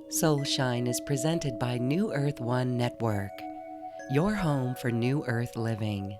Soulshine is presented by New Earth One Network, your home for New Earth living.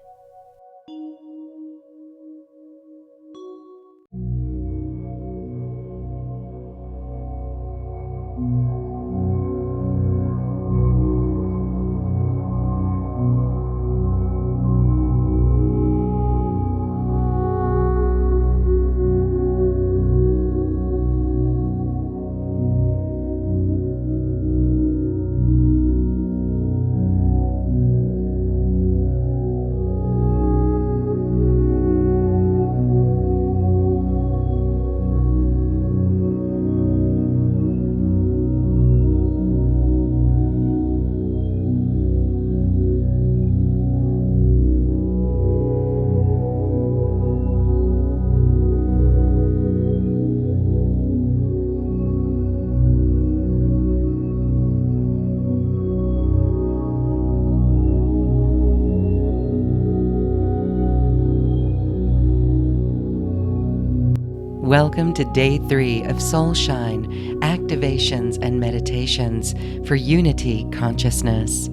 Welcome to Day 3 of Soulshine, Activations and Meditations for Unity Consciousness.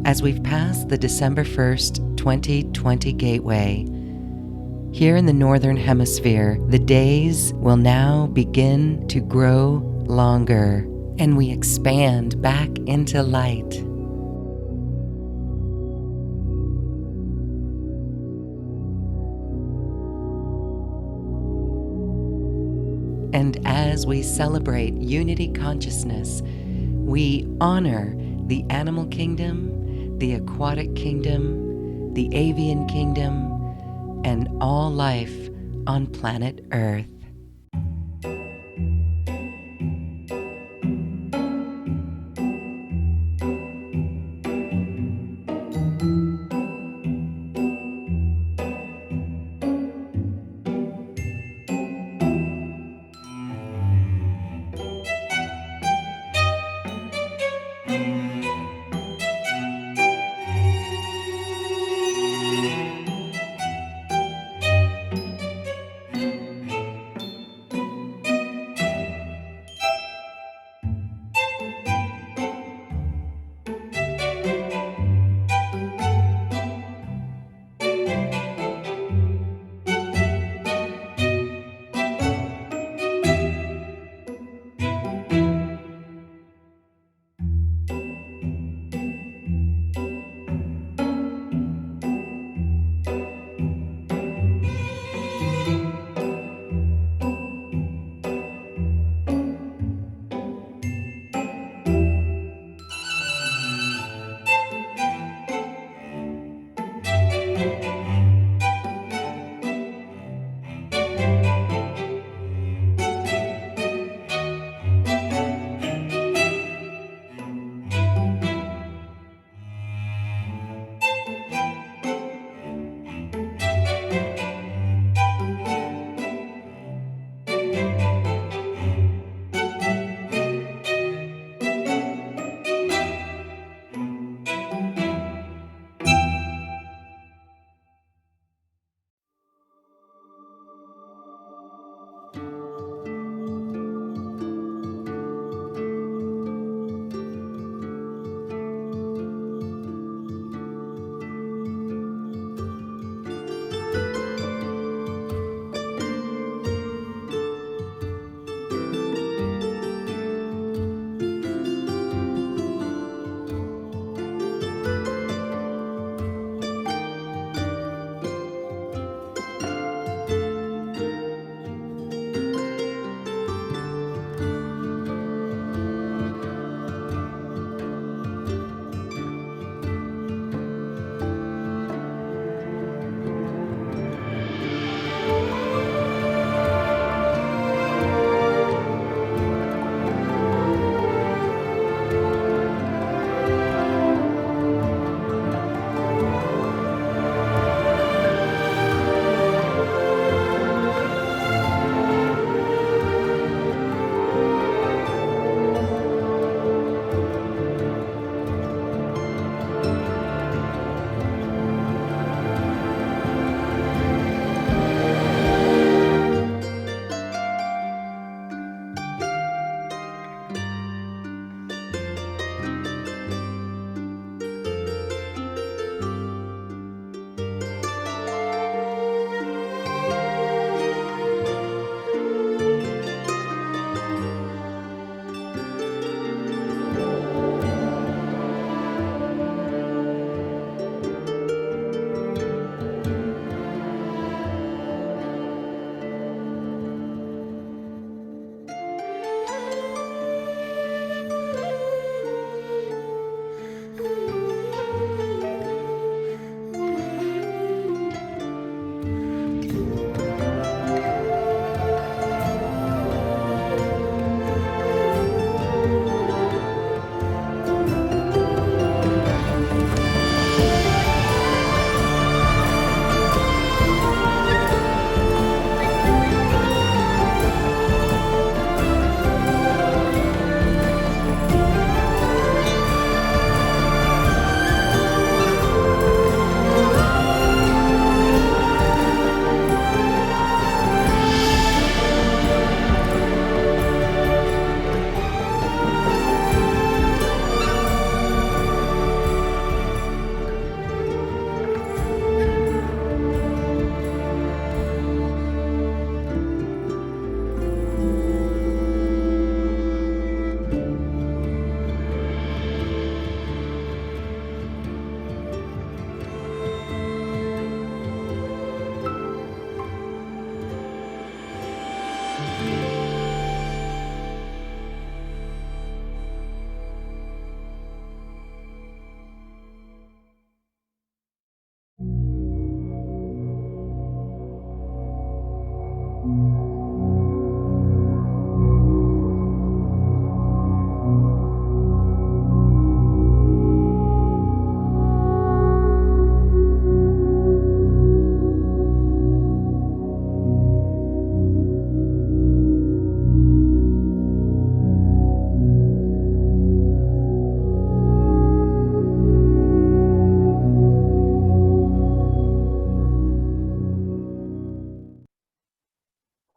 As we've passed the December 1st, 2020 gateway, here in the Northern Hemisphere, the days will now begin to grow longer, and we expand back into light. And as we celebrate unity consciousness, we honor the animal kingdom, the aquatic kingdom, the avian kingdom, and all life on planet Earth.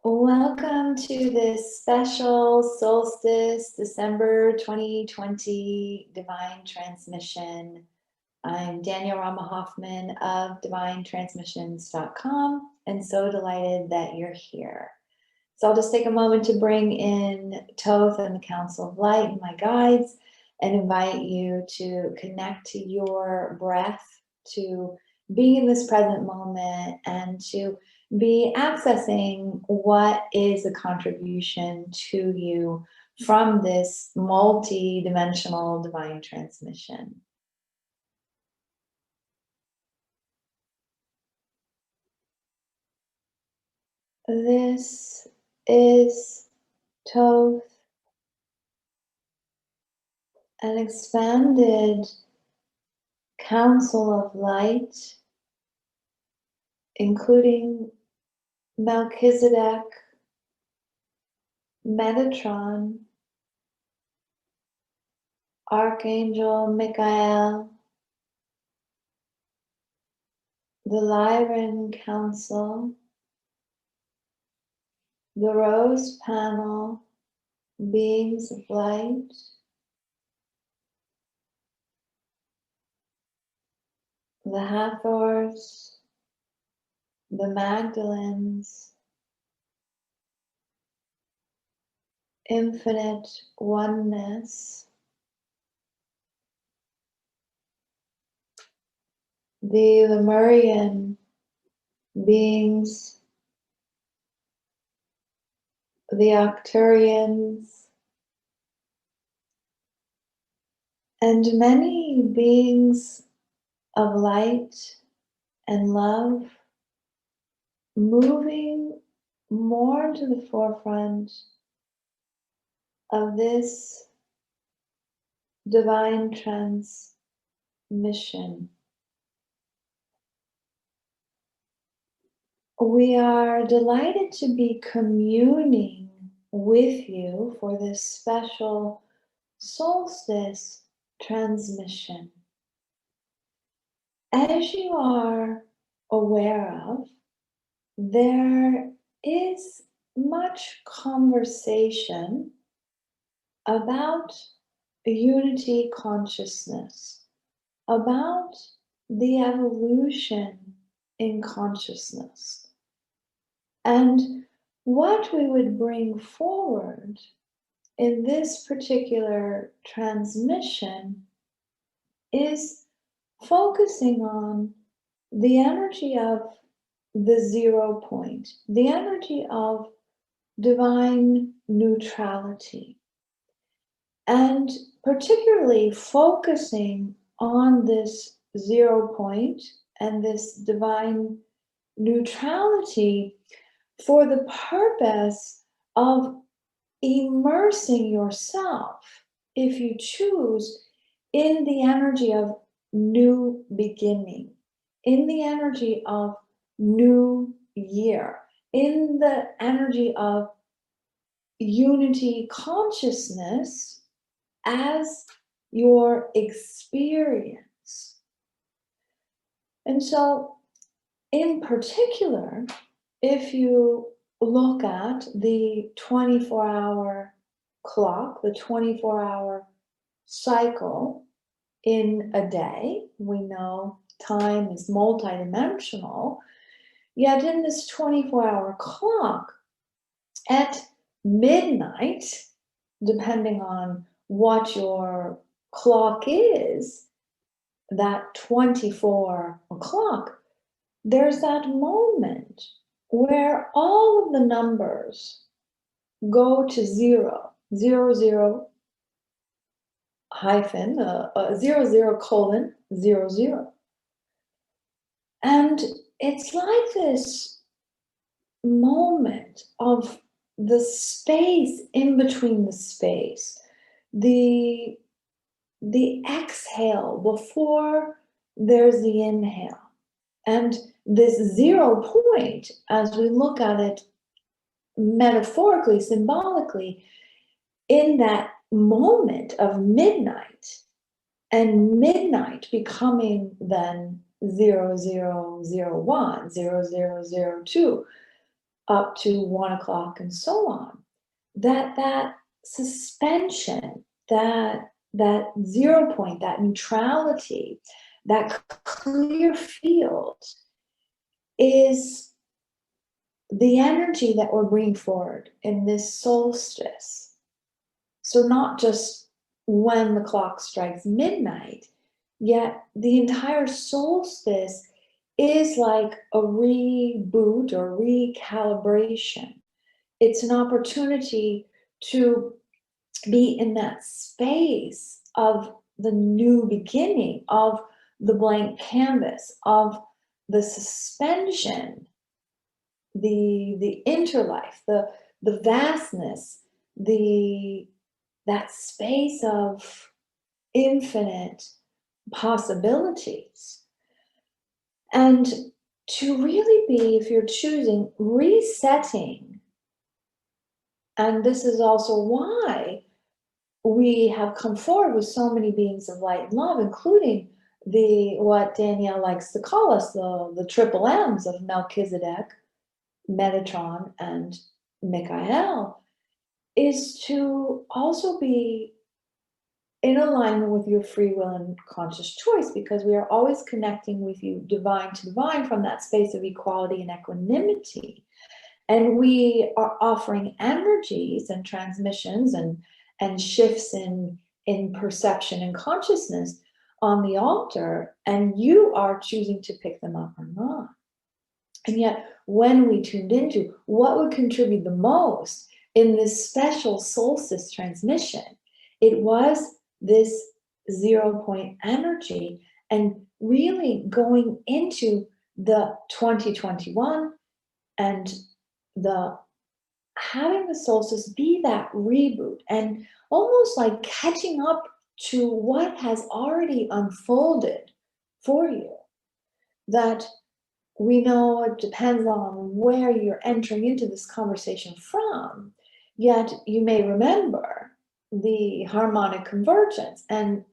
Welcome to this special Solstice December 2020 Divine Transmission. I'm Danielle Rama Hoffman of DivineTransmissions.com, and so delighted that you're here. So I'll just take a moment to bring in Toth and the Council of Light and my guides and invite you to connect to your breath, to being in this present moment, and to be accessing what is a contribution to you from this multi-dimensional divine transmission. This is Toth, an expanded council of light, including Melchizedek, Metatron, Archangel Michael, the Lyran Council, the Rose Panel, Beings of Light, the Hathors, the Magdalens, infinite oneness, the Lemurian beings, the Octurians, and many beings of light and love moving more to the forefront of this divine transmission. We are delighted to be communing with you for this special solstice transmission. As you are aware of, there is much conversation about unity consciousness, about the evolution in consciousness. And what we would bring forward in this particular transmission is focusing on the energy of the 0 point, the energy of divine neutrality, and particularly focusing on this 0 point and this divine neutrality for the purpose of immersing yourself, if you choose, in the energy of new beginning, in the energy of new year, in the energy of unity consciousness as your experience. And so, in particular, if you look at the 24-hour clock, the 24-hour cycle in a day, we know time is multidimensional, yet in this 24-hour clock, at midnight, depending on what your clock is, that 24 o'clock, there's that moment where all of the numbers go to 0, 0, 0, hyphen, 0, 0, colon, 0, 0. And it's like this moment of the space in between the space, the exhale before there's the inhale. And this 0 point, as we look at it metaphorically, symbolically, in that moment of midnight, and midnight becoming then 0, 0, 0, 1, 0, 0, 0, 2, up to 1 o'clock and so on. That suspension, that 0 point, that neutrality, that clear field is the energy that we're bringing forward in this solstice. So not just when the clock strikes midnight, yet the entire solstice is like a reboot or recalibration. It's an opportunity to be in that space of the new beginning, of the blank canvas, of the suspension, the interlife, the vastness, that space of infinite possibilities. And to really be, if you're choosing, resetting. And this is also why we have come forward with so many beings of light and love, including what Danielle likes to call us, the triple M's of Melchizedek, Metatron, and Michael, is to also be in alignment with your free will and conscious choice, because we are always connecting with you divine to divine from that space of equality and equanimity. And we are offering energies and transmissions and shifts in perception and consciousness on the altar, and you are choosing to pick them up or not. And yet, when we tuned into what would contribute the most in this special solstice transmission, it was this 0 point energy, and really going into the 2021 and having the solstice be that reboot, and almost like catching up to what has already unfolded for you. That we know it depends on where you're entering into this conversation from, yet you may remember the harmonic convergence, and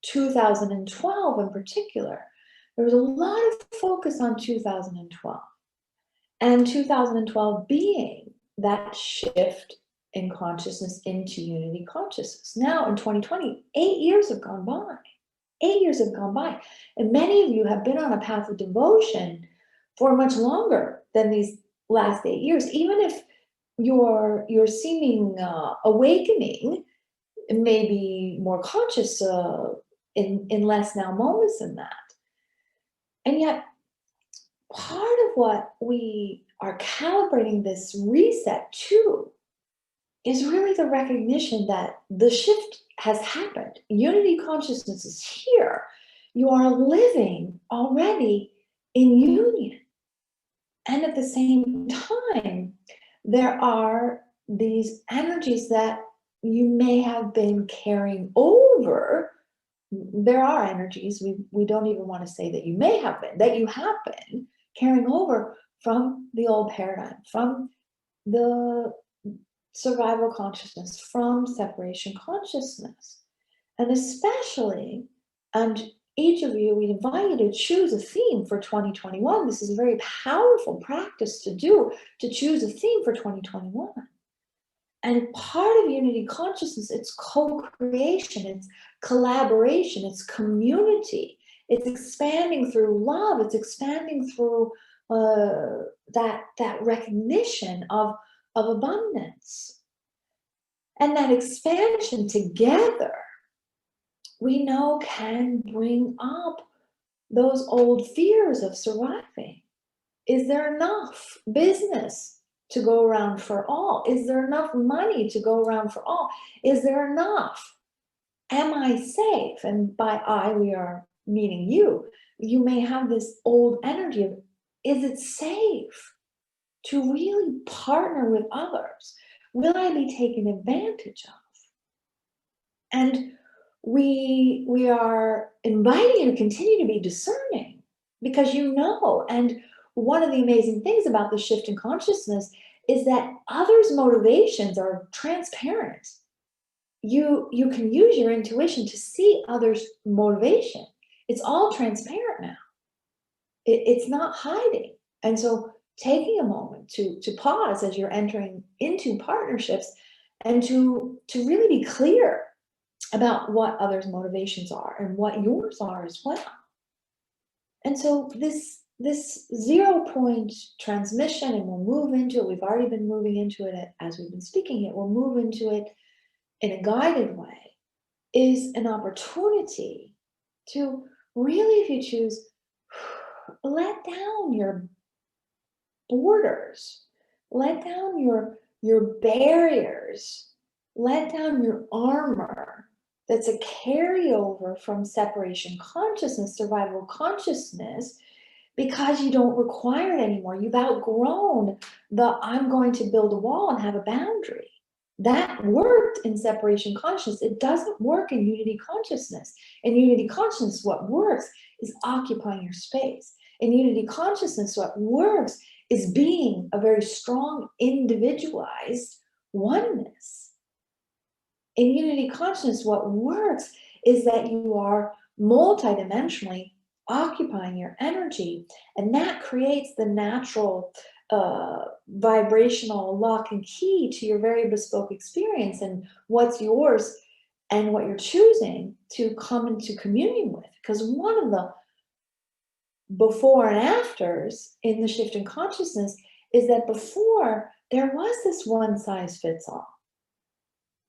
2012 in particular. There was a lot of focus on 2012, and 2012 being that shift in consciousness into unity consciousness. Now in 2020, 8 years have gone by. 8 years have gone by, and many of you have been on a path of devotion for much longer than these last 8 years. Even if your seeming awakening may be more conscious in less now moments than that. And yet, part of what we are calibrating this reset to is really the recognition that the shift has happened. Unity consciousness is here. You are living already in union. And at the same time, there are these energies that you may have been carrying over. There are energies, we don't even want to say that you may have been, that you have been carrying over from the old paradigm, from the survival consciousness, from separation consciousness. And especially, and each of you, we invite you to choose a theme for 2021. This is a very powerful practice to do, to choose a theme for 2021. And part of unity consciousness, it's co-creation, it's collaboration, it's community, it's expanding through love, it's expanding through that recognition of abundance. And that expansion together, we know, can bring up those old fears of surviving. Is there enough business to go around for all? Is there enough money to go around for all? Is there enough? Am I safe? And by I, we are meaning you. You may have this old energy of, is it safe to really partner with others? Will I be taken advantage of? And we are inviting you to continue to be discerning, because you know. And one of the amazing things about the shift in consciousness is that others' motivations are transparent. You can use your intuition to see others' motivation. It's all transparent now. It's not hiding. And so taking a moment to pause as you're entering into partnerships, and to really be clear about what others' motivations are and what yours are as well. And so this 0 point transmission, and we'll move into it. We've already been moving into it as we've been speaking it. We'll move into it in a guided way, is an opportunity to really, if you choose, let down your borders, let down your barriers, let down your armor that's a carryover from separation consciousness, survival consciousness, because you don't require it anymore. You've outgrown the I'm going to build a wall and have a boundary. That worked in separation consciousness. It doesn't work in unity consciousness. In unity consciousness, what works is occupying your space. In unity consciousness, what works is being a very strong, individualized oneness. In unity consciousness, what works is that you are multidimensionally occupying your energy, and that creates the natural vibrational lock and key to your very bespoke experience and what's yours and what you're choosing to come into communion with. Because one of the before and afters in the shift in consciousness is that before there was this one size fits all.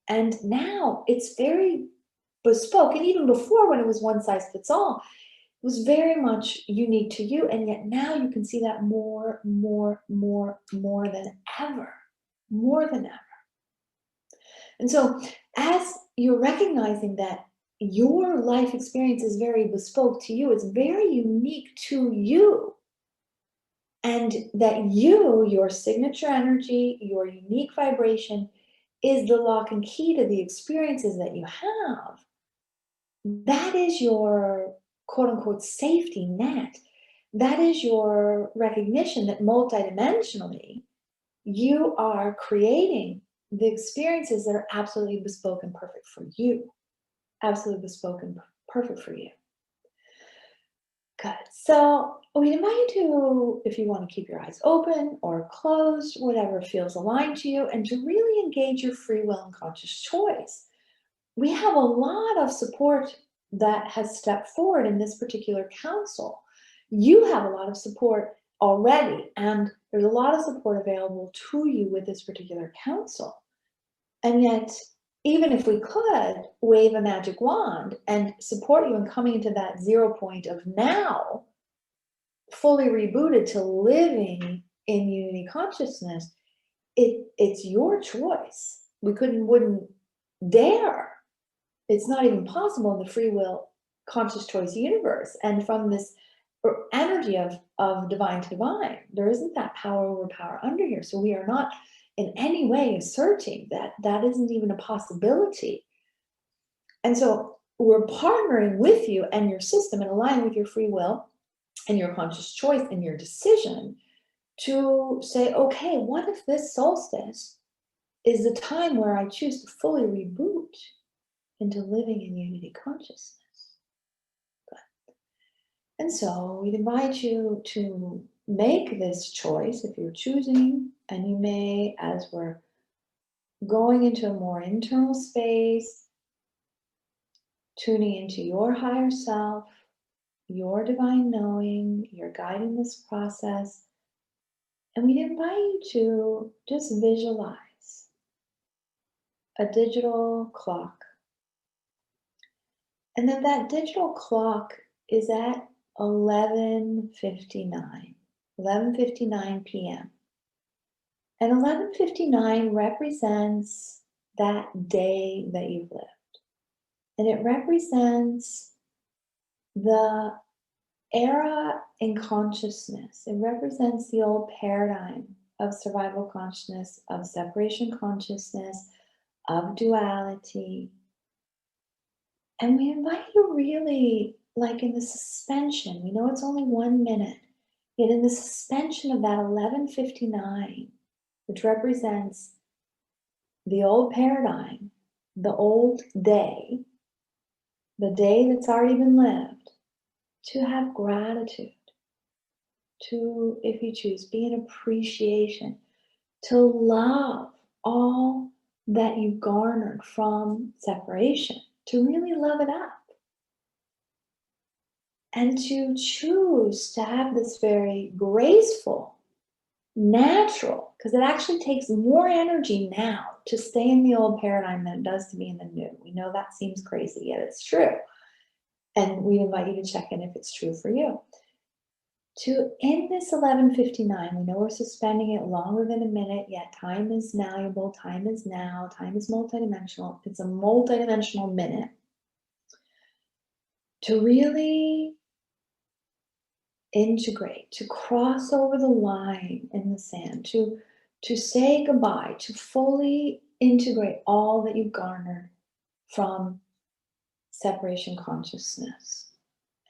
And now it's very bespoke. And even before, when it was one size fits all, it was very much unique to you. And yet now you can see that more than ever, more than ever. And so as you're recognizing that your life experience is very bespoke to you, it's very unique to you, and that your signature energy, your unique vibration is the lock and key to the experiences that you have. That is your quote unquote safety net. That is your recognition that multidimensionally you are creating the experiences that are absolutely bespoke and perfect for you. Absolutely bespoke and perfect for you. Good. So we invite you to, if you want to keep your eyes open or closed, whatever feels aligned to you, and to really engage your free will and conscious choice. We have a lot of support that has stepped forward in this particular council. You have a lot of support already, and there's a lot of support available to you with this particular council. And yet, even if we could wave a magic wand and support you in coming into that 0 point of now, fully rebooted to living in unity consciousness, it's your choice. We wouldn't dare. It's not even possible in the free will conscious choice universe. And from this energy of divine to divine, there isn't that power over power under here. So we are not in any way asserting that isn't even a possibility. And so we're partnering with you and your system and aligning with your free will and your conscious choice and your decision to say, okay, what if this solstice is the time where I choose to fully reboot into living in unity consciousness? Good. And so we'd invite you to make this choice if you're choosing, and you may, as we're going into a more internal space, tuning into your higher self, your divine knowing, you're guiding this process. And we'd invite you to just visualize a digital clock. And that digital clock is at 11:59 p.m. And 1159 represents that day that you've lived. And it represents the era in consciousness. It represents the old paradigm of survival consciousness, of separation consciousness, of duality. And we invite you really, like in the suspension, we know it's only 1 minute, yet in the suspension of that 1159, which represents the old paradigm, the old day, the day that's already been lived, to have gratitude, to, if you choose, be in appreciation, to love all that you garnered from separation, to really love it up. And to choose to have this very graceful, natural, because it actually takes more energy now to stay in the old paradigm than it does to be in the new. We know that seems crazy, yet it's true. And we invite you to check in if it's true for you. To end this 1159, we know we're suspending it longer than a minute, yet time is malleable, time is now, time is multidimensional. It's a multidimensional minute. To really integrate, to cross over the line in the sand, to say goodbye, to fully integrate all that you've garnered from separation consciousness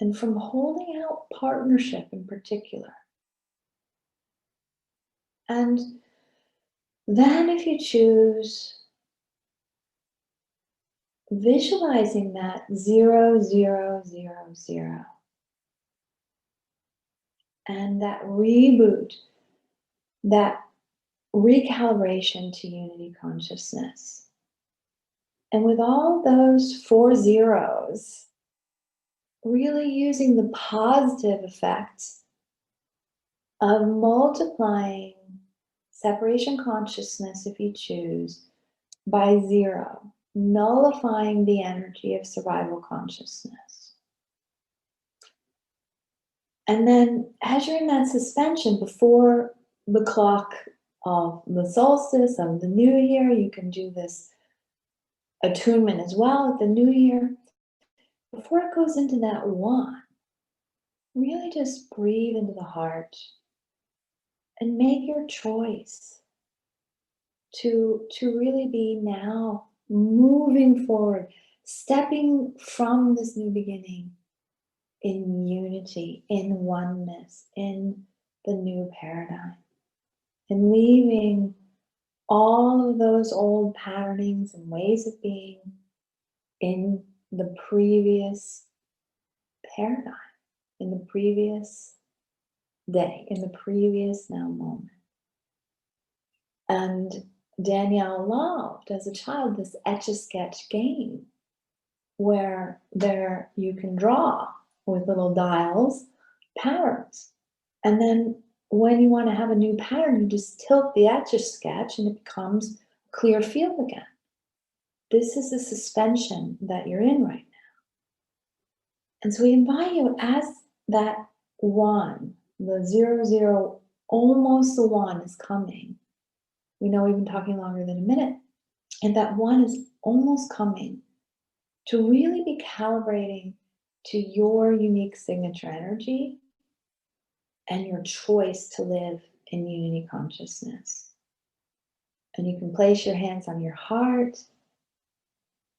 and from holding out partnership in particular. And then, if you choose, visualizing that 0, 0, 0, 0. And that reboot, that recalibration to unity consciousness. And with all those 4 zeros, really using the positive effects of multiplying separation consciousness, if you choose, by 0, nullifying the energy of survival consciousness. And then as you're in that suspension before the clock of the solstice, of the new year, you can do this attunement as well at the new year. Before it goes into that 1, really just breathe into the heart and make your choice to really be now moving forward, stepping from this new beginning in unity, in oneness, in the new paradigm, and leaving all of those old patternings and ways of being in the previous paradigm, in the previous day, in the previous now moment. And Danielle loved, as a child, this Etch-a-Sketch game where there you can draw with little dials patterns. And then when you want to have a new pattern, you just tilt the Etch-a-Sketch and it becomes a clear field again. This is the suspension that you're in right now. And so we invite you, as that 1, the 0, 0, almost the 1 is coming. We know we've been talking longer than a minute. And that 1 is almost coming, to really be calibrating to your unique signature energy and your choice to live in unity consciousness. And you can place your hands on your heart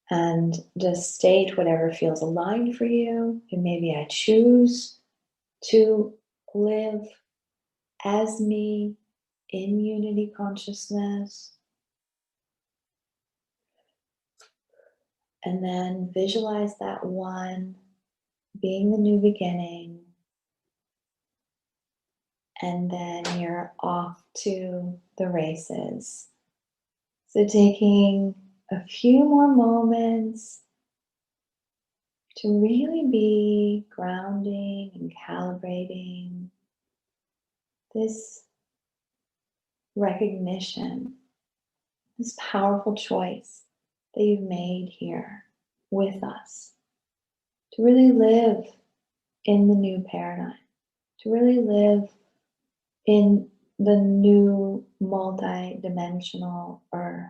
and just state whatever feels aligned for you. And maybe I choose to live as me in unity consciousness. And then visualize that 1 being the new beginning. And then you're off to the races. So taking a few more moments to really be grounding and calibrating this recognition, this powerful choice that you've made here with us, to really live in the new paradigm, to really live in the new multi-dimensional earth.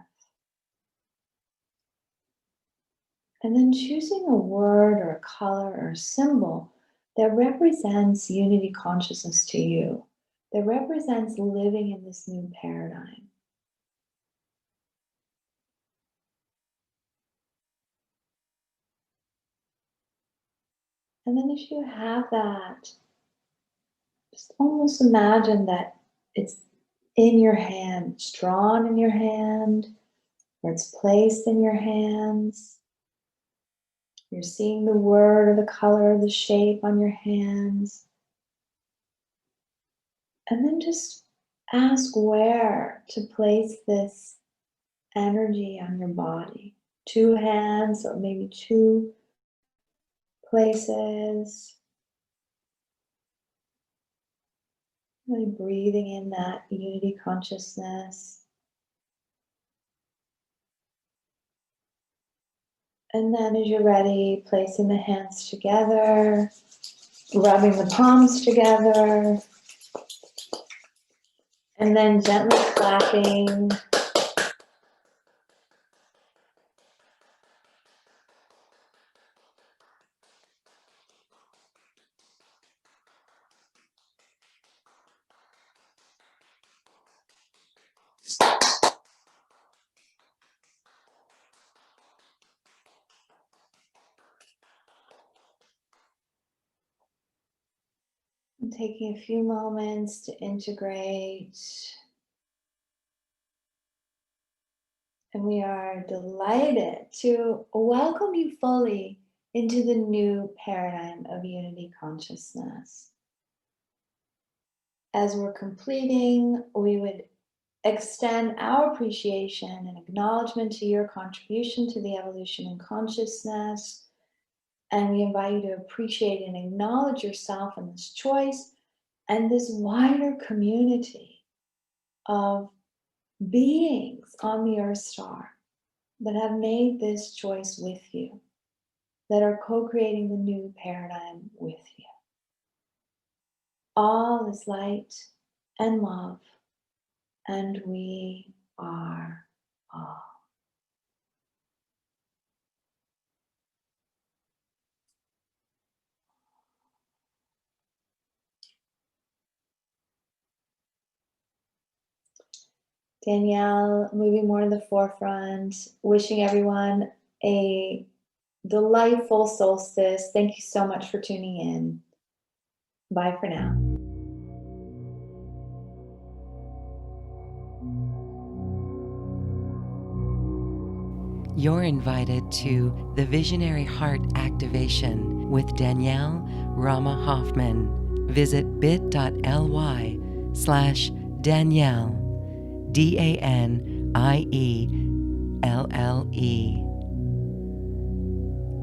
And then choosing a word or a color or a symbol that represents unity consciousness to you, that represents living in this new paradigm. And then if you have that, just almost imagine that it's in your hand, it's drawn in your hand, or it's placed in your hands. You're seeing the word or the color or the shape on your hands. And then just ask where to place this energy on your body. 2 hands or maybe 2 places. Really breathing in that unity consciousness. And then as you're ready, placing the hands together, rubbing the palms together, and then gently clapping. And taking a few moments to integrate. And we are delighted to welcome you fully into the new paradigm of unity consciousness. As we're completing, we would extend our appreciation and acknowledgement to your contribution to the evolution in consciousness. And we invite you to appreciate and acknowledge yourself in this choice and this wider community of beings on the Earth star that have made this choice with you, that are co-creating the new paradigm with you. All is light and love, and we are all. Danielle, moving more to the forefront, wishing everyone a delightful solstice. Thank you so much for tuning in. Bye for now. You're invited to the Visionary Heart Activation with Danielle Rama Hoffman. Visit bit.ly/Danielle, DANIELLE.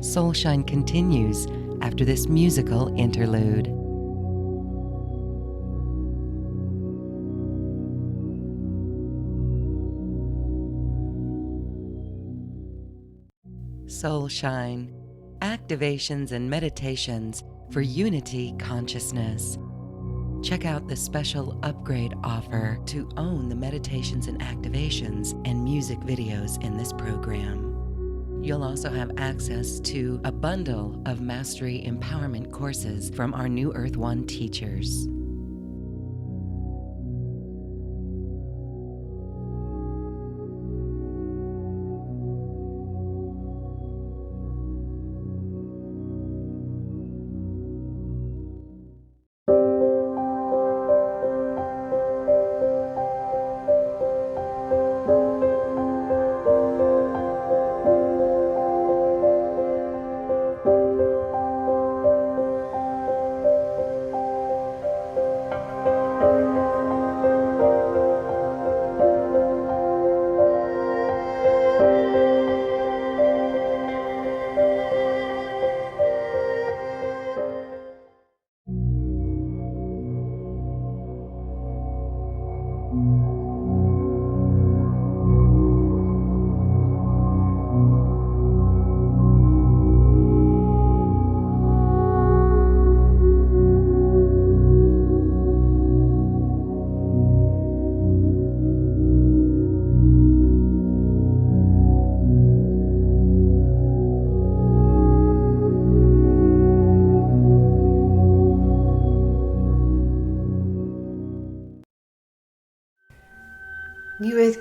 Soulshine continues after this musical interlude. Soulshine, activations and meditations for unity consciousness. Check out the special upgrade offer to own the meditations and activations and music videos in this program. You'll also have access to a bundle of Mastery Empowerment courses from our New Earth One teachers.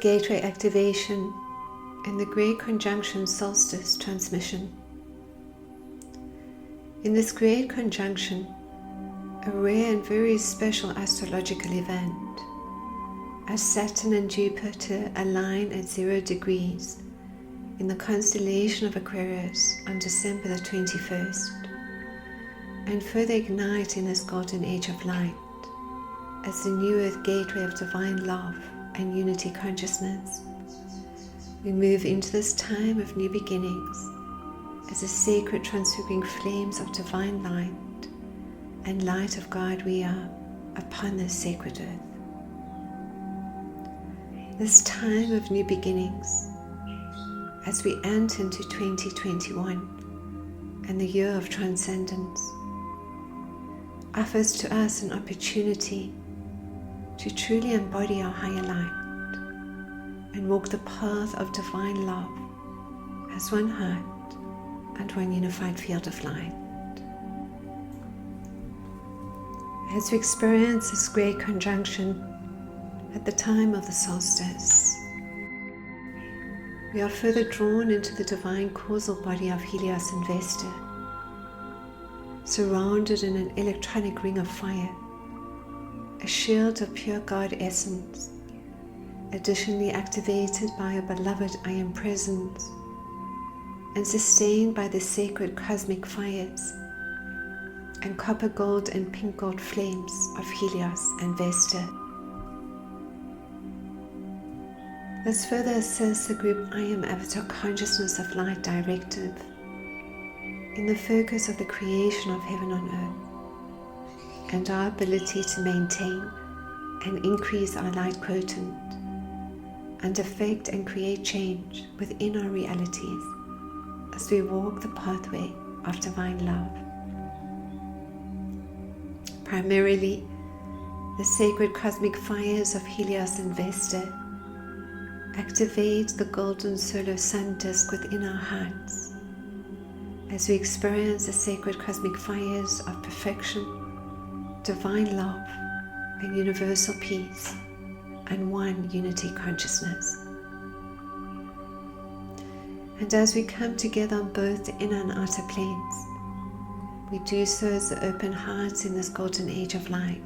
gateway activation in the Great Conjunction Solstice transmission. In this Great Conjunction, a rare and very special astrological event, as Saturn and Jupiter align at 0 degrees in the constellation of Aquarius on December the 21st, and further ignite in this golden age of light as the new earth gateway of divine love and unity consciousness. We move into this time of new beginnings as the sacred transfiguring flames of divine light and light of God we are upon this sacred earth. This time of new beginnings, as we enter into 2021 and the year of transcendence, offers to us an opportunity to truly embody our higher light and walk the path of divine love as one heart and one unified field of light. As we experience this great conjunction at the time of the solstice, we are further drawn into the divine causal body of Helios and Vesta, surrounded in an electronic ring of fire, a shield of pure God essence, additionally activated by a beloved I Am Presence, and sustained by the sacred cosmic fires and copper gold and pink gold flames of Helios and Vesta. This further assists the group I Am Avatar Consciousness of Light Directive in the focus of the creation of heaven on earth and our ability to maintain and increase our light quotient and affect and create change within our realities as we walk the pathway of divine love. Primarily, the sacred cosmic fires of Helios and Vesta activate the golden solar sun disk within our hearts as we experience the sacred cosmic fires of perfection, divine love, and universal peace, and one unity consciousness. And as we come together on both the inner and outer planes, we do so as the open hearts in this golden age of light.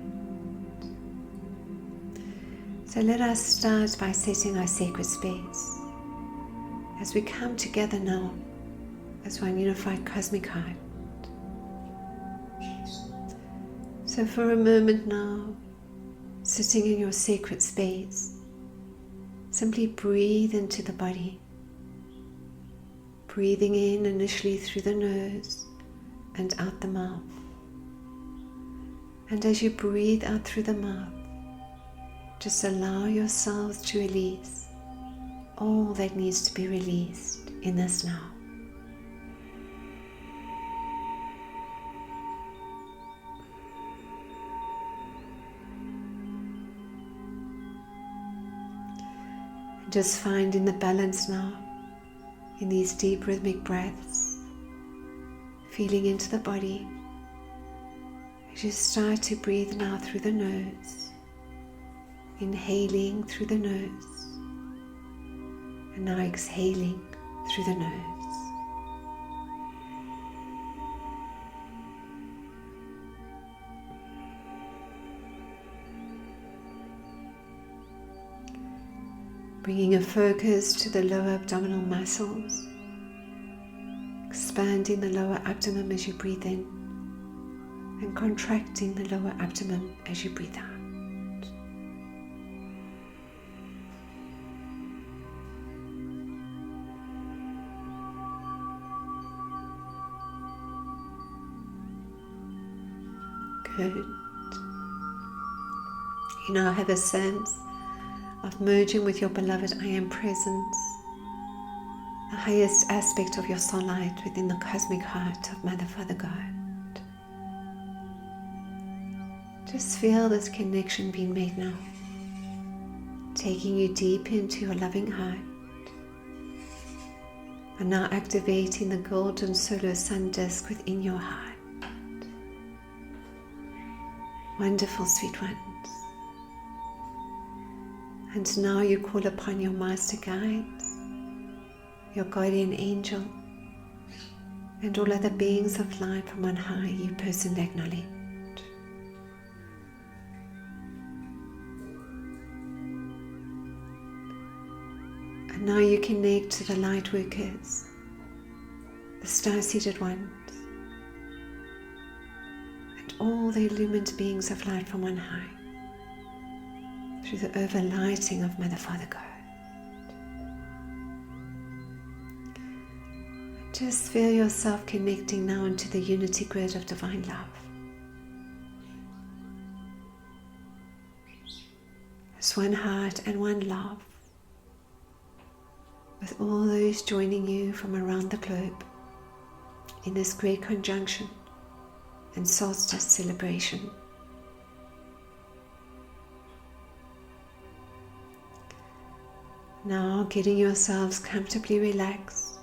So let us start by setting our sacred space as we come together now as one unified cosmic heart. So for a moment now, sitting in your sacred space, simply breathe into the body, breathing in initially through the nose and out the mouth. And as you breathe out through the mouth, just allow yourselves to release all that needs to be released in this now. And just finding the balance now in these deep rhythmic breaths, feeling into the body as you start to breathe now through the nose. Inhaling through the nose and now exhaling through the nose. Bringing a focus to the lower abdominal muscles, expanding the lower abdomen as you breathe in and contracting the lower abdomen as you breathe out. Good. You now have a sense of merging with your beloved I Am Presence, the highest aspect of your soul light within the cosmic heart of Mother, Father, God. Just feel this connection being made now, taking you deep into your loving heart, and now activating the golden solar sun disk within your heart. Wonderful, sweet ones. And now you call upon your master guides, your guardian angel, and all other beings of light from on high you personally acknowledge. And now you connect to the light workers, the star-seated ones, and all the illumined beings of light from on high, through the overlighting of Mother, Father, God. Just feel yourself connecting now into the unity grid of divine love. As one heart and one love, with all those joining you from around the globe in this great conjunction and solstice celebration. Now getting yourselves comfortably relaxed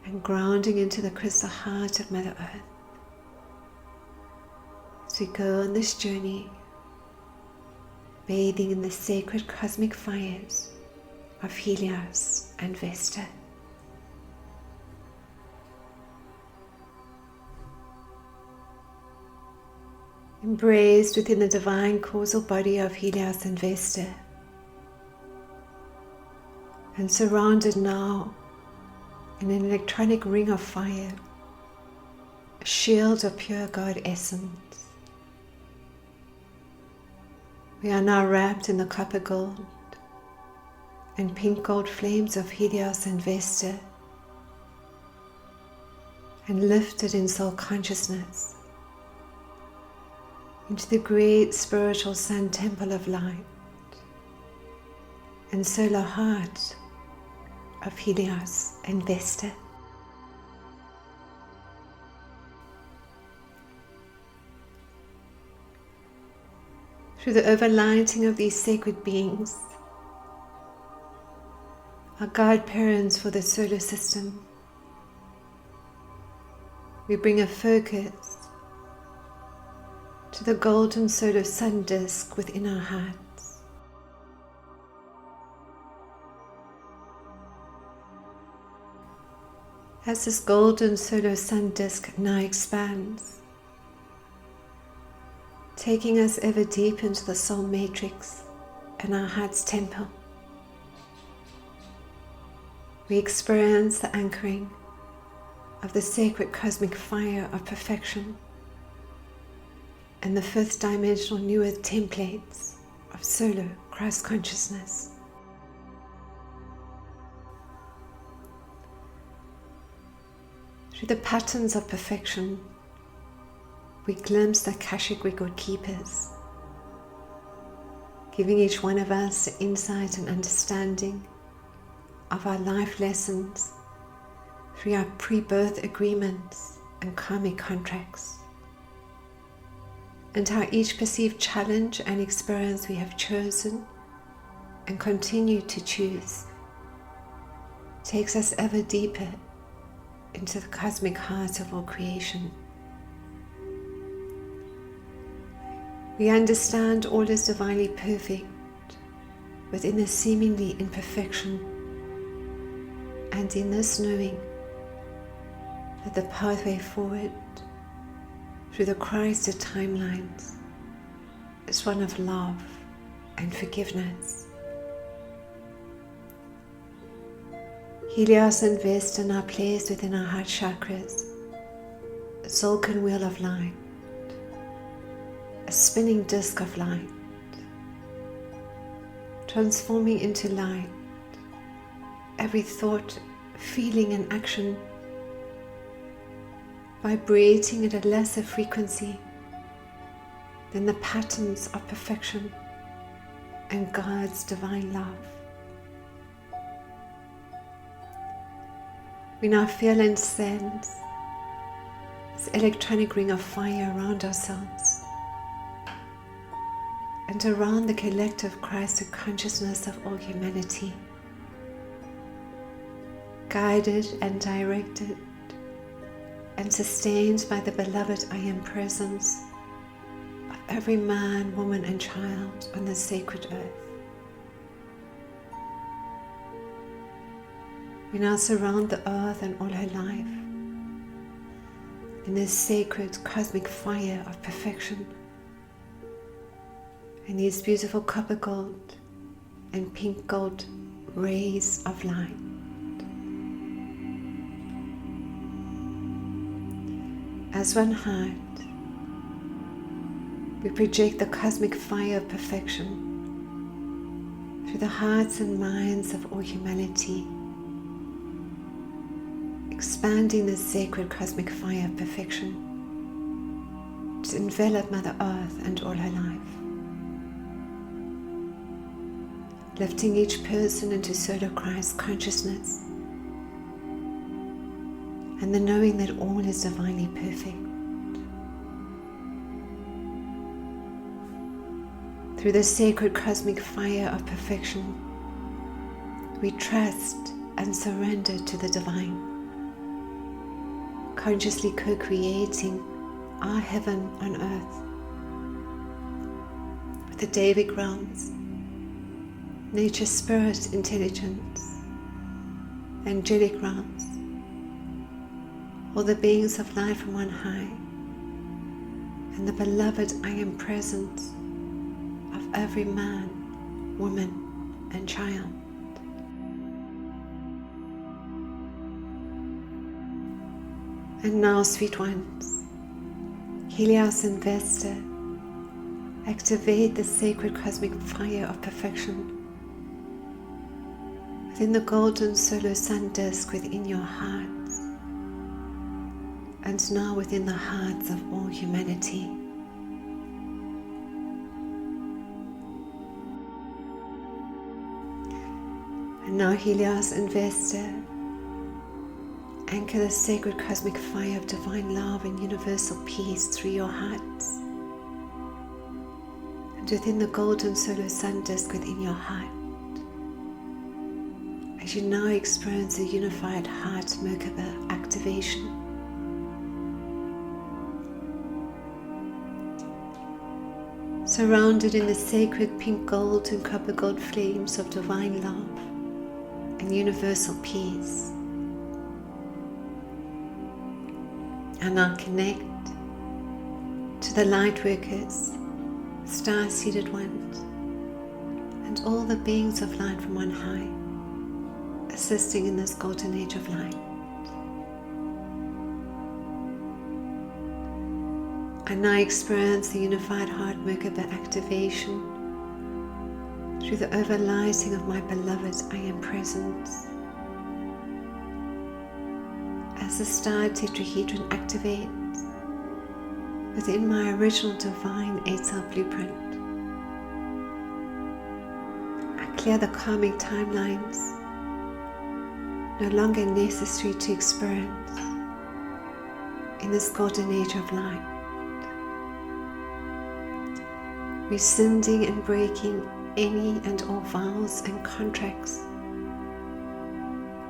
and grounding into the crystal heart of Mother Earth as we go on this journey, bathing in the sacred cosmic fires of Helios and Vesta. Embraced within the divine causal body of Helios and Vesta, and surrounded now in an electronic ring of fire, a shield of pure God essence. We are now wrapped in the copper gold and pink gold flames of Helios and Vesta, and lifted in soul consciousness into the great spiritual sun temple of light and solar heart of Helios and Vesta. Through the overlighting of these sacred beings, our guide parents for the solar system, we bring a focus to the golden solar sun disk within our hearts. As this golden solar sun disk now expands, taking us ever deep into the soul matrix and our heart's temple, we experience the anchoring of the sacred cosmic fire of perfection and the fifth dimensional new earth templates of solar Christ consciousness. Through the patterns of perfection, we glimpse the Akashic record keepers, giving each one of us the insight and understanding of our life lessons through our pre-birth agreements and karmic contracts, and how each perceived challenge and experience we have chosen and continue to choose takes us ever deeper into the cosmic heart of all creation. We understand all is divinely perfect within the seemingly imperfection, and in this knowing that the pathway forward through the Christed timelines is one of love and forgiveness. Helios and Vesta are placed within our heart chakras, a Zolkin wheel of light, a spinning disc of light, transforming into light every thought, feeling and action, vibrating at a lesser frequency than the patterns of perfection and God's divine love. We now feel and sense this electronic ring of fire around ourselves and around the collective Christed consciousness of all humanity, guided and directed and sustained by the beloved I Am presence of every man, woman and child on this sacred earth. We now surround the earth and all her life in this sacred cosmic fire of perfection, and these beautiful copper gold and pink gold rays of light. As one heart, we project the cosmic fire of perfection through the hearts and minds of all humanity, expanding the sacred cosmic fire of perfection to envelop Mother Earth and all her life, lifting each person into Solar Christ consciousness and the knowing that all is divinely perfect. Through the sacred cosmic fire of perfection, we trust and surrender to the divine, consciously co-creating our heaven on earth with the Davic realms, nature, spirit, intelligence, angelic realms, all the beings of light from on high, and the beloved I am presence of every man, woman, and child. And now, sweet ones, Helios and Vesta, activate the sacred cosmic fire of perfection within the golden solar sun disk within your hearts, and now within the hearts of all humanity. And now, Helios and Vesta, anchor the sacred cosmic fire of divine love and universal peace through your hearts and within the golden solar sun disk within your heart, as you now experience a unified heart Merkaba activation. Surrounded in the sacred pink gold and copper gold flames of divine love and universal peace. And now connect to the light workers, star-seated ones, and all the beings of light from on high, assisting in this golden age of light. And now experience the unified heart Merkaba activation through the overlighting of my beloved I am presence. As the star tetrahedron activates within my original divine 8-cell blueprint, I clear the karmic timelines no longer necessary to experience in this golden age of light, rescinding and breaking any and all vows and contracts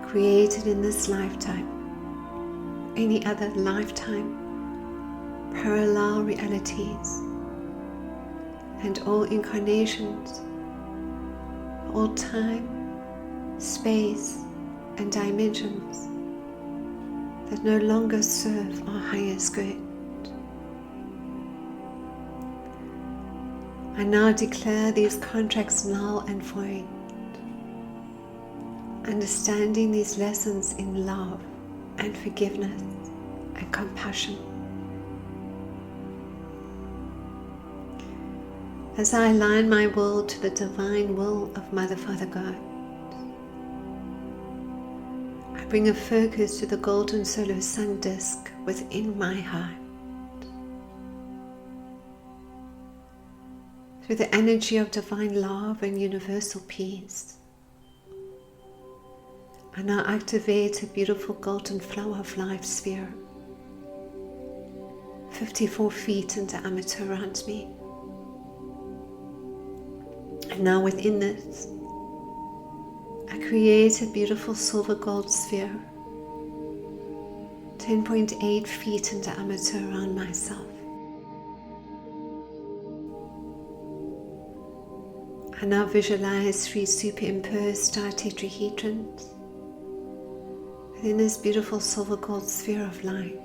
created in this lifetime, any other lifetime, parallel realities, and all incarnations, all time, space, and dimensions that no longer serve our highest good. I now declare these contracts null and void, understanding these lessons in love and forgiveness and compassion. As I align my will to the divine will of Mother, Father, God, I bring a focus to the golden solar sun disk within my heart. Through the energy of divine love and universal peace, I now activate a beautiful golden flower of life sphere, 54 feet in diameter around me. And now within this, I create a beautiful silver gold sphere, 10.8 feet in diameter around myself. And now visualize 3 superimposed star tetrahedrons within this beautiful silver gold sphere of light,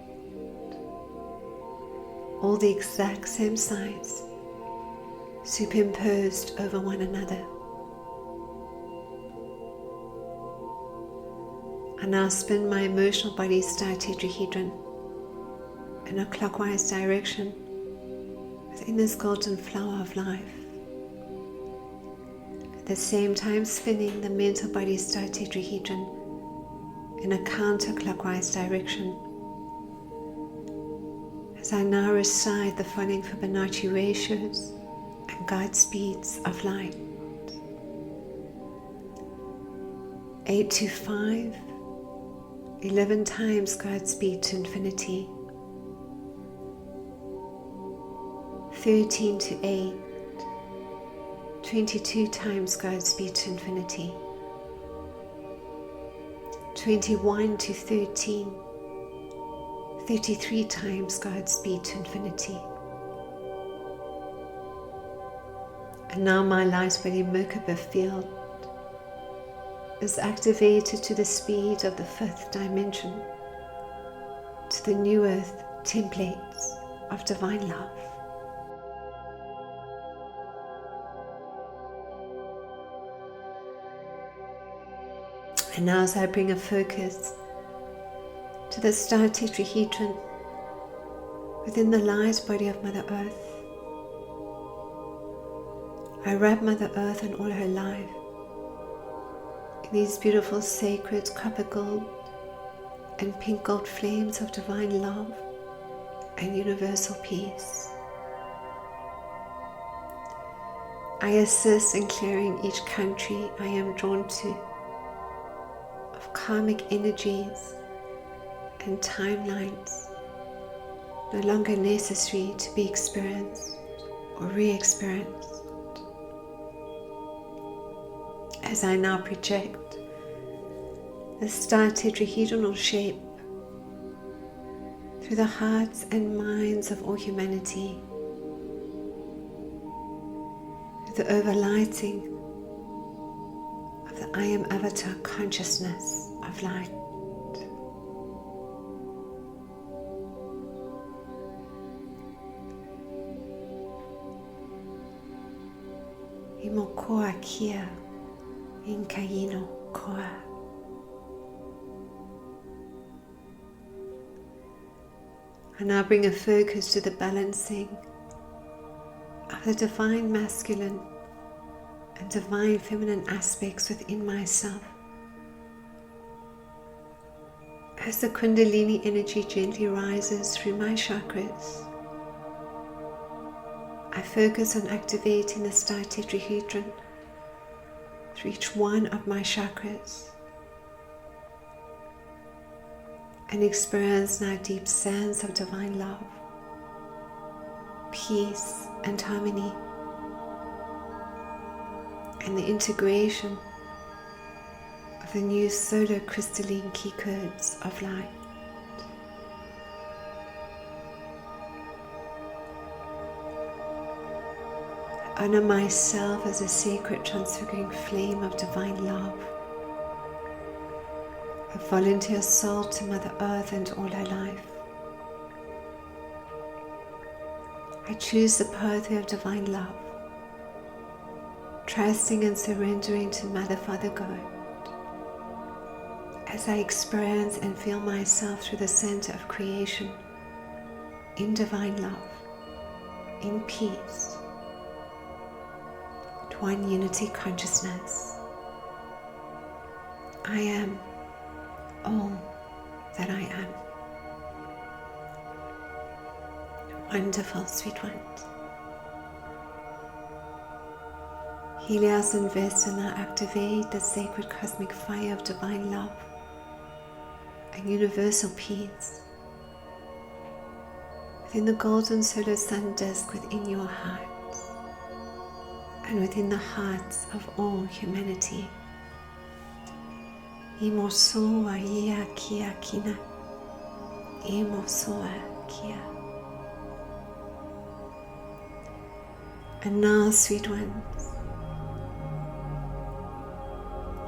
all the exact same size, superimposed over one another. And now spin my emotional body star tetrahedron in a clockwise direction within this golden flower of life. At the same time spinning the mental body star tetrahedron in a counterclockwise direction. As I now recite the following Fibonacci ratios and guide speeds of light. 8 to 5, 11 times guide speed to infinity. 13 to 8, 22 times guide speed to infinity. 21 to 13, 33 times guide speed to infinity. And now my light body Merkaba field is activated to the speed of the 5th dimension, to the new earth templates of divine love. And now as I bring a focus to the star tetrahedron within the light body of Mother Earth, I wrap Mother Earth and all her life in these beautiful sacred copper gold and pink gold flames of divine love and universal peace. I assist in clearing each country I am drawn to of karmic energies and timelines no longer necessary to be experienced or re-experienced. As I now project the star tetrahedral shape through the hearts and minds of all humanity, through the overlighting of the I Am Avatar consciousness of light. Imokoa kia, inkaino koa. And now bring a focus to the balancing of the divine masculine and divine feminine aspects within myself. As the Kundalini energy gently rises through my chakras, I focus on activating the star tetrahedron through each one of my chakras and experience now a deep sense of divine love, peace and harmony, and the integration of the new solar crystalline key codes of light. I honor myself as a sacred transfiguring flame of divine love, a volunteer soul to Mother Earth and all her life. I choose the pathway of divine love, trusting and surrendering to Mother, Father, God, as I experience and feel myself through the center of creation, in divine love, in peace, to one unity consciousness. I am all that I am. Wonderful, sweet ones. Helios and Vesta now activate the sacred cosmic fire of divine love and universal peace within the golden solar sun disk within your hearts and within the hearts of all humanity. Imosoa ia kia kina, imosoa kia. And now, sweet ones,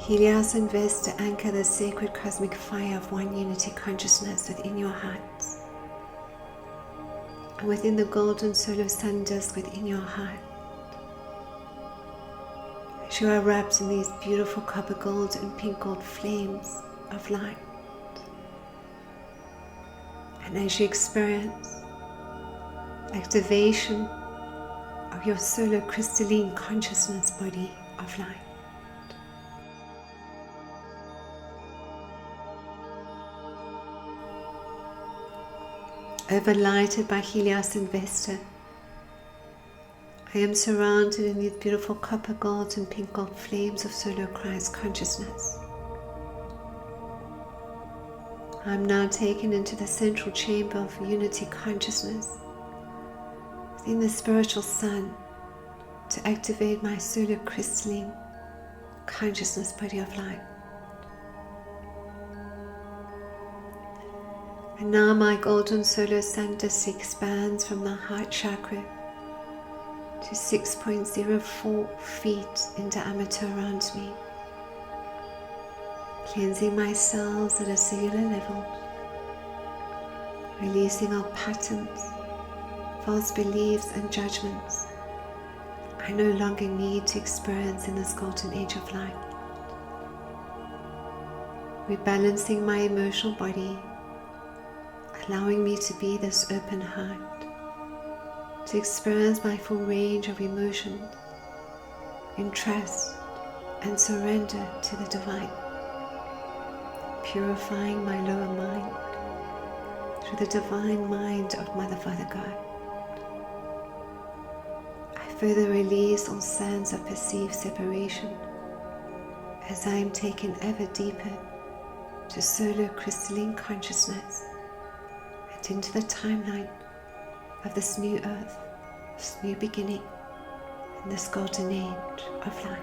Helios and Vesta anchor the sacred cosmic fire of one unity consciousness within your hearts, and within the golden solar sun disk within your heart. As you are wrapped in these beautiful copper gold and pink gold flames of light, and as you experience activation of your solar crystalline consciousness body of light, overlighted by Helios and Vesta, I am surrounded in these beautiful copper gold and pink gold flames of solar Christ consciousness. I am now taken into the central chamber of unity consciousness within the spiritual sun to activate my solar crystalline consciousness body of light. And now my golden solar sun disk expands from the heart chakra to 6.04 feet in diameter around me, cleansing my cells at a cellular level, releasing all patterns, false beliefs and judgments I no longer need to experience in this golden age of light, rebalancing my emotional body, allowing me to be this open heart, to experience my full range of emotions in trust and surrender to the divine, purifying my lower mind through the divine mind of Mother, Father, God. I further release all sense of perceived separation as I am taken ever deeper to solar crystalline consciousness and into the timeline of this new earth, this new beginning, in this golden age of light.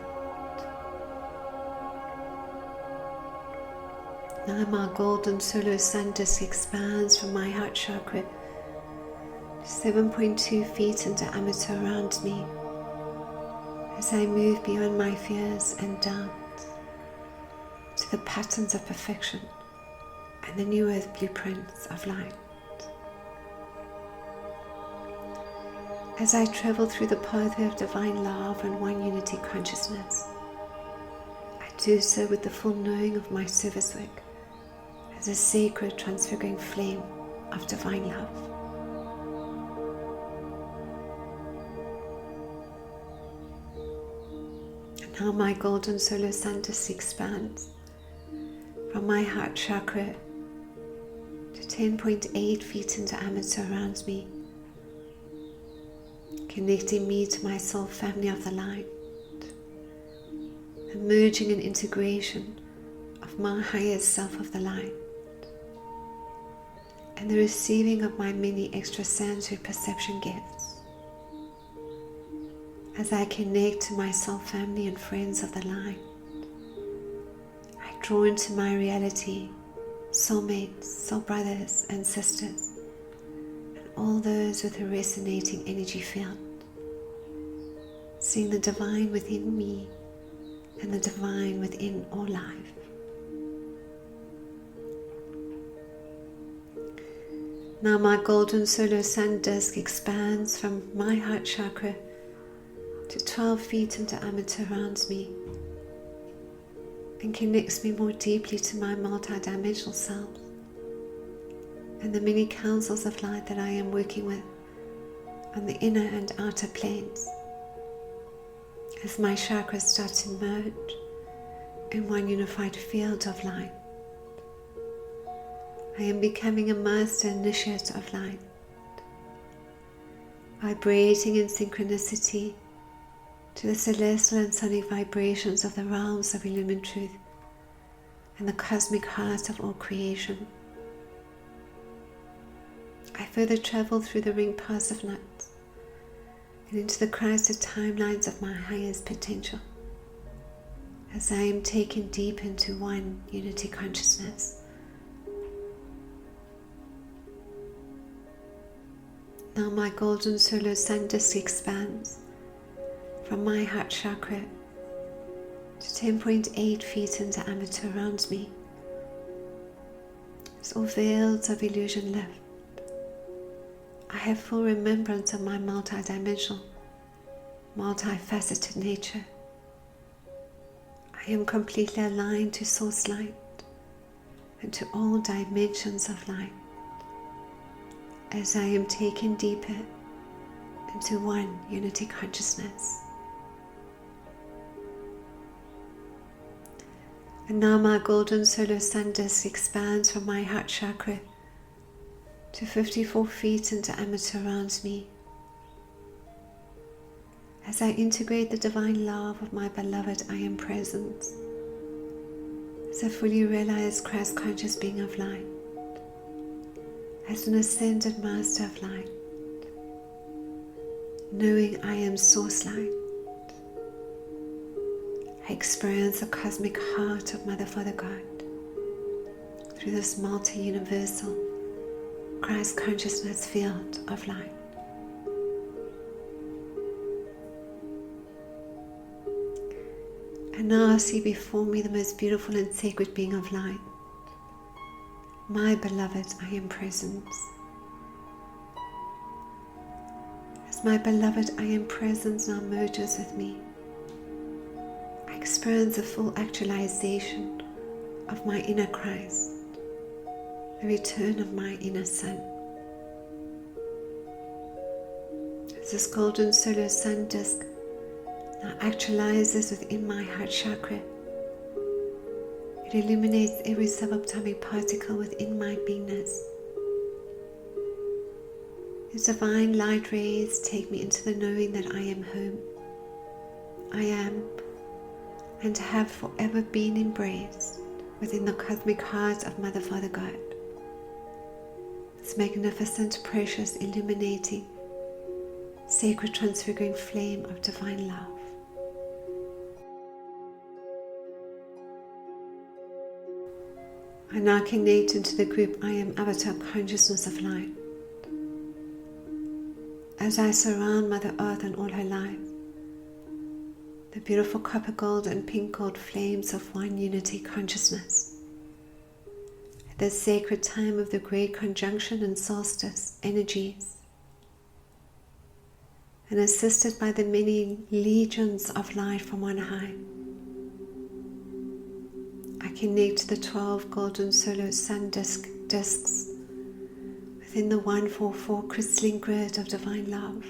Now my golden solar sun disk expands from my heart chakra to 7.2 feet in diameter around me as I move beyond my fears and doubts to the patterns of perfection and the new earth blueprints of light. As I travel through the pathway of divine love and one unity consciousness, I do so with the full knowing of my service work as a sacred transfiguring flame of divine love. And now my golden solar sun disk expands from my heart chakra to 10.8 feet in diameter around me, connecting me to my soul family of the light, a merging and integration of my highest self of the light, and the receiving of my many extrasensory perception gifts. As I connect to my soul family and friends of the light, I draw into my reality soulmates, soul brothers and sisters, all those with a resonating energy field, seeing the divine within me and the divine within all life. Now my golden solar sun disk expands from my heart chakra to 12 feet in diameter around me and connects me more deeply to my multidimensional self and the many councils of light that I am working with on the inner and outer planes as my chakras start to merge in one unified field of light. I am becoming a master initiate of light, vibrating in synchronicity to the celestial and sonic vibrations of the realms of illumined truth and the cosmic heart of all creation. I further travel through the ring paths of light and into the Christed timelines of my highest potential as I am taken deep into one unity consciousness. Now my golden solar sun disk expands from my heart chakra to 10.8 feet in diameter around me, as all veils of illusion lift. I have full remembrance of my multidimensional, multifaceted nature. I am completely aligned to source light and to all dimensions of light as I am taken deeper into one unity consciousness. And now my golden solar sun disk expands from my heart chakra to 54 feet in diameter around me. As I integrate the divine love of my beloved I Am Presence, as I fully realize Christ conscious being of light, as an ascended master of light, knowing I am source light, I experience the cosmic heart of Mother Father God through this multi-universal Christ consciousness field of light. And now I see before me the most beautiful and sacred being of light, my beloved I Am Presence. As my beloved I Am Presence now merges with me, I experience the full actualization of my inner Christ, the return of my inner Son. As this golden solar sun disk now actualizes within my heart chakra, it illuminates every subatomic particle within my beingness. Its divine light rays take me into the knowing that I am home. I am and have forever been embraced within the cosmic heart of Mother Father God. This magnificent, precious, illuminating, sacred, transfiguring flame of divine love. I now connect into the group I Am Avatar Consciousness of Light. As I surround Mother Earth and all her life, the beautiful copper gold and pink gold flames of one unity consciousness. At the sacred time of the great conjunction and solstice energies, and assisted by the many legions of light from on high, I connect to the 12 golden solar sun discs within the 144 crystalline grid of divine love.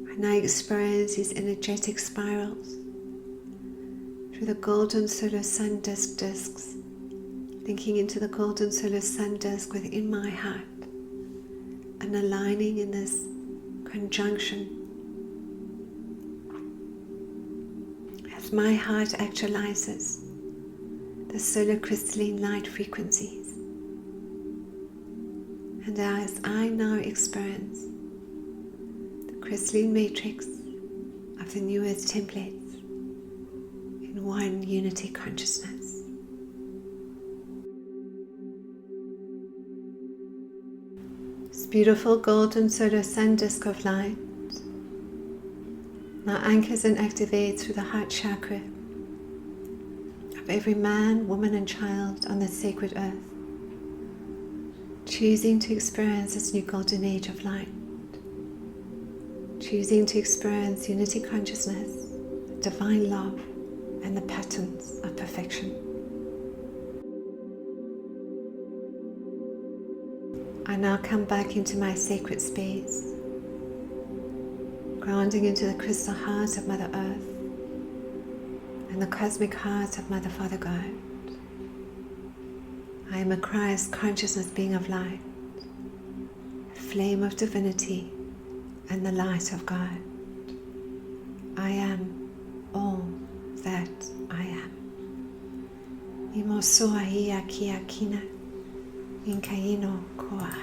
And I experience these energetic spirals through the golden solar sun discs, linking into the golden solar sun disk within my heart and aligning in this conjunction. As my heart actualizes the solar crystalline light frequencies, and as I now experience the crystalline matrix of the New Earth templates in one unity consciousness. This beautiful golden solar sun disk of light now anchors and activates through the heart chakra of every man, woman and child on this sacred earth, choosing to experience this new golden age of light, choosing to experience unity consciousness, divine love and the patterns of perfection. I now come back into my sacred space, grounding into the crystal heart of Mother Earth and the cosmic heart of Mother Father God. I am a Christ consciousness being of light, a flame of divinity and the light of God. I am all that I am. Imosoahi aki akina, inkaino koa.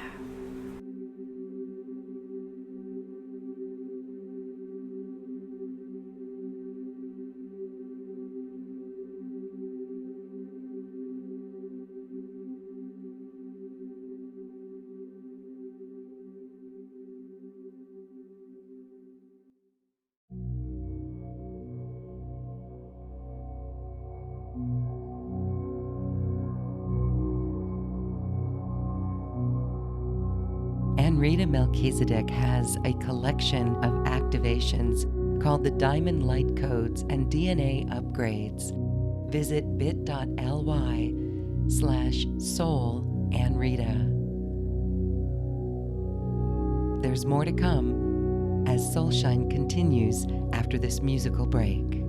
Rita Melchizedek has a collection of activations called the Diamond Light Codes and DNA Upgrades. Visit bit.ly/soul-and-Rita. There's more to come as Soulshine continues after this musical break.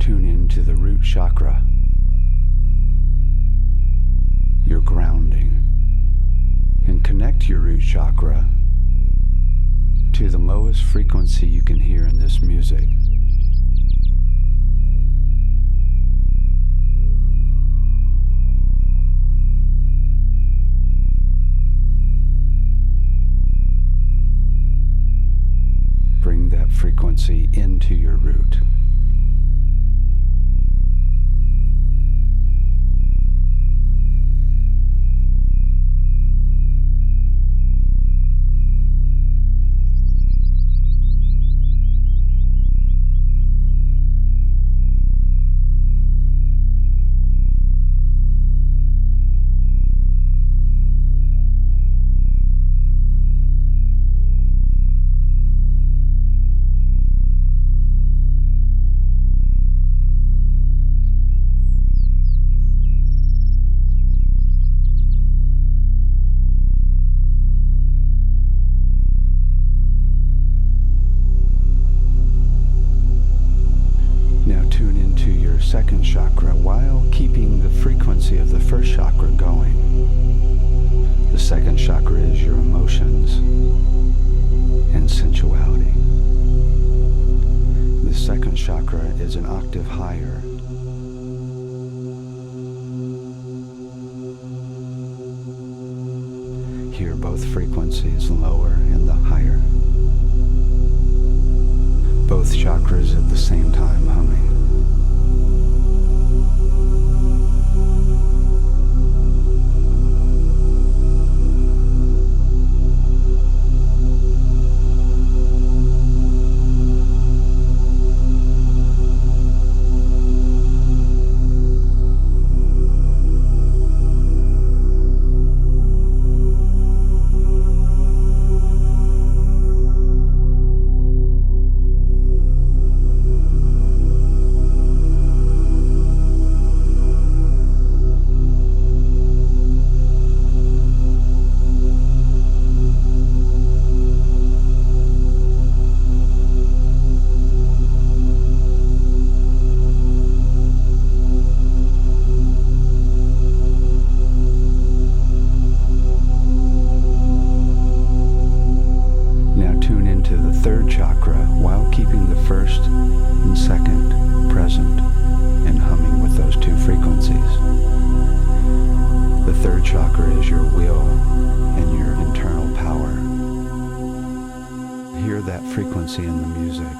Tune into the root chakra, your grounding, and connect your root chakra to the lowest frequency you can hear in this music. Bring that frequency into your root. Second chakra while keeping the frequency of the first chakra going. The second chakra is your emotions and sensuality. The second chakra is an octave higher. Hear both frequencies, lower and the higher. Both chakras at the same time humming. Third chakra while keeping the first and second present and humming with those two frequencies. The third chakra is your will and your internal power. Hear that frequency in the music.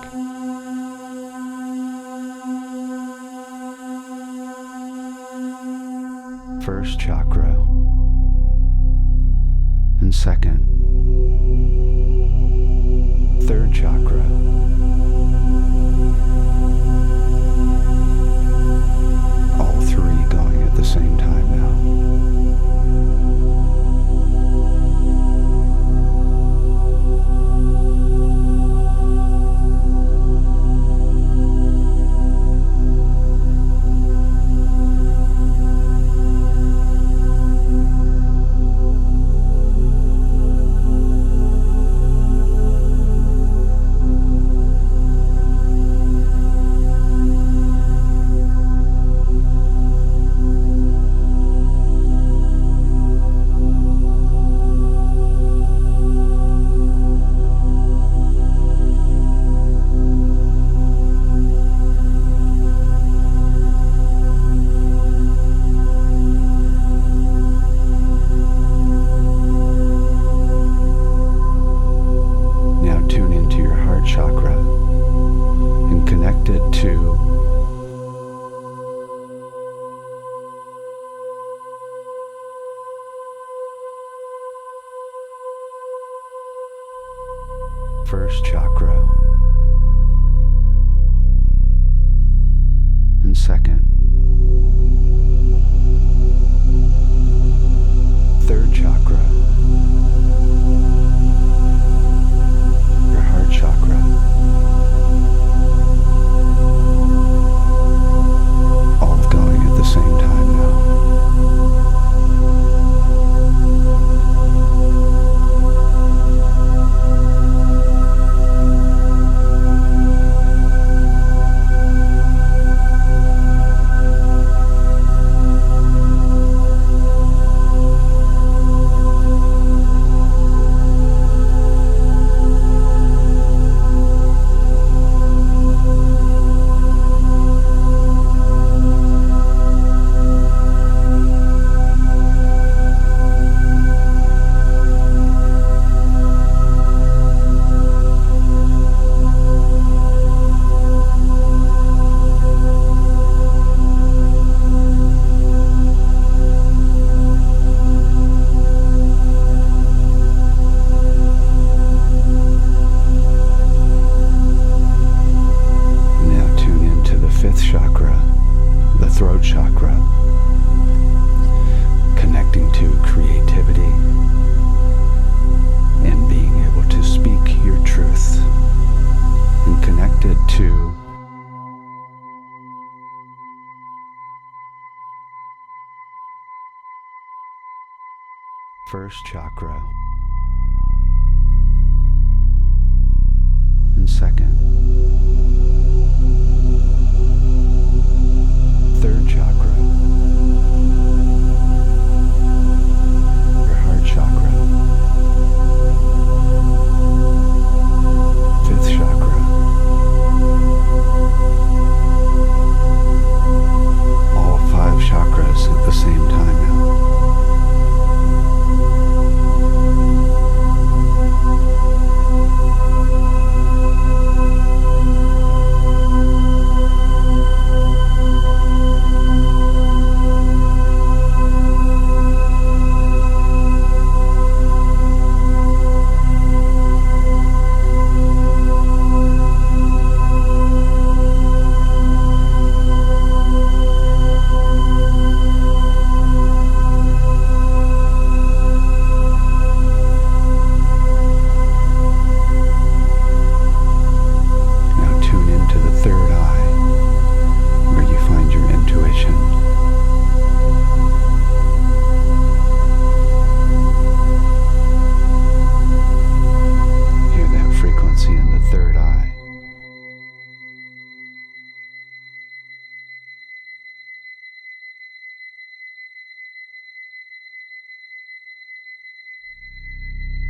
First chakra and second. Third chakra. All three going at the same time now. throat chakra, connecting to creativity and being able to speak your truth, and connected to first chakra and second, third chakra, your heart chakra, fifth chakra, all 5 chakras at the same time now.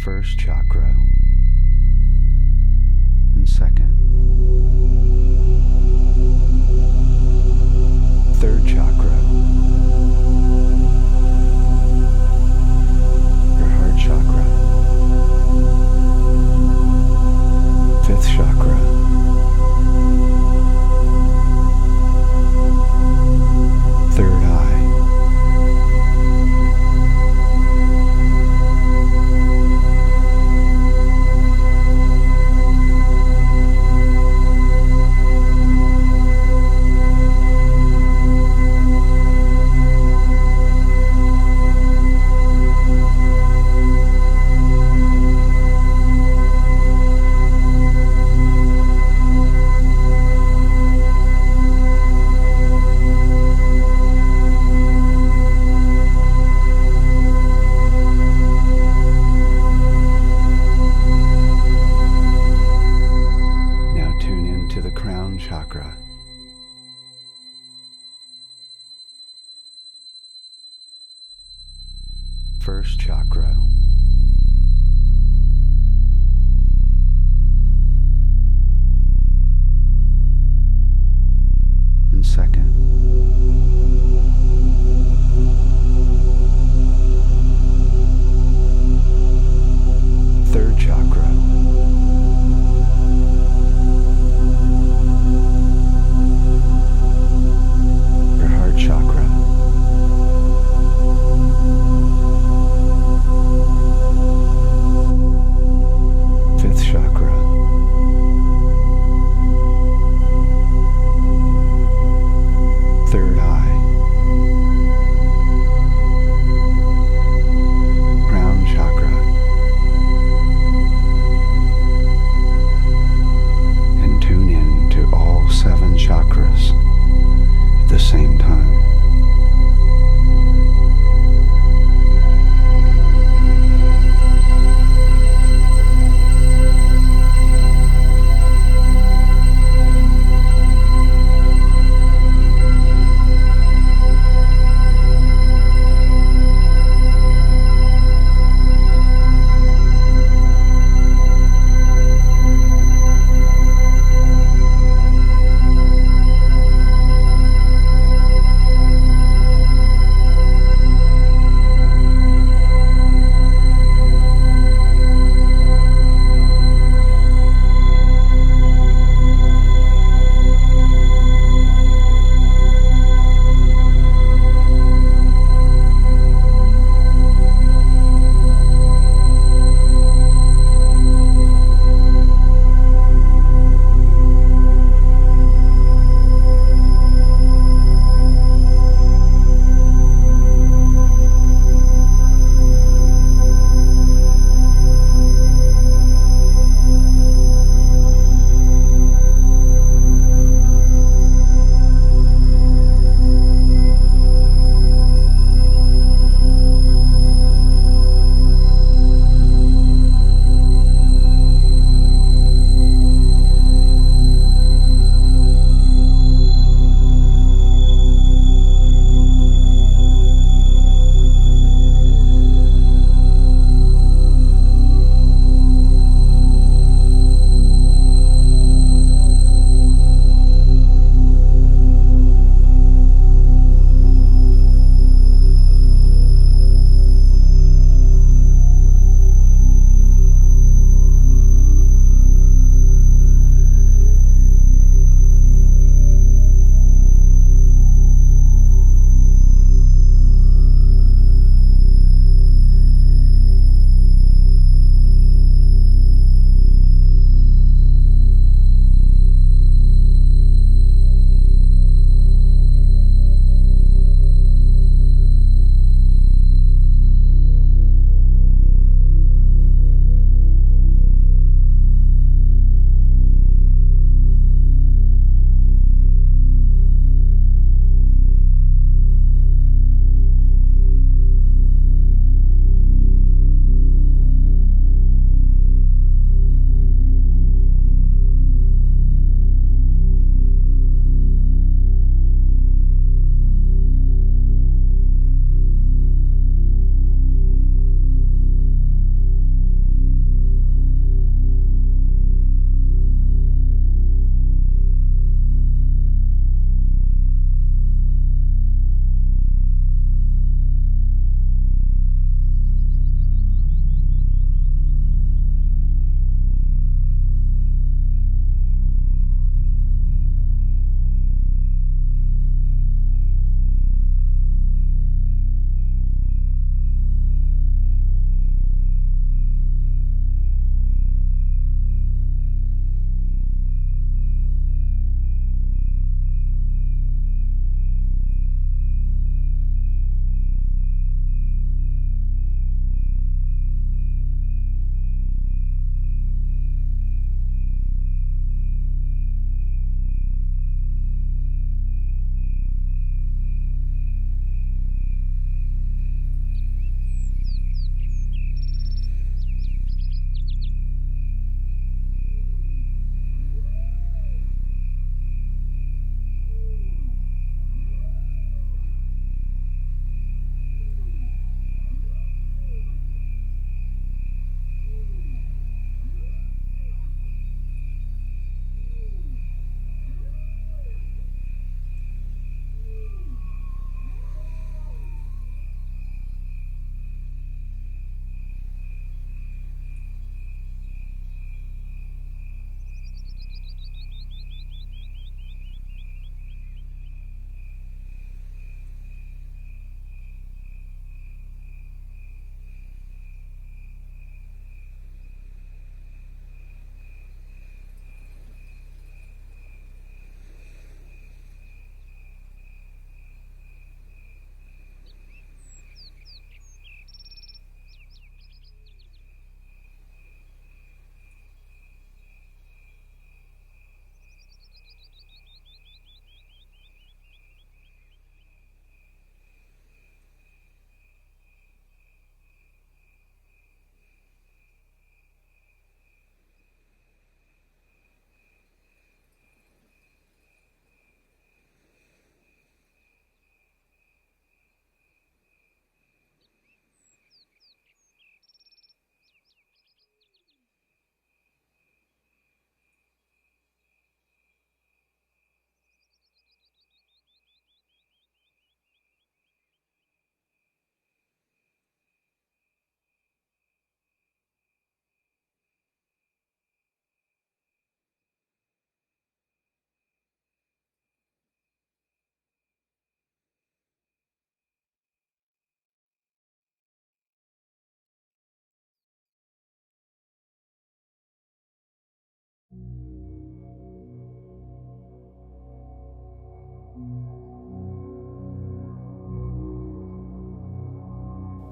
First chakra and second, third chakra, your heart chakra, fifth chakra, third eye, chakra. First chakra. And second. Third chakra. Chakra.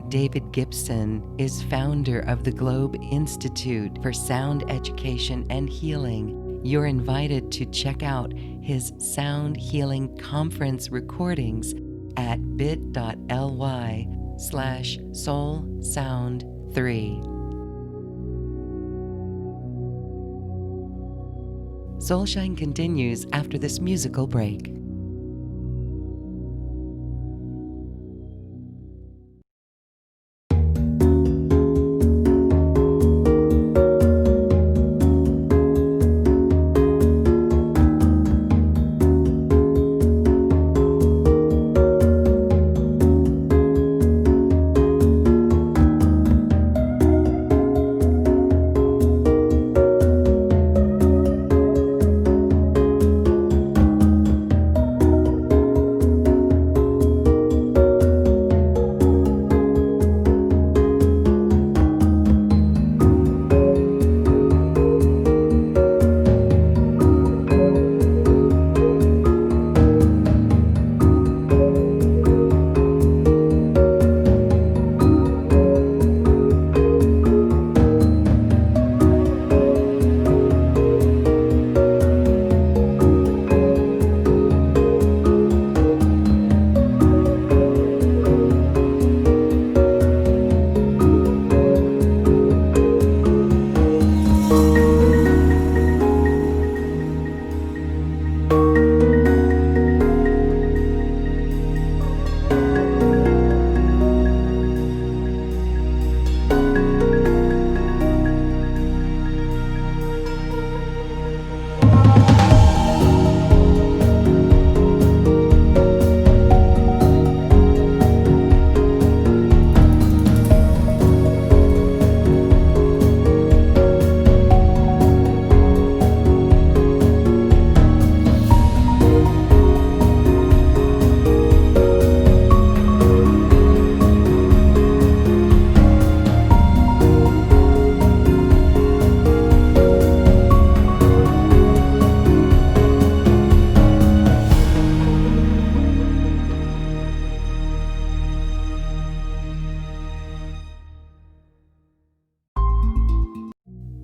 David Gibson is founder of the Globe Institute for Sound Education and Healing. You're invited to check out his Sound Healing Conference recordings at bit.ly/soulsound3. Soulshine continues after this musical break.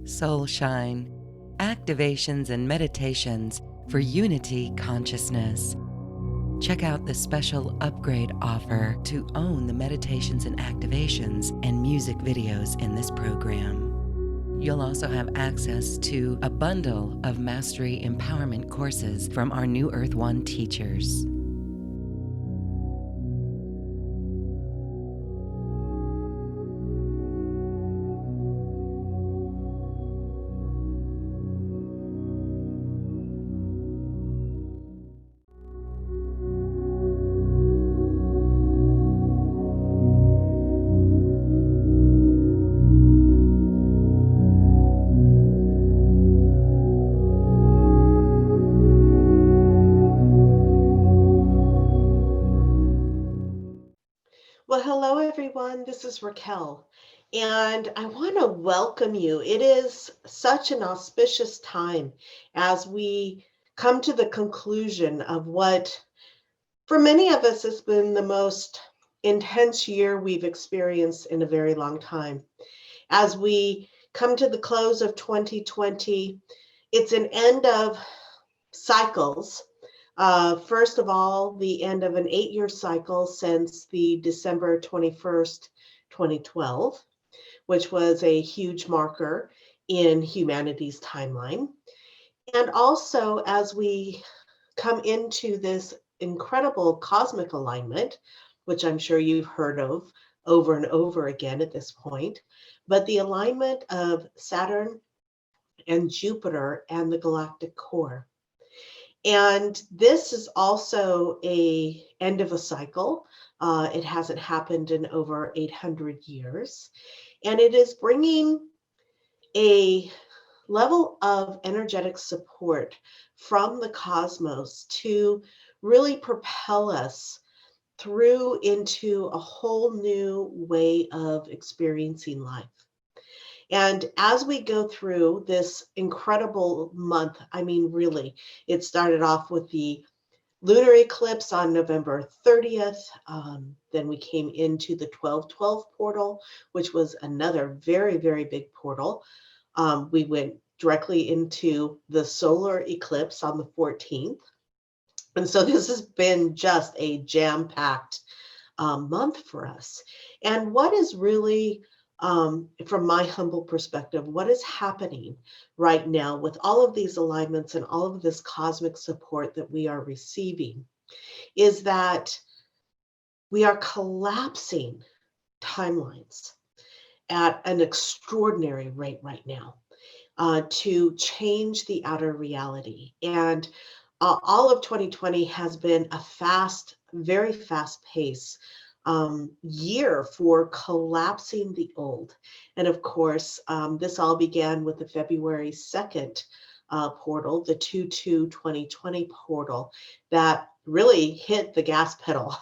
Soulshine, activations and meditations for unity consciousness. Check out the special upgrade offer to own the meditations and activations and music videos in this program. You'll also have access to a bundle of Mastery Empowerment courses from our New Earth One teachers. Well, hello everyone. This is Raquel, and I want to welcome you. It is such an auspicious time as we come to the conclusion of what, for many of us, has been the most intense year we've experienced in a very long time. As we come to the close of 2020, it's an end of cycles. First of all, the end of an 8-year cycle since the December 21st, 2012, which was a huge marker in humanity's timeline. And also, as we come into this incredible cosmic alignment, which I'm sure you've heard of over and over again at this point, but the alignment of Saturn and Jupiter and the galactic core. And this is also an end of a cycle. It hasn't happened in over 800 years. And it is bringing a level of energetic support from the cosmos to really propel us through into a whole new way of experiencing life. And as we go through this incredible month, I mean, really, it started off with the lunar eclipse on November 30th. Then we came into the 12/12 portal, which was another very, very big portal. We went directly into the solar eclipse on the 14th. And so this has been just a jam-packed month for us. And what is really, from my humble perspective, what is happening right now with all of these alignments and all of this cosmic support that we are receiving is that we are collapsing timelines at an extraordinary rate right now to change the outer reality. And all of 2020 has been a fast, very fast pace year for collapsing the old. And of course, this all began with the February 2nd portal, the 2/2/2020 portal, that really hit the gas pedal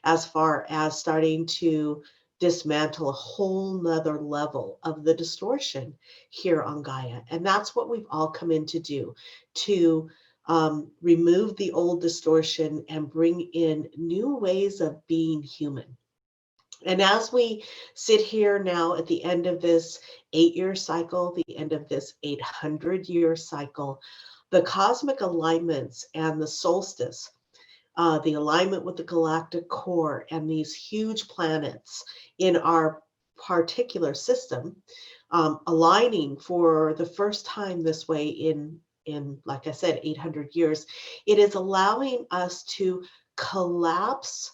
as far as starting to dismantle a whole nother level of the distortion here on Gaia. And that's what we've all come in to do, to remove the old distortion and bring in new ways of being human. And as we sit here now at the end of this 8-year cycle, the end of this 800-year cycle, the cosmic alignments and the solstice, the alignment with the galactic core and these huge planets in our particular system, aligning for the first time this way in, like I said, 800 years, it is allowing us to collapse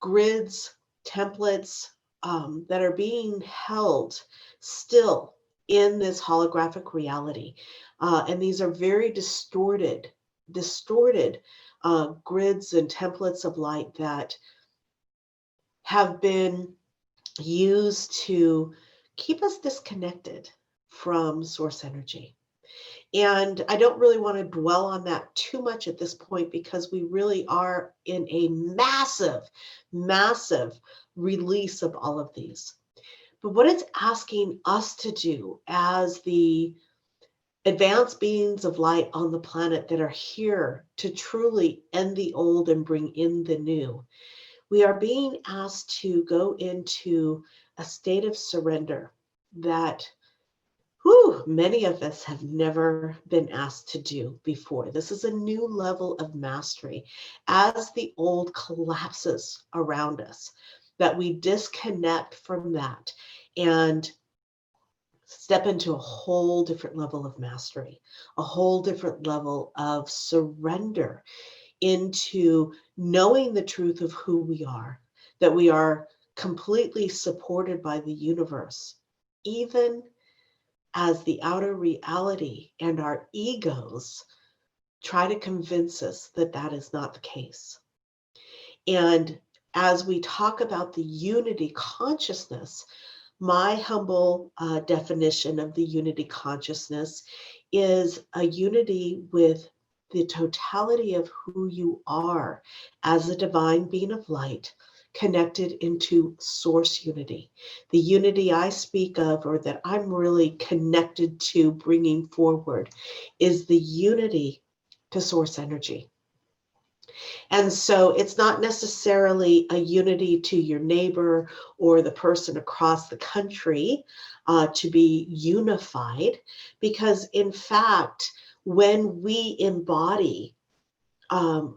grids, templates that are being held still in this holographic reality. And these are very distorted grids and templates of light that have been used to keep us disconnected from source energy. And I don't really want to dwell on that too much at this point, because we really are in a massive, massive release of all of these. But what it's asking us to do as the advanced beings of light on the planet that are here to truly end the old and bring in the new, we are being asked to go into a state of surrender that many of us have never been asked to do before. This is a new level of mastery as the old collapses around us, that we disconnect from that and step into a whole different level of mastery, a whole different level of surrender into knowing the truth of who we are, that we are completely supported by the universe, even as the outer reality and our egos try to convince us that that is not the case. And as we talk about the unity consciousness, my humble definition of the unity consciousness is a unity with the totality of who you are as a divine being of light, connected into source unity. The unity I speak of, or that I'm really connected to bringing forward, is the unity to source energy. And so it's not necessarily a unity to your neighbor or the person across the country to be unified, because in fact, when we embody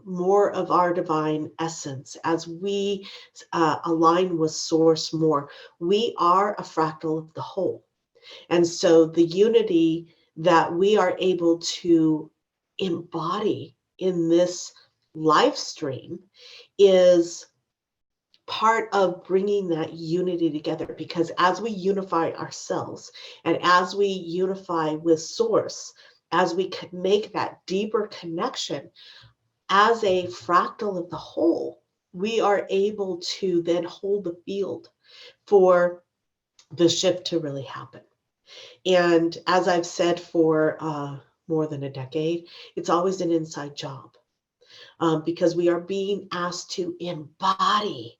more of our divine essence, as we align with source more, we are a fractal of the whole. And so the unity that we are able to embody in this live stream is part of bringing that unity together, because as we unify ourselves and as we unify with source, as we make that deeper connection as a fractal of the whole, we are able to then hold the field for the shift to really happen. And as I've said for more than a decade, it's always an inside job, because we are being asked to embody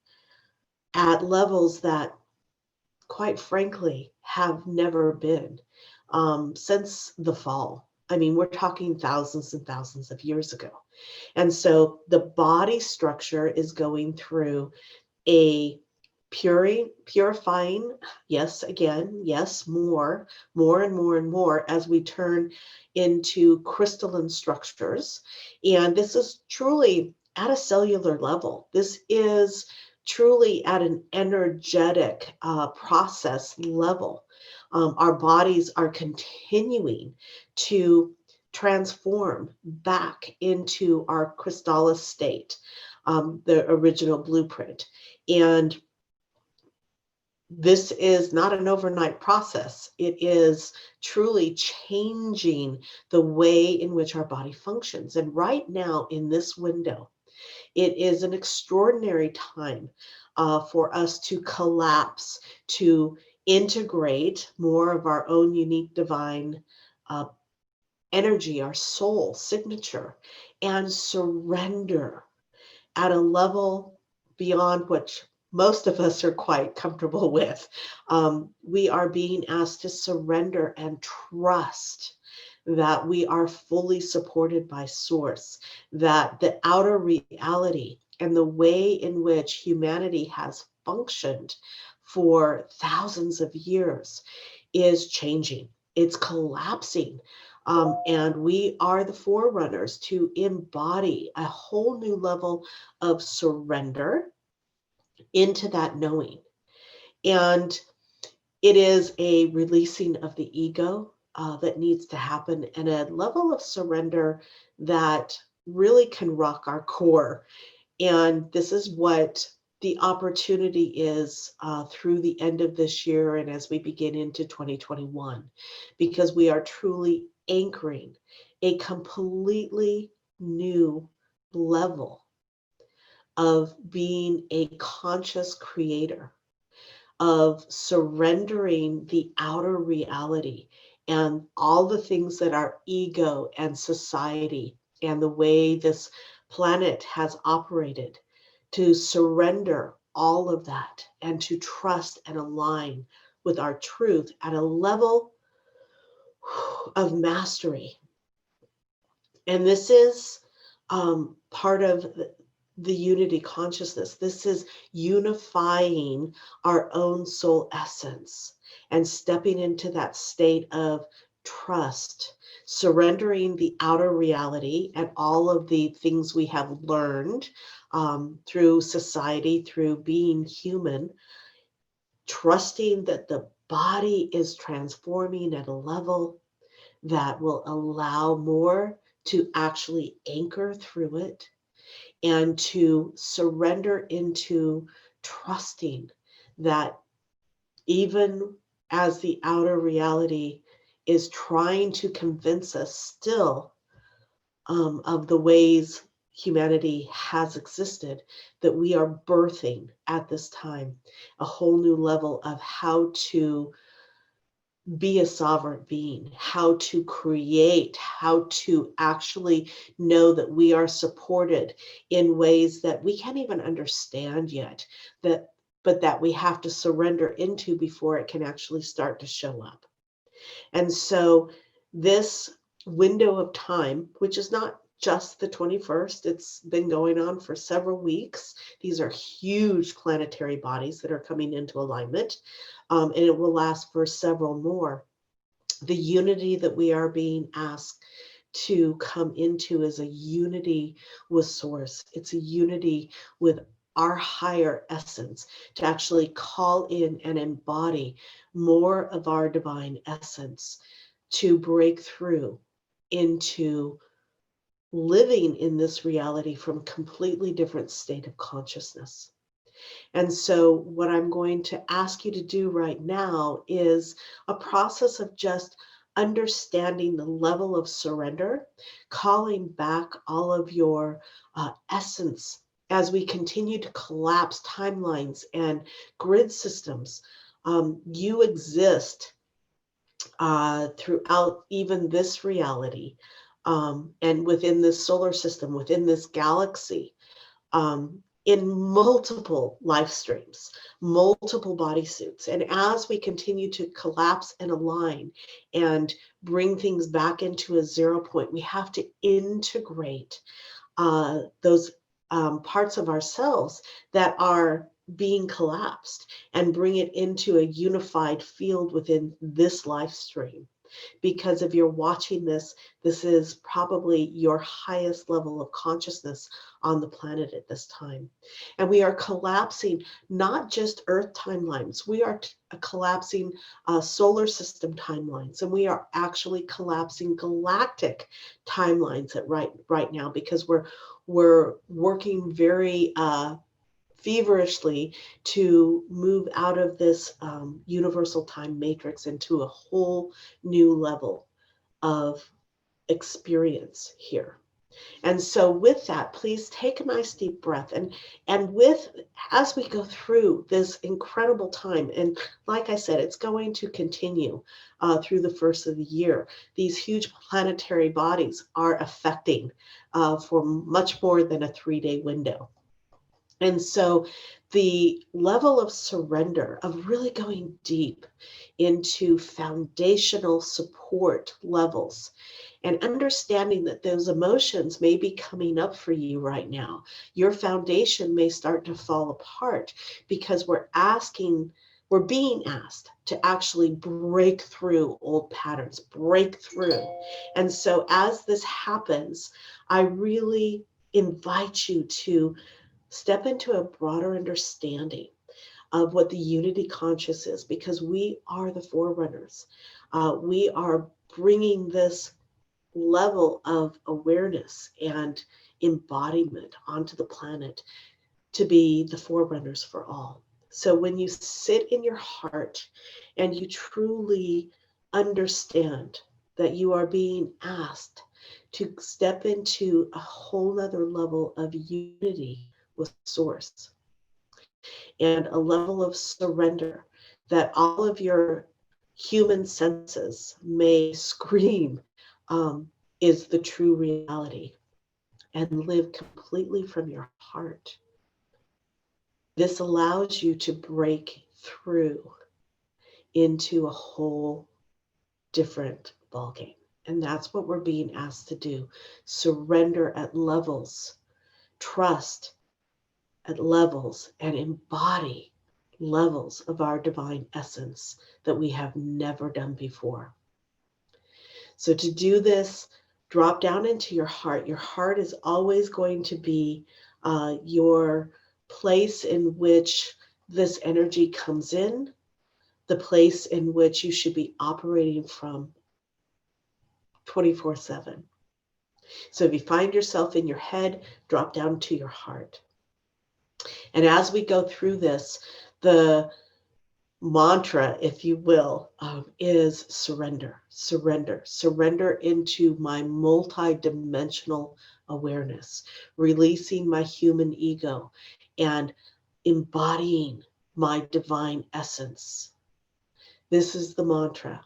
at levels that, quite frankly, have never been since the fall I mean, we're talking thousands and thousands of years ago. And so the body structure is going through a purifying, yes, again, yes, more and more and more as we turn into crystalline structures. And this is truly at a cellular level. This is truly at an energetic process level. Our bodies are continuing to transform back into our crystallis state, the original blueprint. And this is not an overnight process. It is truly changing the way in which our body functions. And right now in this window, it is an extraordinary time for us to collapse, to integrate more of our own unique divine energy, our soul signature, and surrender at a level beyond what most of us are quite comfortable with. We are being asked to surrender and trust that we are fully supported by Source, that the outer reality and the way in which humanity has functioned for thousands of years is changing. It's collapsing. And we are the forerunners to embody a whole new level of surrender into that knowing. And it is a releasing of the ego that needs to happen, and a level of surrender that really can rock our core. And this is what the opportunity is through the end of this year and as we begin into 2021, because we are truly anchoring a completely new level of being a conscious creator, of surrendering the outer reality and all the things that our ego and society and the way this planet has operated, to surrender all of that and to trust and align with our truth at a level of mastery. And this is part of the unity consciousness. This is unifying our own soul essence and stepping into that state of trust, surrendering the outer reality and all of the things we have learned through society, through being human, trusting that the body is transforming at a level that will allow more to actually anchor through it and to surrender into trusting that even as the outer reality is trying to convince us still of the ways humanity has existed, that we are birthing at this time a whole new level of how to be a sovereign being, how to create, how to actually know that we are supported in ways that we can't even understand yet, but that we have to surrender into before it can actually start to show up. And so this window of time, which is not just the 21st, it's been going on for several weeks. These are huge planetary bodies that are coming into alignment, and it will last for several more. The unity that we are being asked to come into is a unity with Source. It's a unity with our higher essence, to actually call in and embody more of our divine essence, to break through into living in this reality from a completely different state of consciousness. And so what I'm going to ask you to do right now is a process of just understanding the level of surrender, calling back all of your essence as we continue to collapse timelines and grid systems. You exist throughout even this reality, and within this solar system, within this galaxy, in multiple life streams, multiple bodysuits. And as we continue to collapse and align and bring things back into a 0 point, we have to integrate those parts of ourselves that are being collapsed and bring it into a unified field within this life stream. Because if you're watching this, this is probably your highest level of consciousness on the planet at this time. And we are collapsing not just Earth timelines, we are collapsing solar system timelines, and we are actually collapsing galactic timelines at right now, because we're working very feverishly to move out of this universal time matrix into a whole new level of experience here. And so with that, please take a nice deep breath, and with, as we go through this incredible time, and like I said, it's going to continue through the first of the year. These huge planetary bodies are affecting for much more than a 3-day window. And so the level of surrender, of really going deep into foundational support levels and understanding that those emotions may be coming up for you right now. Your foundation may start to fall apart because we're being asked to actually break through old patterns, break through. And so as this happens, I really invite you to step into a broader understanding of what the unity conscious is, because we are the forerunners. We are bringing this level of awareness and embodiment onto the planet to be the forerunners for all. So when you sit in your heart and you truly understand that you are being asked to step into a whole other level of unity with Source and a level of surrender that all of your human senses may scream is the true reality, and live completely from your heart. This allows you to break through into a whole different ballgame. And that's what we're being asked to do. Surrender at levels, trust at levels, and embody levels of our divine essence that we have never done before. So to do this, drop down into your heart. Your heart is always going to be your place in which this energy comes in, the place in which you should be operating from 24/7. So if you find yourself in your head, drop down to your heart. And as we go through this, the mantra, if you will, is surrender, surrender, surrender into my multi-dimensional awareness, releasing my human ego and embodying my divine essence. This is the mantra: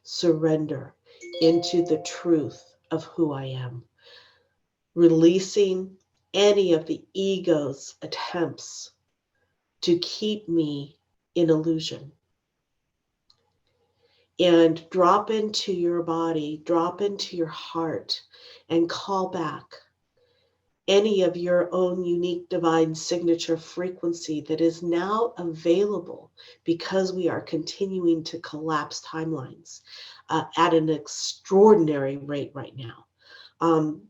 surrender into the truth of who I am, releasing any of the ego's attempts to keep me in illusion. And drop into your body, drop into your heart, and call back any of your own unique divine signature frequency that is now available, because we are continuing to collapse timelines at an extraordinary rate right now.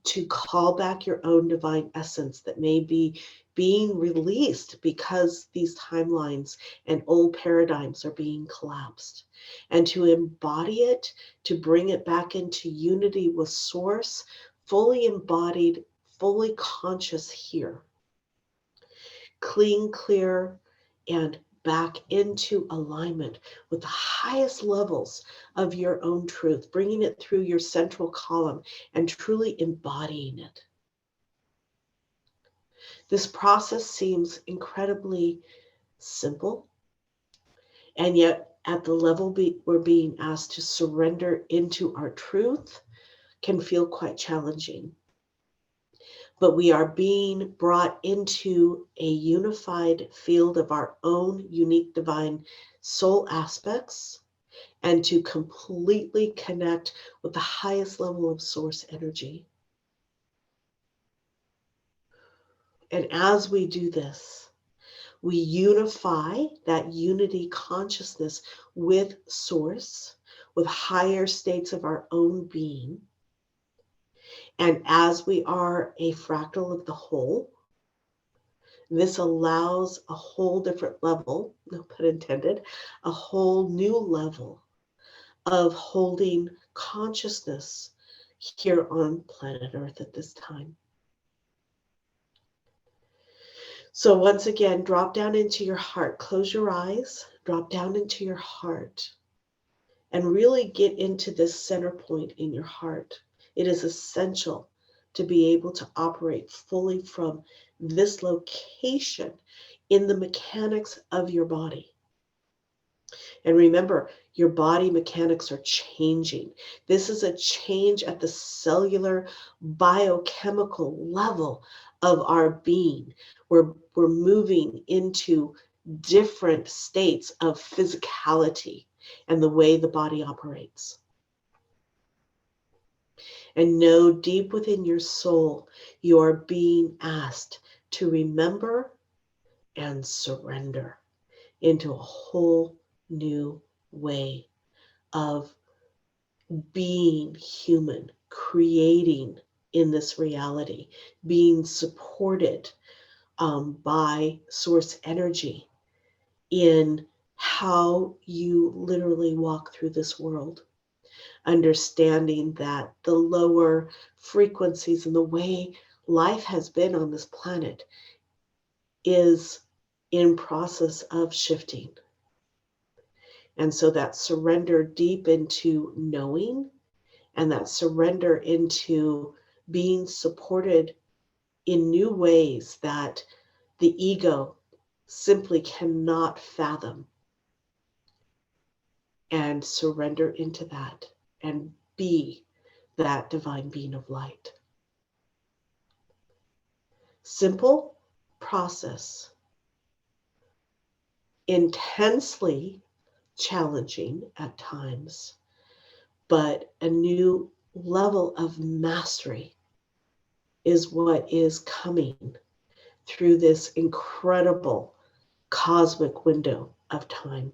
To call back your own divine essence that may be being released because these timelines and old paradigms are being collapsed, and to embody it, to bring it back into unity with Source, fully embodied, fully conscious here. Clean, clear, and back into alignment with the highest levels of your own truth, bringing it through your central column and truly embodying it. This process seems incredibly simple, and yet at the level we're being asked to surrender into our truth can feel quite challenging. but we are being brought into a unified field of our own unique divine soul aspects, and to completely connect with the highest level of source energy. And as we do this, we unify that unity consciousness with source, with higher states of our own being. And as we are a fractal of the whole, this allows a whole different level, no pun intended, a whole new level of holding consciousness here on planet Earth at this time. So once again, drop down into your heart, close your eyes, drop down into your heart, and really get into this center point in your heart. It is essential to be able to operate fully from this location in the mechanics of your body. And remember, your body mechanics are changing. This is a change at the cellular biochemical level of our being. We're moving into different states of physicality and the way the body operates. And know deep within your soul, you are being asked to remember and surrender into a whole new way of being human, creating in this reality, being supported by source energy in how you literally walk through this world. Understanding that the lower frequencies and the way life has been on this planet is in process of shifting. And so that surrender deep into knowing, and that surrender into being supported in new ways that the ego simply cannot fathom, and surrender into that and be that divine being of light. Simple process, intensely challenging at times, but a new level of mastery is what is coming through this incredible cosmic window of time.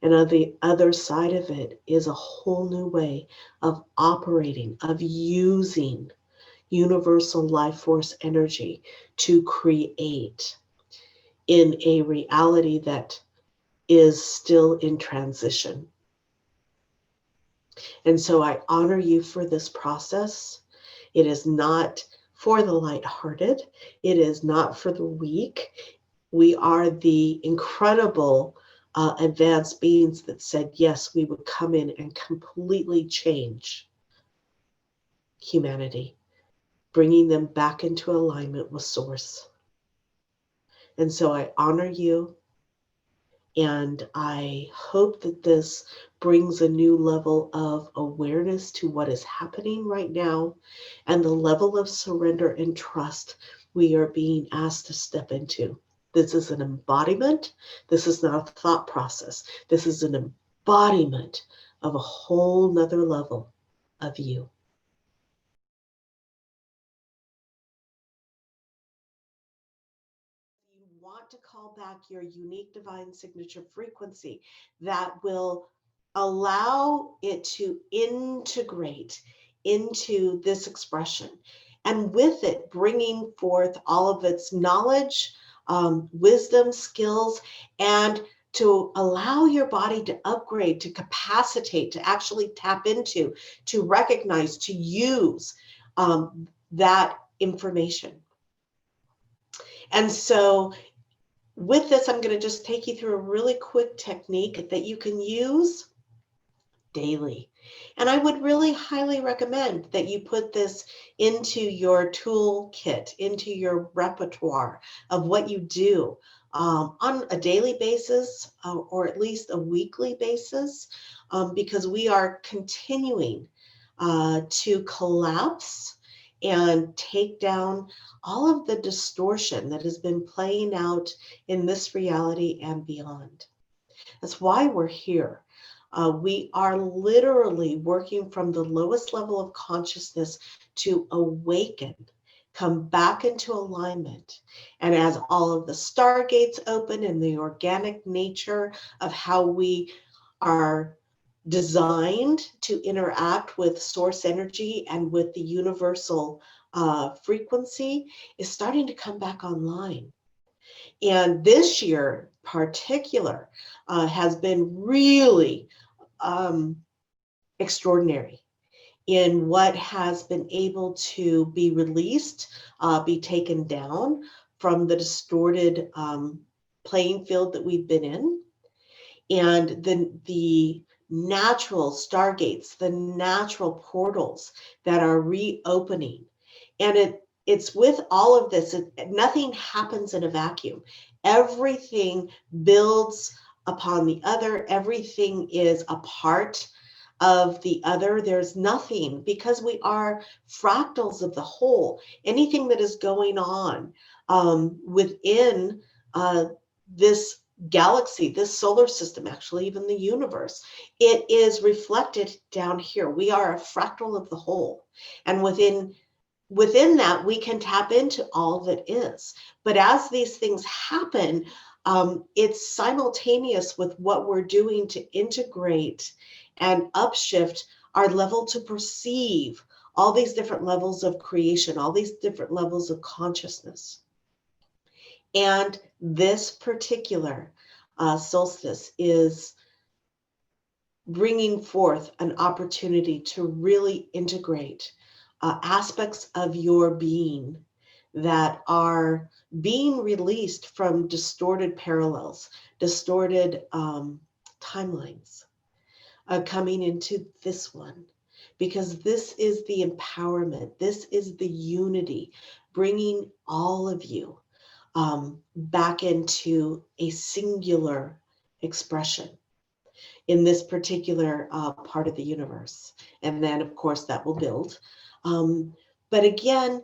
And on the other side of it is a whole new way of operating, of using universal life force energy to create in a reality that is still in transition. And so I honor you for this process. It is not for the lighthearted. It is not for the weak. We are the incredible advanced beings that said, yes, we would come in and completely change humanity, bringing them back into alignment with source. And so I honor you, and I hope that this brings a new level of awareness to what is happening right now and the level of surrender and trust we are being asked to step into. This is an embodiment. This is not a thought process. This is an embodiment of a whole nother level of you. You want to call back your unique divine signature frequency that will allow it to integrate into this expression, and with it bringing forth all of its knowledge, wisdom, skills, and to allow your body to upgrade, to capacitate, to actually tap into, to recognize, to use that information. And so with this, I'm going to just take you through a really quick technique that you can use daily. And I would really highly recommend that you put this into your toolkit, into your repertoire of what you do on a daily basis, or at least a weekly basis, because we are continuing to collapse and take down all of the distortion that has been playing out in this reality and beyond. That's why we're here. We are literally working from the lowest level of consciousness to awaken, come back into alignment. And as all of the stargates open and the organic nature of how we are designed to interact with source energy and with the universal frequency is starting to come back online. And this year particular has been really extraordinary in what has been able to be released, be taken down from the distorted playing field that we've been in. And the natural stargates, the natural portals that are reopening. And it's with all of this, nothing happens in a vacuum. Everything builds upon the other. Everything is a part of the other. There's nothing, because we are fractals of the whole. Anything that is going on within this galaxy, this solar system, actually even the universe, it is reflected down here. We are a fractal of the whole, and within that we can tap into all that is. But as these things happen, it's simultaneous with what we're doing to integrate and upshift our level to perceive all these different levels of creation, all these different levels of consciousness. And this particular solstice is bringing forth an opportunity to really integrate aspects of your being that are being released from distorted parallels, distorted timelines, coming into this one. Because this is the empowerment, this is the unity, bringing all of you back into a singular expression in this particular part of the universe. And then, of course, that will build. But again,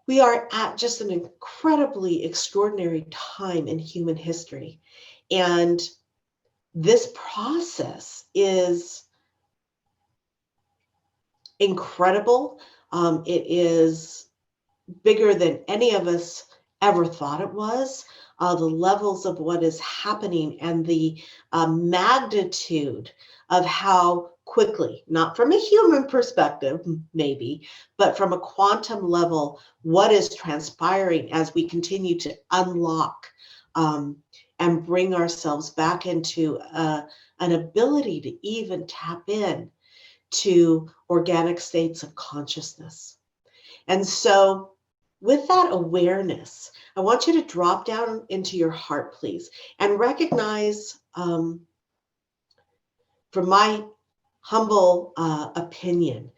we are at just an incredibly extraordinary time in human history. And this process is incredible. It is bigger than any of us ever thought it was. The levels of what is happening and the magnitude of how quickly, not from a human perspective, maybe, but from a quantum level, what is transpiring as we continue to unlock and bring ourselves back into an ability to even tap in to organic states of consciousness. And so with that awareness, I want you to drop down into your heart, please, and recognize, from my humble opinion,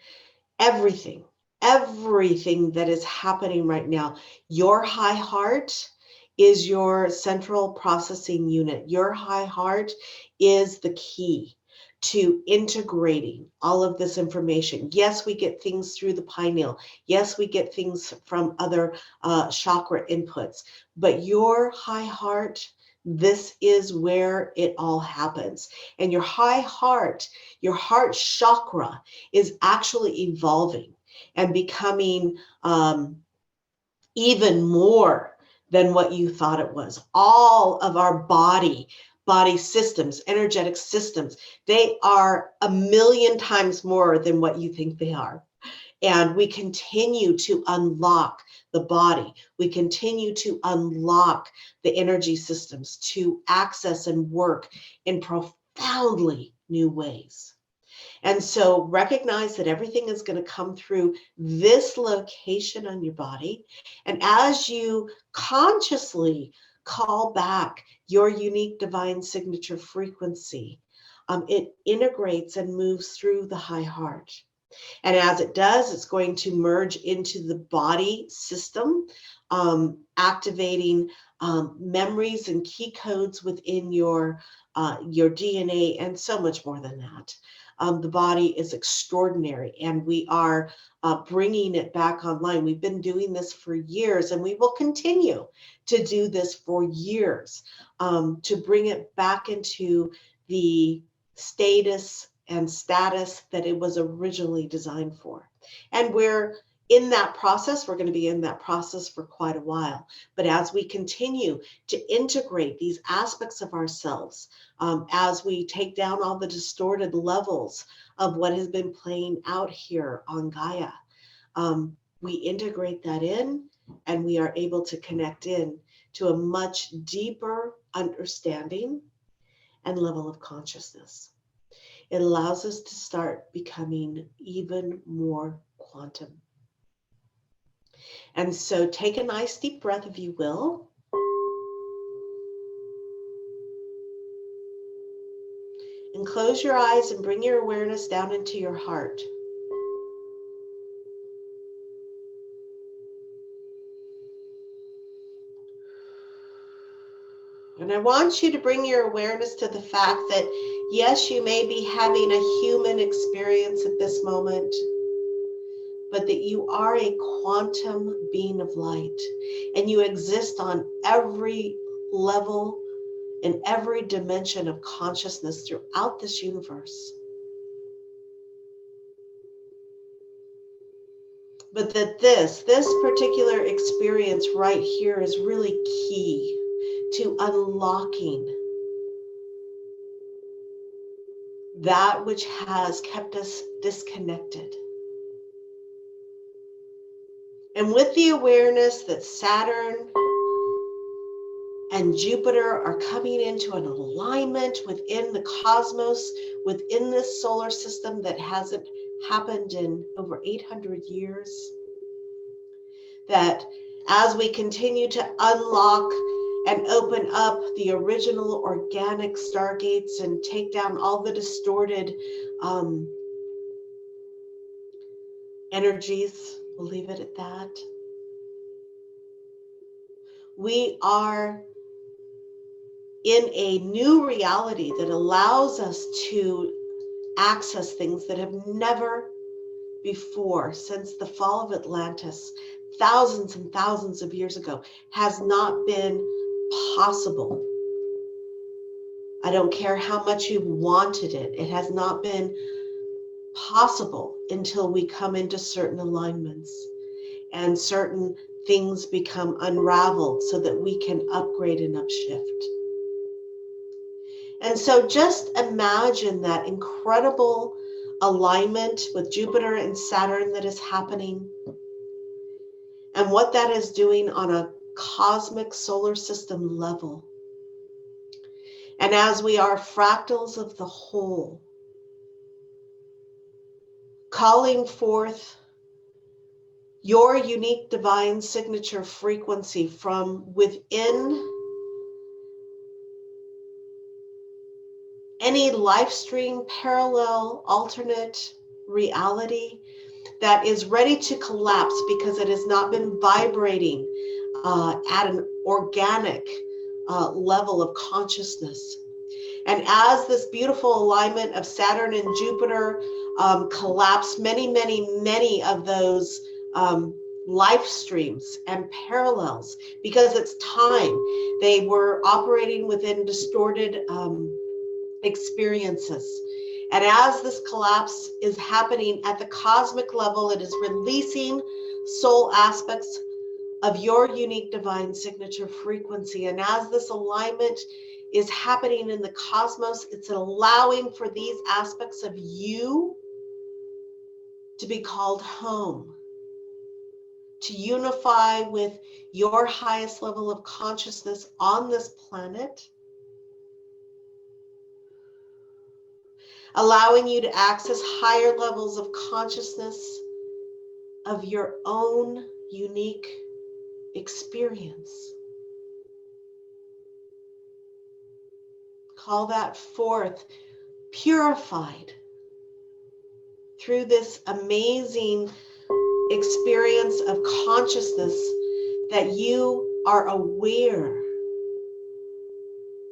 everything that is happening right now. Your high heart is your central processing unit. Your high heart is the key to integrating all of this information. Yes, we get things through the pineal. Yes, we get things from other chakra inputs, but your high heart, this is where it all happens. And your high heart, your heart chakra is actually evolving and becoming even more than what you thought it was. All of our body systems, energetic systems, they are 1,000,000 times more than what you think they are. And we continue to unlock the body. We continue to unlock the energy systems to access and work in profoundly new ways. And so recognize that everything is going to come through this location on your body. And as you consciously call back your unique divine signature frequency, it integrates and moves through the high heart. And as it does, it's going to merge into the body system, activating memories and key codes within your DNA and so much more than that. the body is extraordinary, and we are bringing it back online. We've been doing this for years, and we will continue to do this for years, to bring it back into the status that it was originally designed for. And we're in that process. We're going to be in that process for quite a while. But as we continue to integrate these aspects of ourselves, as we take down all the distorted levels of what has been playing out here on Gaia, we integrate that in, and we are able to connect in to a much deeper understanding and level of consciousness. It allows us to start becoming even more quantum. And so take a nice deep breath, if you will. And close your eyes and bring your awareness down into your heart. And I want you to bring your awareness to the fact that, yes, you may be having a human experience at this moment, but that you are a quantum being of light, and you exist on every level in every dimension of consciousness throughout this universe. But that this particular experience right here is really key to unlocking that which has kept us disconnected. And with the awareness that Saturn and Jupiter are coming into an alignment within the cosmos, within this solar system that hasn't happened in over 800 years, that as we continue to unlock and open up the original organic stargates and take down all the distorted energies, we'll leave it at that. We are in a new reality that allows us to access things that have never before, since the fall of Atlantis, thousands and thousands of years ago, has not been possible. I don't care how much you wanted it. It has not been possible until we come into certain alignments and certain things become unraveled so that we can upgrade and upshift. And so just imagine that incredible alignment with Jupiter and Saturn that is happening, and what that is doing on a cosmic solar system level. And as we are fractals of the whole, calling forth your unique divine signature frequency from within any life stream, parallel, alternate reality that is ready to collapse because it has not been vibrating at an organic level of consciousness. And as this beautiful alignment of Saturn and Jupiter collapse many of those life streams and parallels, because it's time. They were operating within distorted experiences. And as this collapse is happening at the cosmic level, it is releasing soul aspects of your unique divine signature frequency. And as this alignment is happening in the cosmos, it's allowing for these aspects of you to be called home, to unify with your highest level of consciousness on this planet, allowing you to access higher levels of consciousness of your own unique experience. Call that forth, purified through this amazing experience of consciousness that you are aware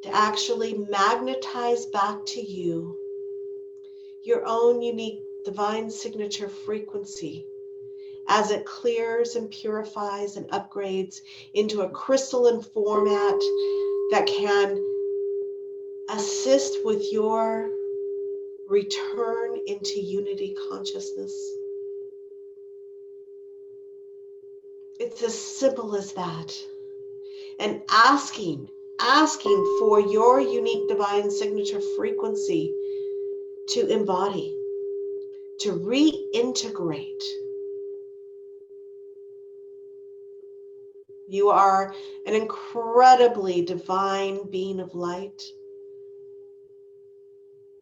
to actually magnetize back to you your own unique divine signature frequency as it clears and purifies and upgrades into a crystalline format that can assist with your return into unity consciousness. It's as simple as that. And asking for your unique divine signature frequency to embody, to reintegrate. You are an incredibly divine being of light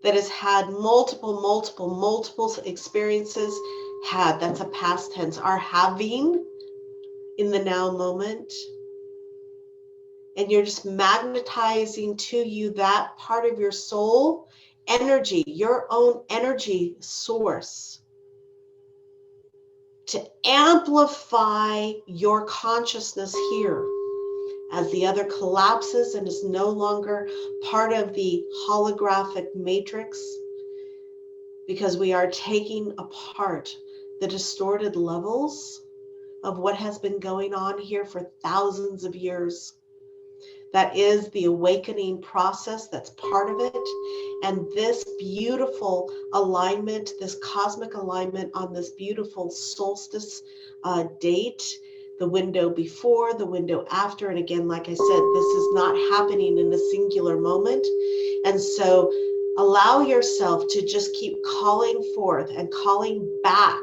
that has had multiple experiences. Had, that's a past tense, are having in the now moment. And you're just magnetizing to you that part of your soul energy, your own energy source, to amplify your consciousness here as the other collapses and is no longer part of the holographic matrix, because we are taking apart the distorted levels of what has been going on here for thousands of years. That is the awakening process, that's part of it. And this beautiful alignment, this cosmic alignment on this beautiful solstice date, the window before, the window after. And again, like I said, this is not happening in a singular moment. And so allow yourself to just keep calling forth and calling back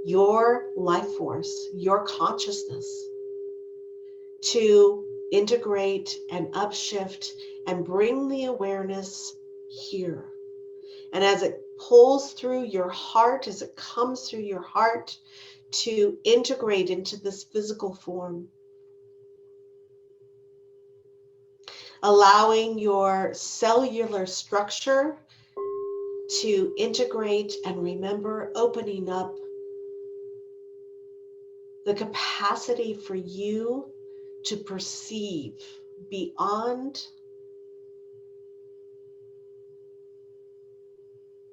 your life force, your consciousness, to integrate and upshift and bring the awareness here. And as it pulls through your heart, as it comes through your heart, to integrate into this physical form, allowing your cellular structure to integrate and remember, opening up the capacity for you to perceive beyond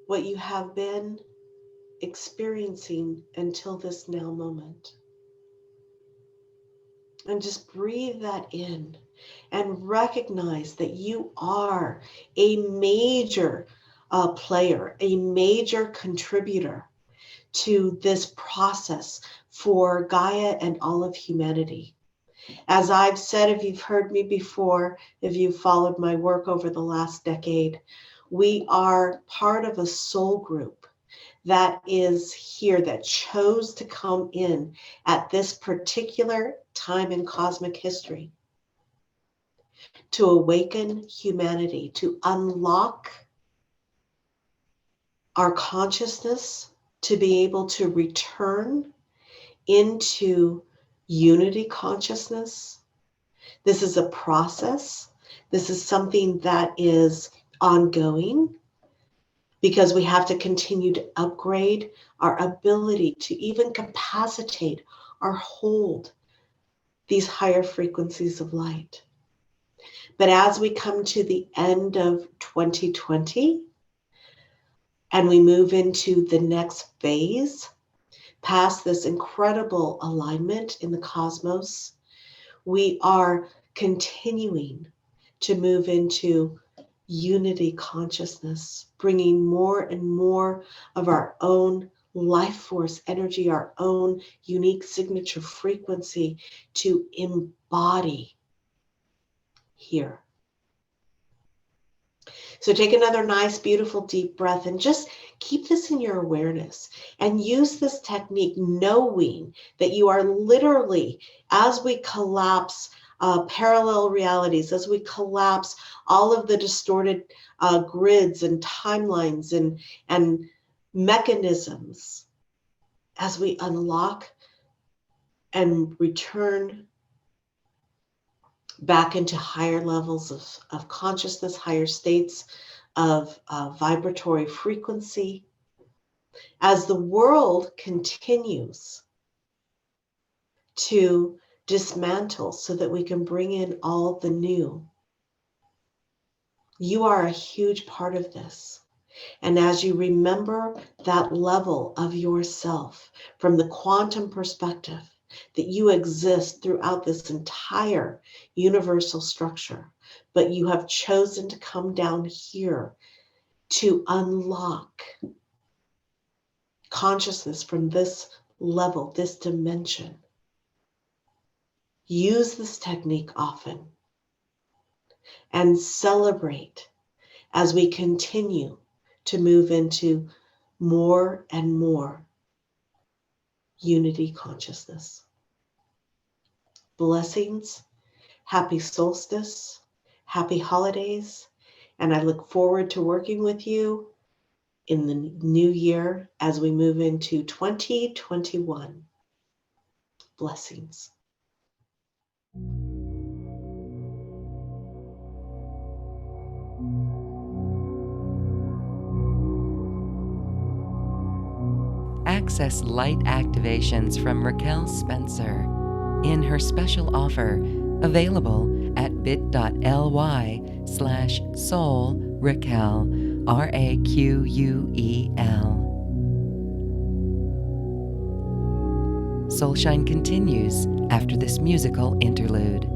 what you have been experiencing until this now moment. And just breathe that in and recognize that you are a major player, a major contributor to this process for Gaia and all of humanity. As I've said, if you've heard me before, if you've followed my work over the last decade, we are part of a soul group that is here, that chose to come in at this particular time in cosmic history to awaken humanity, to unlock our consciousness, to be able to return into unity consciousness. This is a process. This is something that is ongoing, because we have to continue to upgrade our ability to even capacitate or hold these higher frequencies of light. But as we come to the end of 2020 and we move into the next phase, past this incredible alignment in the cosmos, we are continuing to move into unity consciousness, bringing more and more of our own life force energy, our own unique signature frequency to embody here. So take another nice, beautiful, deep breath and just keep this in your awareness and use this technique knowing that you are literally, as we collapse parallel realities, as we collapse all of the distorted grids and timelines and mechanisms, as we unlock and return back into higher levels of consciousness, higher states of vibratory frequency, as the world continues to dismantle so that we can bring in all the new. You are a huge part of this. And as you remember that level of yourself from the quantum perspective, that you exist throughout this entire universal structure, but you have chosen to come down here to unlock consciousness from this level, this dimension. Use this technique often and celebrate as we continue to move into more and more unity consciousness. Blessings, happy solstice, happy holidays, and I look forward to working with you in the new year as we move into 2021. Blessings. Access light activations from Raquel Spencer in her special offer available at bit.ly/soul Raquel, RAQUEL. Soulshine continues after this musical interlude.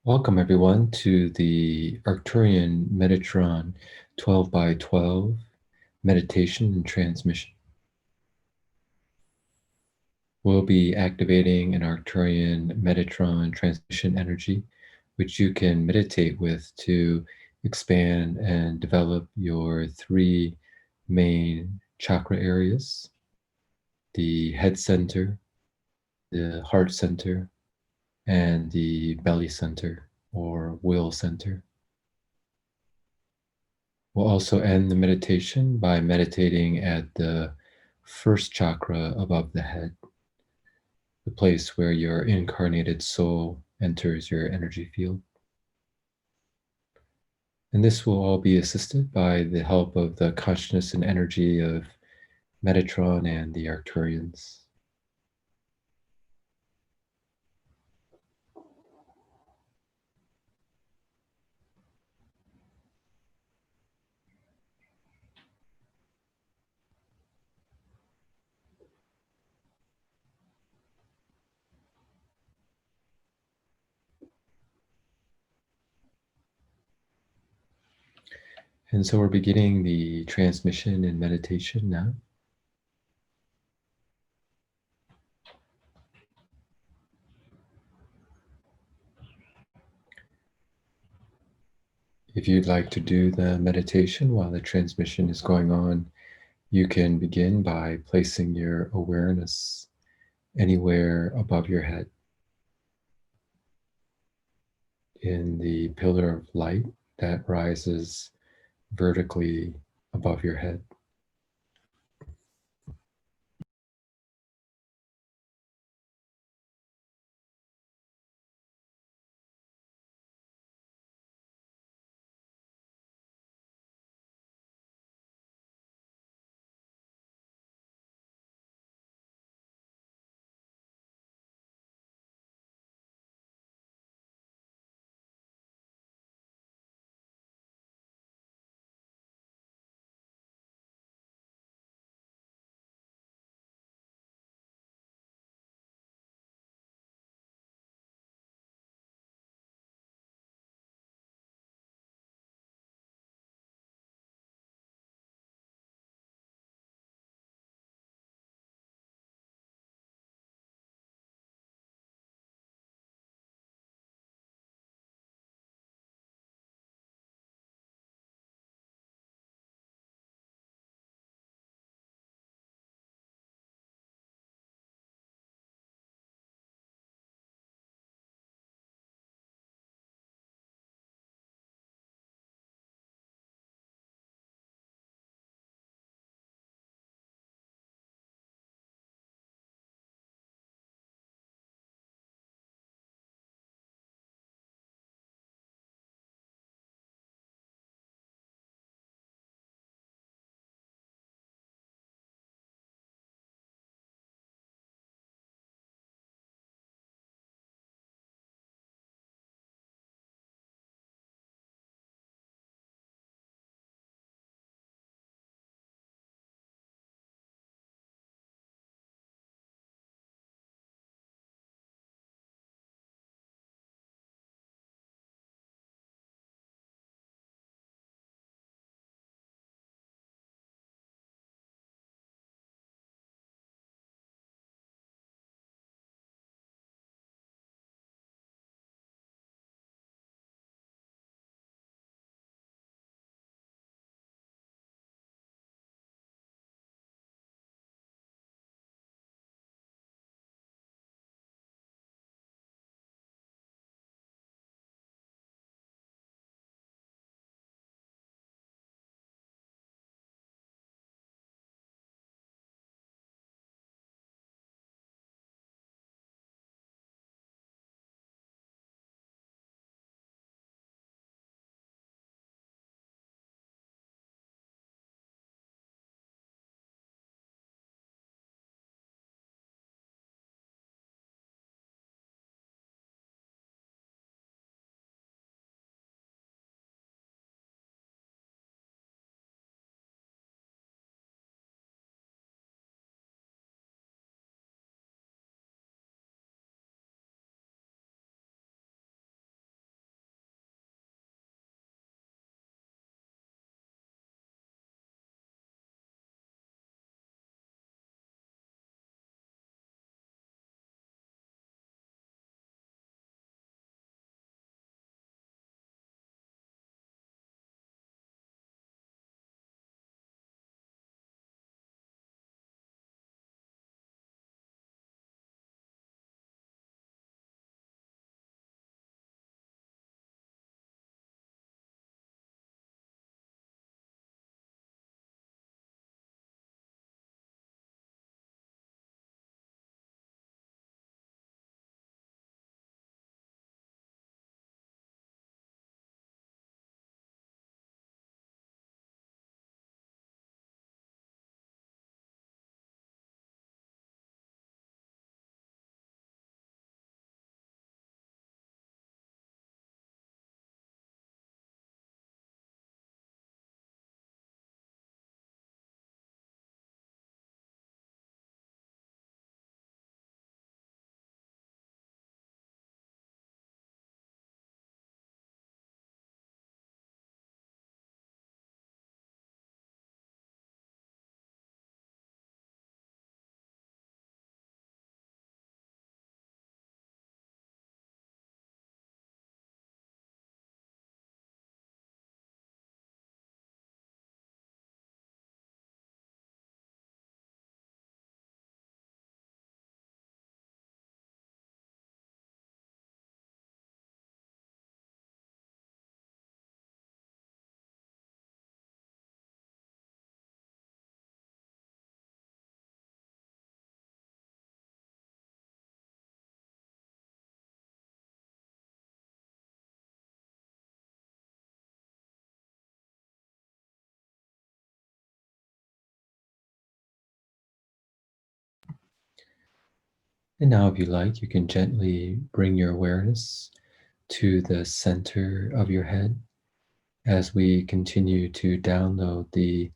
Welcome everyone to the Arcturian Metatron 12 by 12 meditation and transmission. We'll be activating an Arcturian Metatron transmission energy, which you can meditate with to expand and develop your three main chakra areas: the head center, the heart center, and the belly center or will center. We'll also end the meditation by meditating at the first chakra above the head, the place where your incarnated soul enters your energy field. And this will all be assisted by the help of the consciousness and energy of Metatron and the Arcturians. And so we're beginning the transmission and meditation now. If you'd like to do the meditation while the transmission is going on, you can begin by placing your awareness anywhere above your head in the pillar of light that rises vertically above your head. And now, if you like, you can gently bring your awareness to the center of your head as we continue to download the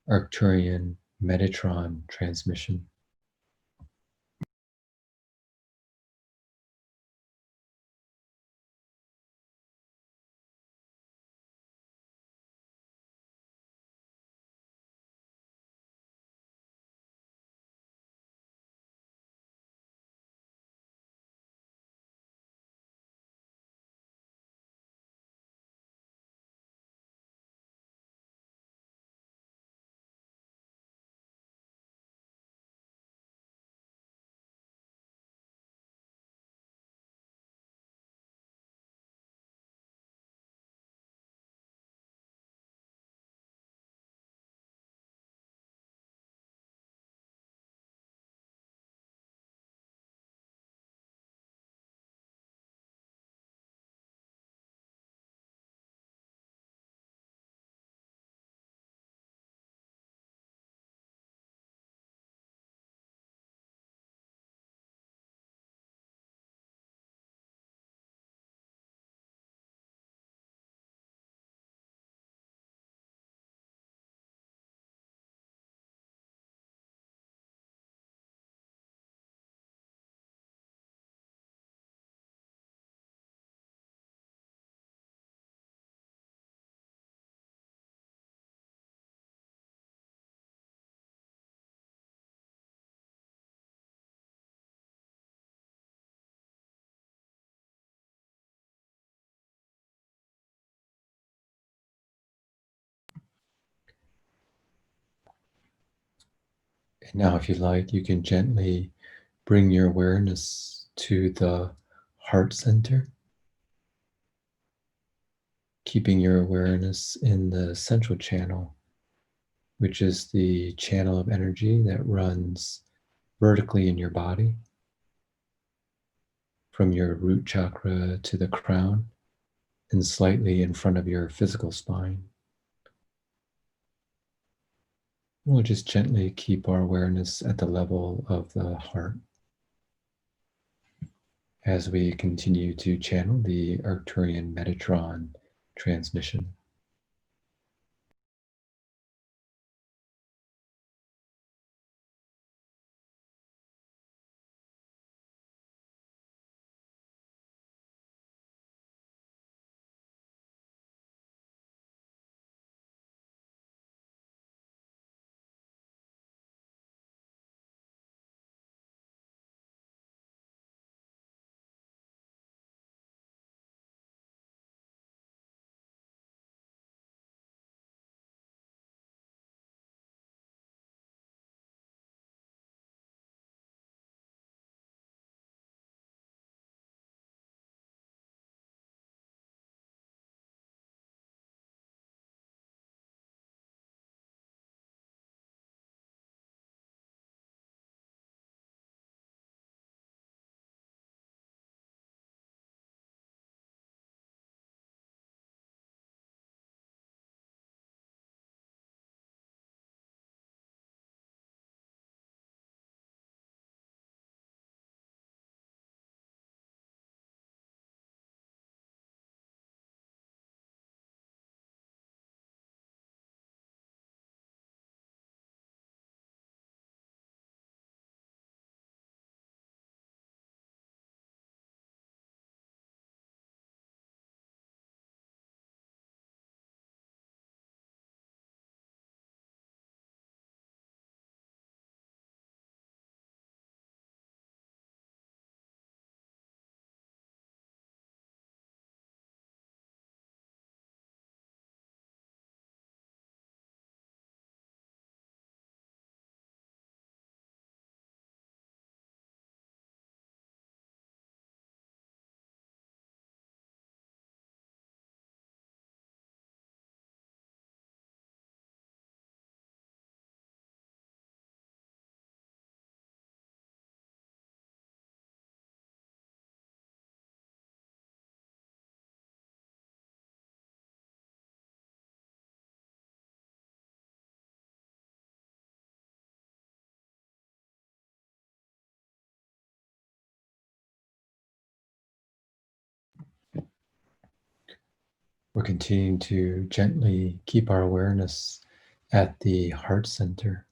Arcturian Metatron transmission. And now, if you like, you can gently bring your awareness to the heart center, keeping your awareness in the central channel, which is the channel of energy that runs vertically in your body from your root chakra to the crown and slightly in front of your physical spine. We'll just gently keep our awareness at the level of the heart as we continue to channel the Arcturian Metatron transmission. We're continuing to gently keep our awareness at the heart center.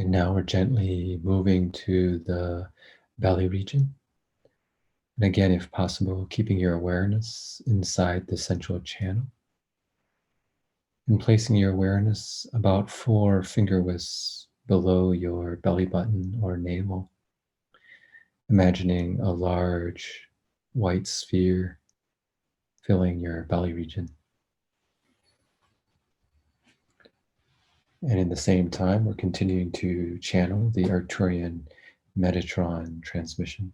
And now we're gently moving to the belly region. And again, if possible, keeping your awareness inside the central channel and placing your awareness about 4 finger widths below your belly button or navel, imagining a large white sphere filling your belly region. And in the same time, we're continuing to channel the Arcturian Metatron transmission.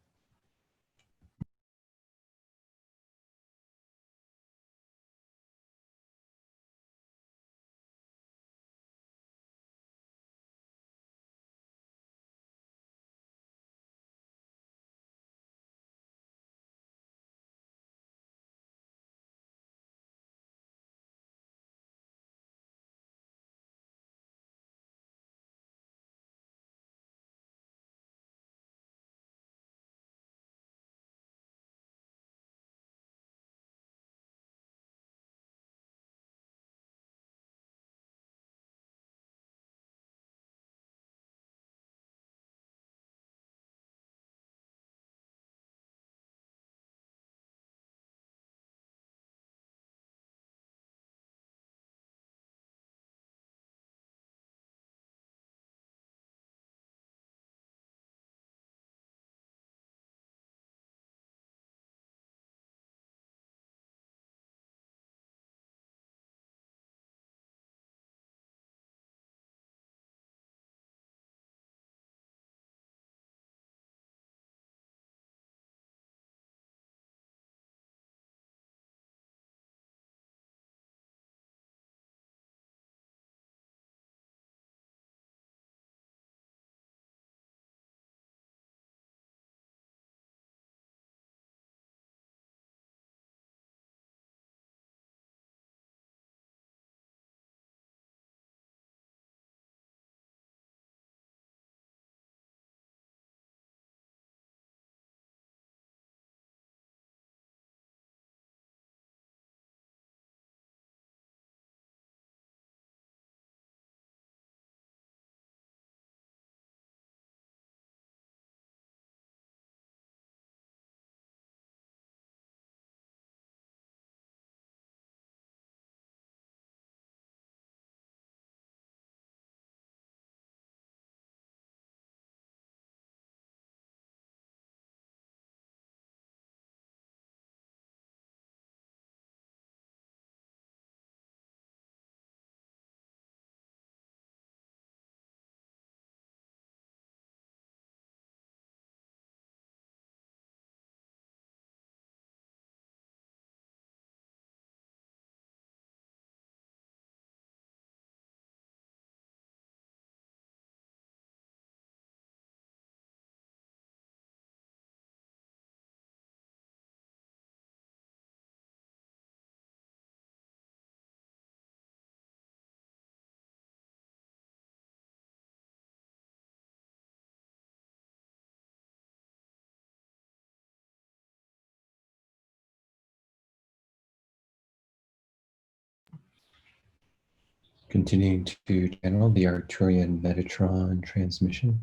continuing to channel the Arcturian Metatron transmission.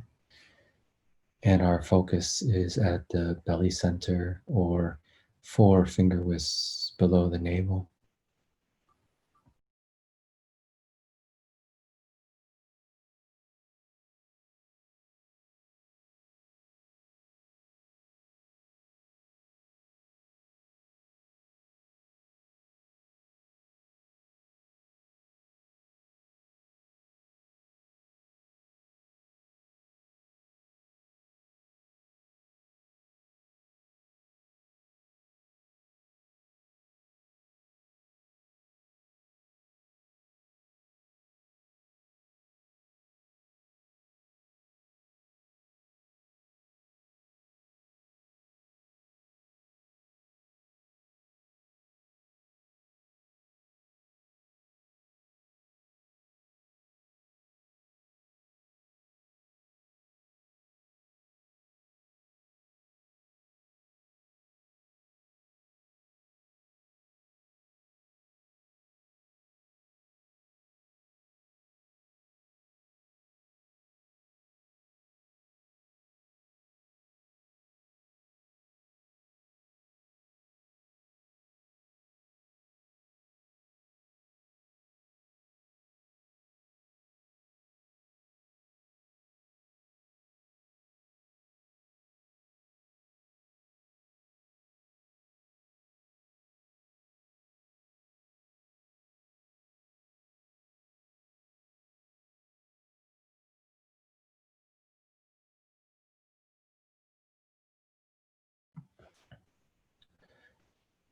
And our focus is at the belly center, or 4 finger wisps below the navel.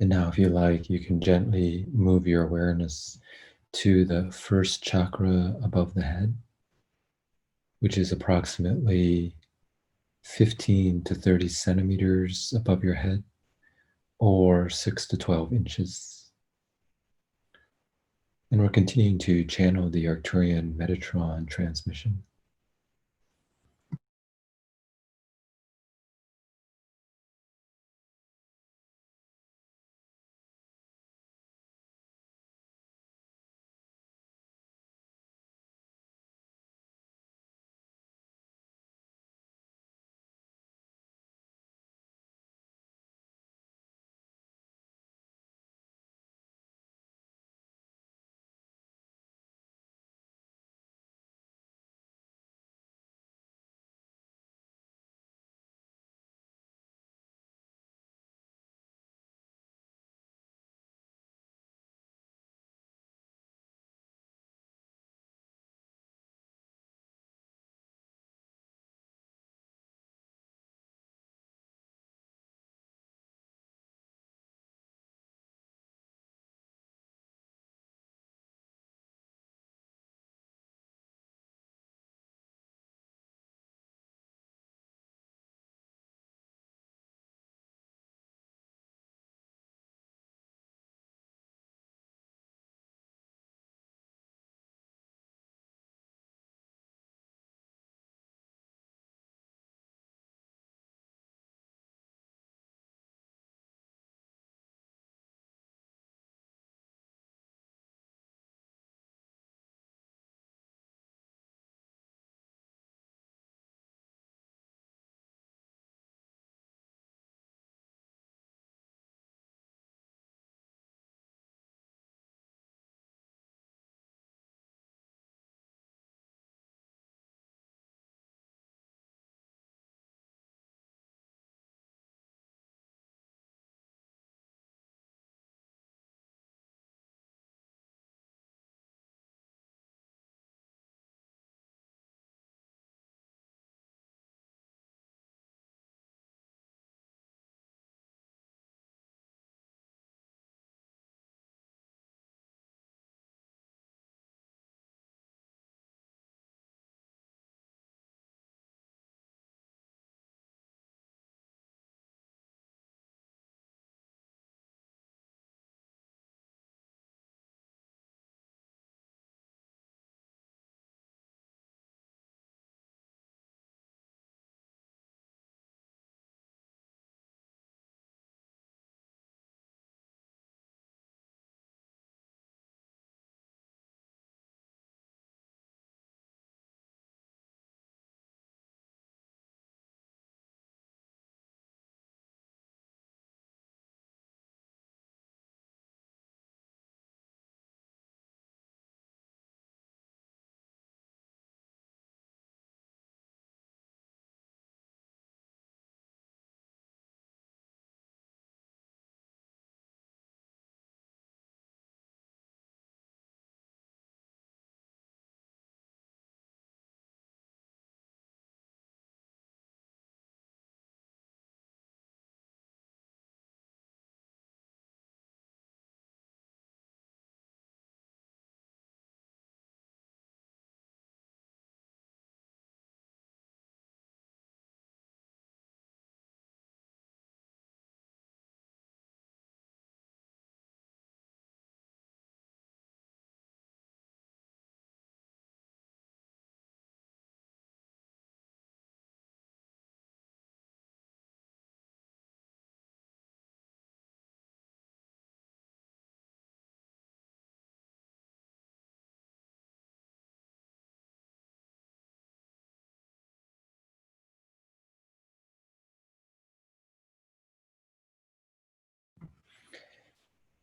And now, if you like, you can gently move your awareness to the first chakra above the head, which is approximately 15 to 30 centimeters above your head, or 6 to 12 inches. And we're continuing to channel the Arcturian Metatron transmission.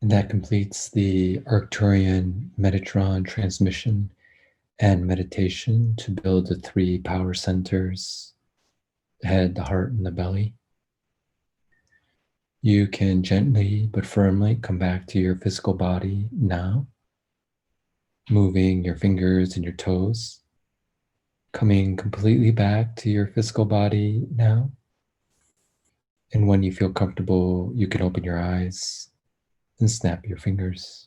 And that completes the Arcturian Metatron transmission and meditation to build the 3 power centers, the head, the heart, and the belly. You can gently but firmly come back to your physical body now, moving your fingers and your toes, coming completely back to your physical body now. And when you feel comfortable, you can open your eyes and snap your fingers.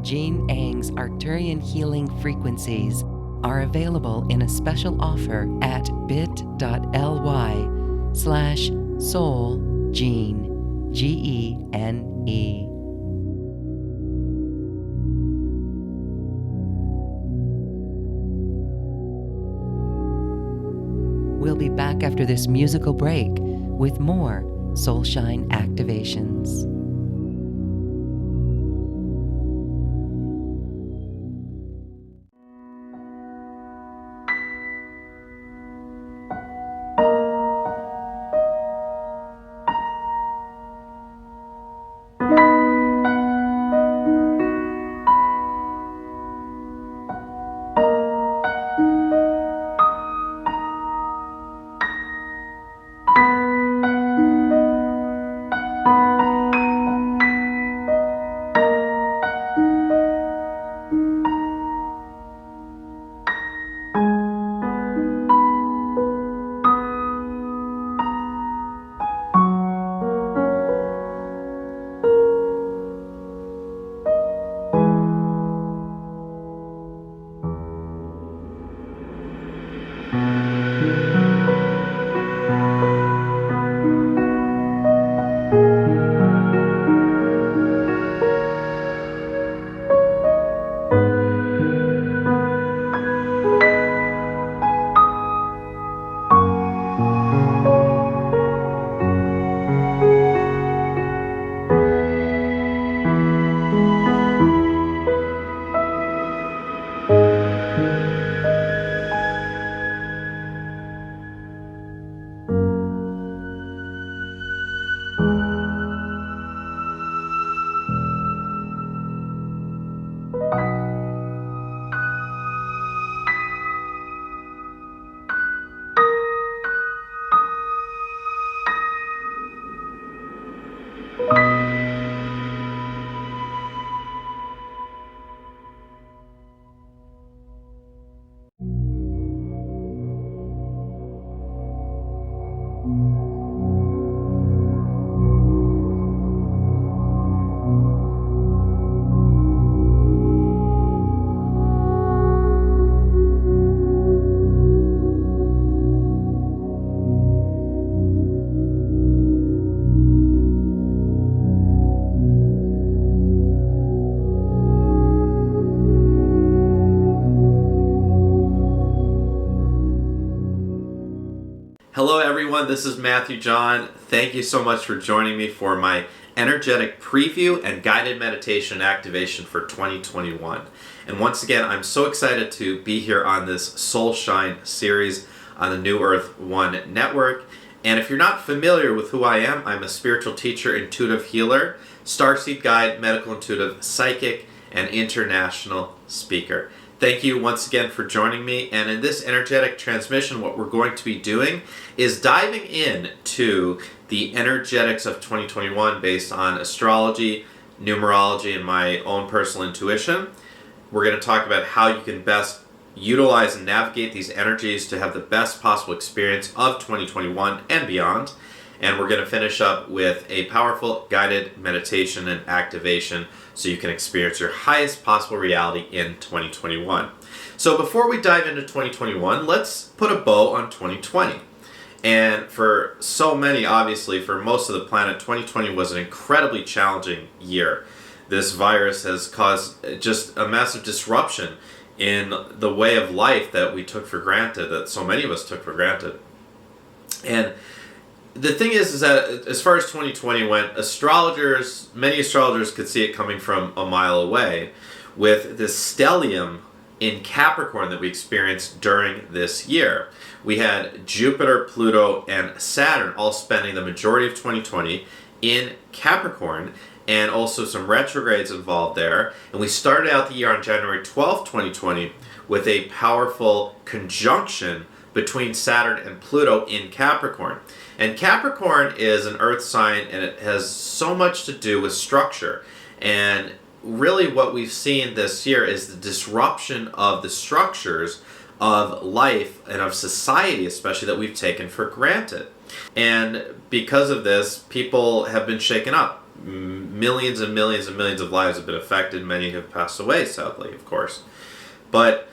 Jean Eng's Arcturian healing frequencies are available in a special offer at bit.ly/soulgene, Gene. We'll be back after this musical break with more Soulshine activations. Hello everyone, this is Matthew John. Thank you so much for joining me for my energetic preview and guided meditation activation for 2021. And once again, I'm so excited to be here on this Soulshine series on the New Earth One network. And if you're not familiar with who I am, I'm a spiritual teacher, intuitive healer, starseed guide, medical intuitive, psychic, and international speaker. Thank you once again for joining me. And in this energetic transmission, what we're going to be doing is diving into the energetics of 2021 based on astrology, numerology, and my own personal intuition. We're going to talk about how you can best utilize and navigate these energies to have the best possible experience of 2021 and beyond. And we're going to finish up with a powerful guided meditation and activation so you can experience your highest possible reality in 2021. So before we dive into 2021, let's put a bow on 2020. And for so many, obviously, for most of the planet, 2020 was an incredibly challenging year. This virus has caused just a massive disruption in the way of life that we took for granted, that so many of us took for granted. And the thing is that as far as 2020 went, many astrologers could see it coming from a mile away, with the stellium in Capricorn that we experienced during this year. We had Jupiter, Pluto, and Saturn all spending the majority of 2020 in Capricorn, and also some retrogrades involved there. And we started out the year on January 12th, 2020 with a powerful conjunction between Saturn and Pluto in Capricorn. And Capricorn is an earth sign, and it has so much to do with structure. And really what we've seen this year is the disruption of the structures of life and of society, especially, that we've taken for granted. And because of this, people have been shaken up. Millions and millions and millions of lives have been affected. Many have passed away, sadly, of course. But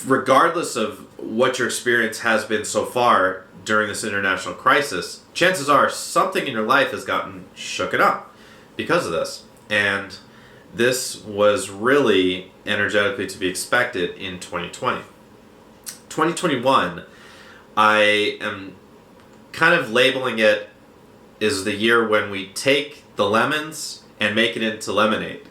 regardless of what your experience has been so far during this international crisis, chances are something in your life has gotten shooken up because of this. And this was really energetically to be expected in 2020. 2021, I am kind of labeling it as the year when we take the lemons and make it into lemonade.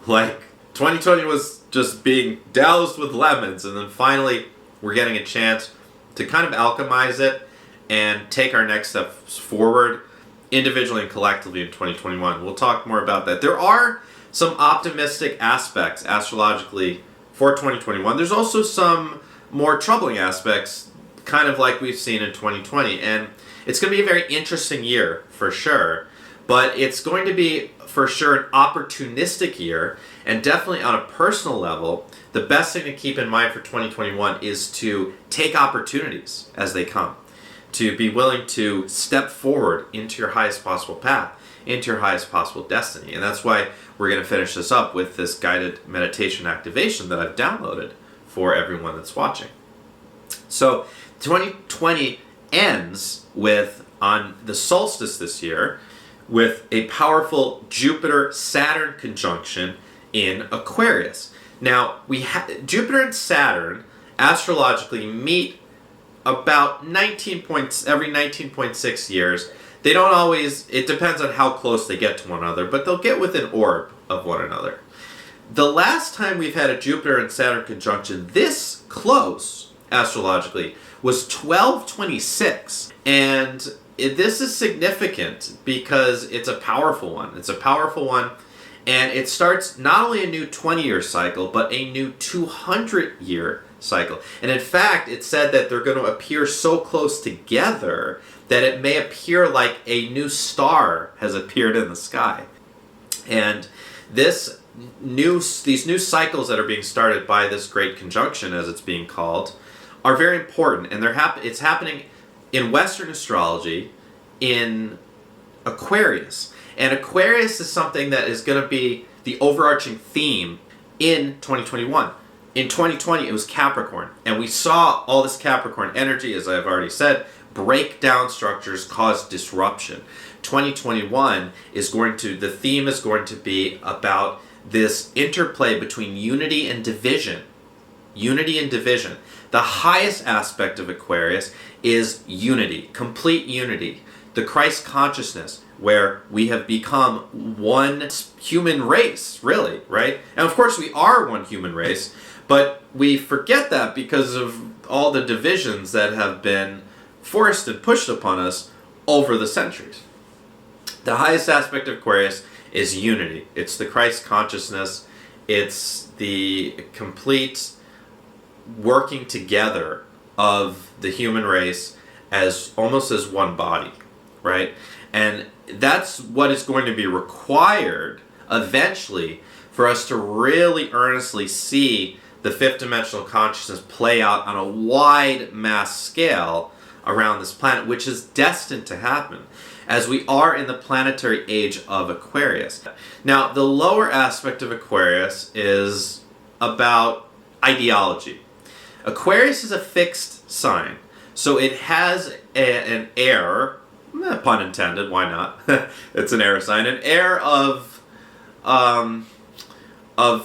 Like, 2020 was just being doused with lemons, and then finally we're getting a chance to kind of alchemize it and take our next steps forward individually and collectively in 2021. We'll talk more about that. There are some optimistic aspects astrologically for 2021. There's also some more troubling aspects, kind of like we've seen in 2020. And it's going to be a very interesting year for sure, but it's going to be for sure an opportunistic year. And definitely on a personal level, the best thing to keep in mind for 2021 is to take opportunities as they come, to be willing to step forward into your highest possible path, into your highest possible destiny. And that's why we're going to finish this up with this guided meditation activation that I've downloaded for everyone that's watching. So 2020 ends with, on the solstice this year, with a powerful Jupiter-Saturn conjunction in Aquarius. Now, Jupiter and Saturn astrologically meet about every 19.6 years. They don't always, it depends on how close they get to one another, but they'll get within orb of one another. The last time we've had a Jupiter and Saturn conjunction this close astrologically was 1226. And this is significant because it's a powerful one. It's a powerful one, and it starts not only a new 20-year cycle, but a new 200-year cycle. And in fact, it said that they're going to appear so close together that it may appear like a new star has appeared in the sky. And these new cycles that are being started by this great conjunction, as it's being called, are very important. And it's happening in Western astrology in Aquarius. And Aquarius is something that is going to be the overarching theme in 2021. In 2020, it was Capricorn. And we saw all this Capricorn energy, as I've already said, break down structures, cause disruption. 2021 the theme is going to be about this interplay between unity and division. Unity and division. The highest aspect of Aquarius is unity, complete unity. The Christ consciousness, where we have become one human race, really, right? And of course we are one human race, but we forget that because of all the divisions that have been forced and pushed upon us over the centuries. The highest aspect of Aquarius is unity. It's the Christ consciousness. It's the complete working together of the human race as almost as one body, right? And that's what is going to be required eventually for us to really earnestly see the fifth dimensional consciousness play out on a wide mass scale around this planet, which is destined to happen as we are in the planetary age of Aquarius. Now, the lower aspect of Aquarius is about ideology. Aquarius is a fixed sign, so it has an air, pun intended, why not? It's an air sign, an air of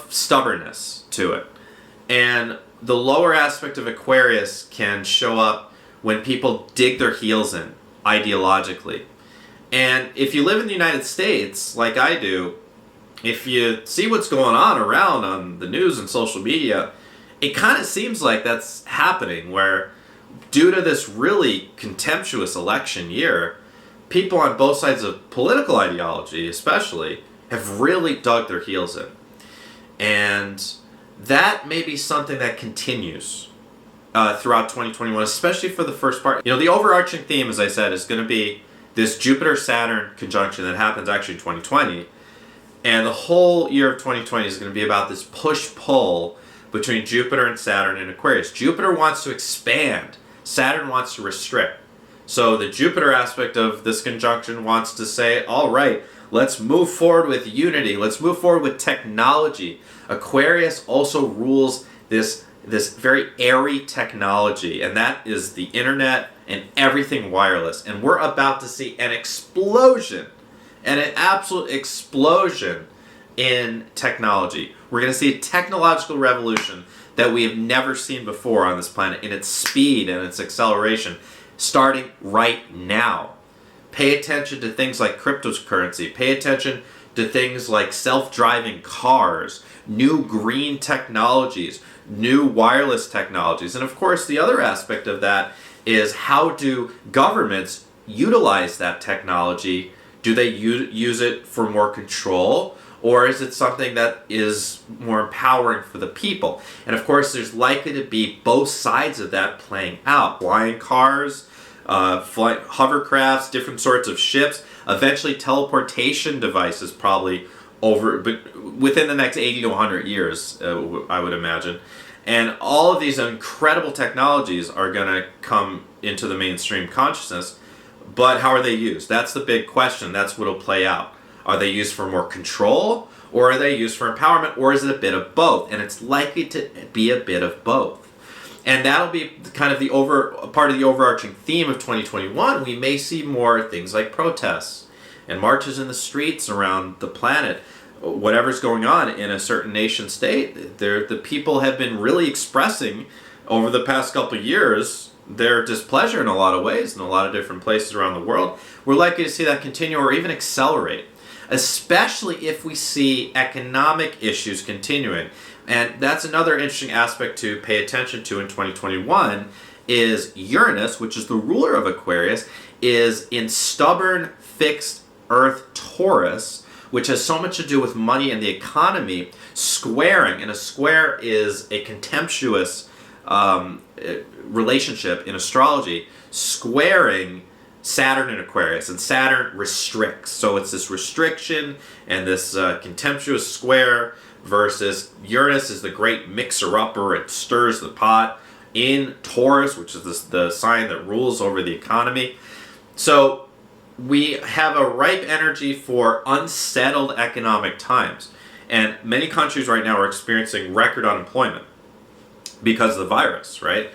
stubbornness to it. And the lower aspect of Aquarius can show up when people dig their heels in ideologically. And if you live in the United States, like I do, if you see what's going on around on the news and social media, it kind of seems like that's happening, where due to this really contemptuous election year, people on both sides of political ideology especially have really dug their heels in. And that may be something that continues throughout 2021, especially for the first part. You know, the overarching theme, as I said, is going to be this Jupiter-Saturn conjunction that happens actually in 2020. And the whole year of 2020 is going to be about this push-pull between Jupiter and Saturn in Aquarius. Jupiter wants to expand. Saturn wants to restrict. So the Jupiter aspect of this conjunction wants to say, all right, let's move forward with unity. Let's move forward with technology. Aquarius also rules this very airy technology, and that is the internet and everything wireless. And we're about to see an explosion, and an absolute explosion in technology. We're going to see a technological revolution that we have never seen before on this planet in its speed and its acceleration, starting right now. Pay attention to things like cryptocurrency. Pay attention to things like self-driving cars, new green technologies, new wireless technologies. And of course, the other aspect of that is, how do governments utilize that technology? Do they use it for more control, or is it something that is more empowering for the people? And of course, there's likely to be both sides of that playing out. Flying cars, hovercrafts, different sorts of ships, eventually teleportation devices, probably within the next 80 to 100 years, I would imagine. And all of these incredible technologies are going to come into the mainstream consciousness. But how are they used? That's the big question. That's what will play out. Are they used for more control, or are they used for empowerment, or is it a bit of both? And it's likely to be a bit of both. And that'll be kind of part of the overarching theme of 2021. We may see more things like protests and marches in the streets around the planet. Whatever's going on in a certain nation state, the people have been really expressing over the past couple of years their displeasure in a lot of ways, in a lot of different places around the world. We're likely to see that continue or even accelerate, especially if we see economic issues continuing. And that's another interesting aspect to pay attention to in 2021, is Uranus, which is the ruler of Aquarius, is in stubborn, fixed Earth Taurus, which has so much to do with money and the economy, squaring. And a square is a contemptuous relationship in astrology, squaring Saturn in Aquarius. And Saturn restricts. So it's this restriction and this contemptuous square, versus Uranus is the great mixer-upper. It stirs the pot in Taurus, which is the sign that rules over the economy. So we have a ripe energy for unsettled economic times. And many countries right now are experiencing record unemployment because of the virus, right?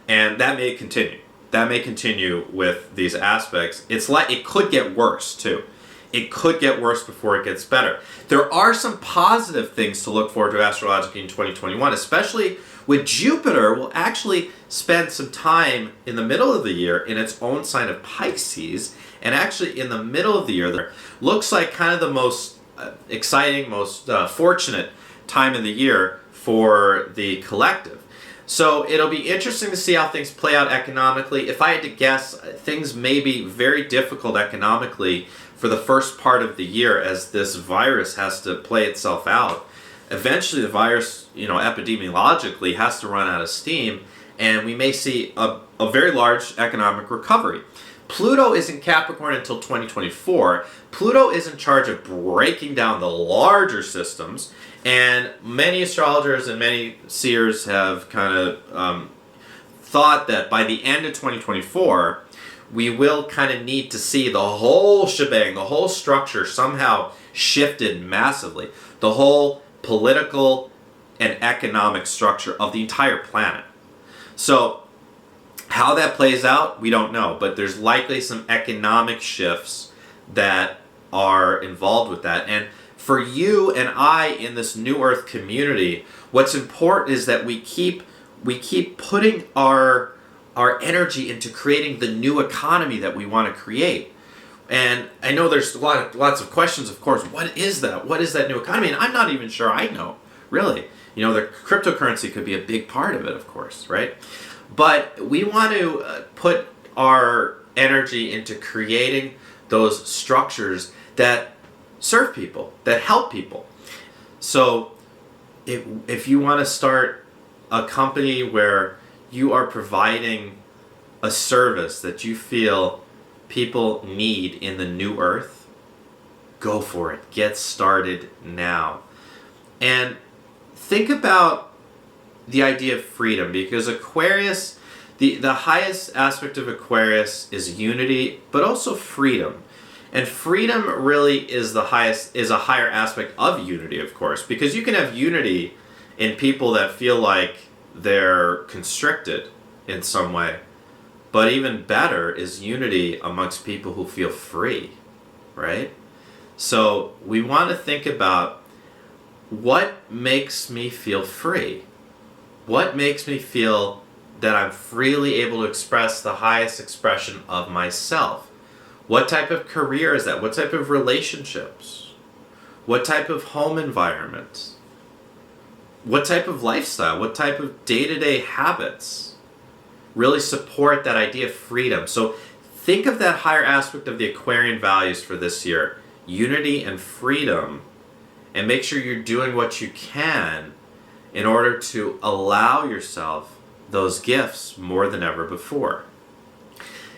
And that may continue. That may continue with these aspects. It's like it could get worse too. It could get worse before it gets better. There are some positive things to look forward to astrologically in 2021, especially with Jupiter will actually spend some time in the middle of the year in its own sign of Pisces. And actually in the middle of the year, there looks like kind of the most exciting, most fortunate time in the year for the collective. So it'll be interesting to see how things play out economically. If I had to guess, things may be very difficult economically for the first part of the year as this virus has to play itself out. Eventually the virus, epidemiologically has to run out of steam, and we may see a very large economic recovery. Pluto is in Capricorn until 2024. Pluto is in charge of breaking down the larger systems, and many astrologers and many seers have kind of thought that by the end of 2024, we will kind of need to see the whole shebang, the whole structure somehow shifted massively. The whole political and economic structure of the entire planet. So how that plays out, we don't know, but there's likely some economic shifts that are involved with that. And for you and I in this New Earth community, what's important is that we keep putting our energy into creating the new economy that we want to create. And I know there's lots of questions, of course. What is that? What is that new economy? And I'm not even sure I know, really. The cryptocurrency could be a big part of it, of course, right? But we want to put our energy into creating those structures that serve people, that help people. So if you want to start a company where you are providing a service that you feel people need in the new earth, go for it. Get started now. And think about the idea of freedom, because Aquarius, the highest aspect of Aquarius is unity, but also freedom. And freedom really is a higher aspect of unity, of course, because you can have unity in people that feel like they're constricted in some way. But even better is unity amongst people who feel free, right? So we want to think about what makes me feel free? What makes me feel that I'm freely able to express the highest expression of myself? What type of career is that? What type of relationships? What type of home environment? What type of lifestyle? What type of day-to-day habits really support that idea of freedom? So think of that higher aspect of the Aquarian values for this year, unity and freedom, and make sure you're doing what you can in order to allow yourself those gifts more than ever before.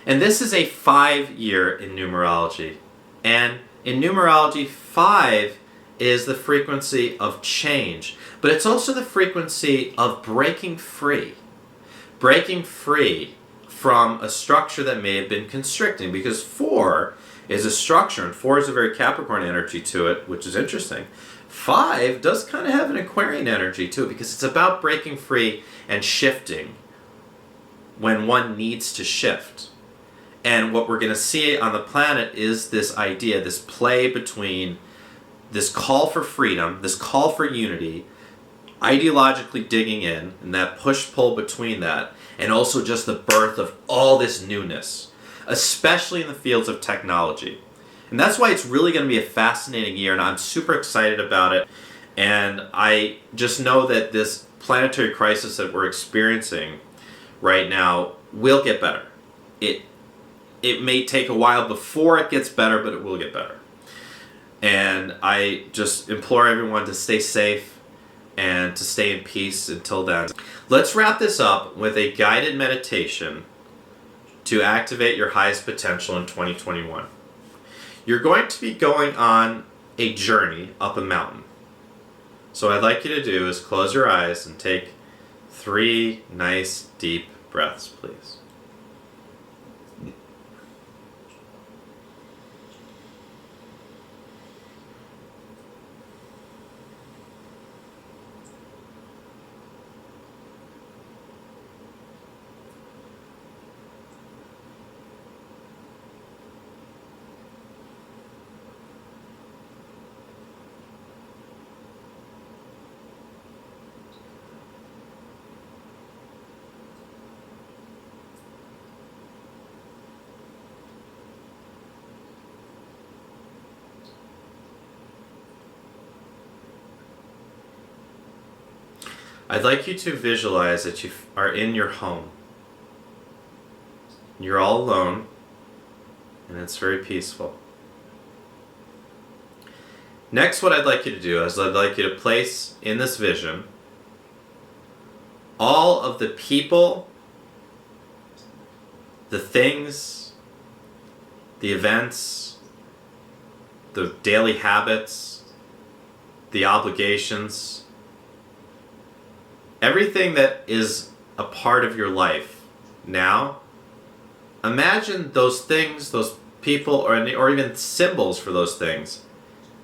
And this is a 5-year in numerology. And in numerology, 5 is the frequency of change, but it's also the frequency of breaking free. Breaking free from a structure that may have been constricting, because 4 is a structure, and 4 is a very Capricorn energy to it, which is interesting. 5 does kind of have an Aquarian energy to it, because it's about breaking free and shifting when one needs to shift. And what we're going to see on the planet is this idea, this play between this call for freedom, this call for unity, ideologically digging in, and that push-pull between that, and also just the birth of all this newness, especially in the fields of technology. And that's why it's really going to be a fascinating year, and I'm super excited about it. And I just know that this planetary crisis that we're experiencing right now will get better. It may take a while before it gets better, but it will get better. And I just implore everyone to stay safe and to stay in peace until then. Let's wrap this up with a guided meditation to activate your highest potential in 2021. You're going to be going on a journey up a mountain. So what I'd like you to do is close your eyes and take 3 nice deep breaths, please. I'd like you to visualize that you are in your home. You're all alone, and it's very peaceful. Next, what I'd like you to do is I'd like you to place in this vision all of the people, the things, the events, the daily habits, the obligations, everything that is a part of your life now. Imagine those things, those people, or even symbols for those things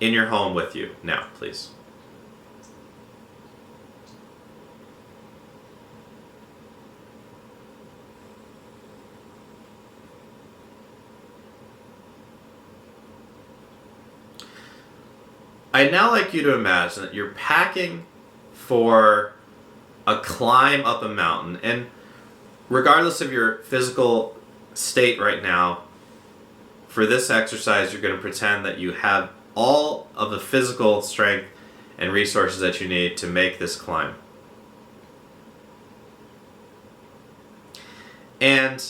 in your home with you now, please. I'd now like you to imagine that you're packing for a climb up a mountain, and regardless of your physical state right now, for this exercise, you're going to pretend that you have all of the physical strength and resources that you need to make this climb. And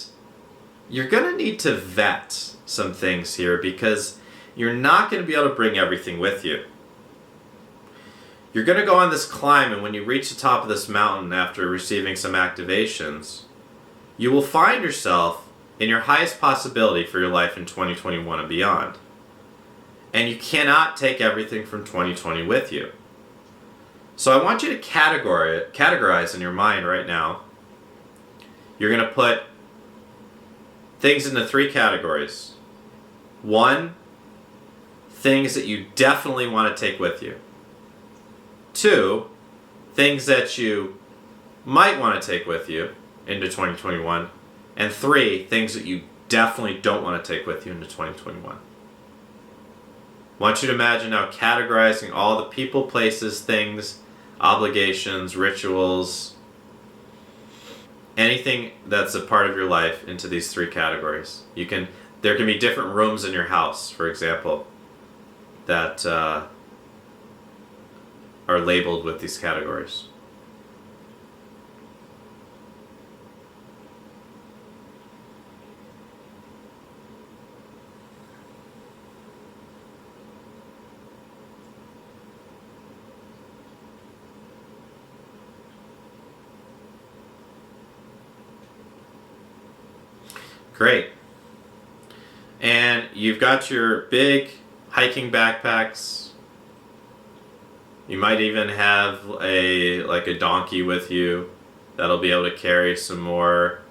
you're going to need to vet some things here because you're not going to be able to bring everything with you. You're going to go on this climb, and when you reach the top of this mountain after receiving some activations, you will find yourself in your highest possibility for your life in 2021 and beyond. And you cannot take everything from 2020 with you. So I want you to categorize in your mind right now. You're going to put things into 3 categories. 1, things that you definitely want to take with you. 2, things that you might want to take with you into 2021. And 3, things that you definitely don't want to take with you into 2021. I want you to imagine now categorizing all the people, places, things, obligations, rituals, anything that's a part of your life into these 3 categories. There can be different rooms in your house, for example, that are labeled with these categories. Great. And you've got your big hiking backpacks. You might even have a donkey with you that'll be able to carry some more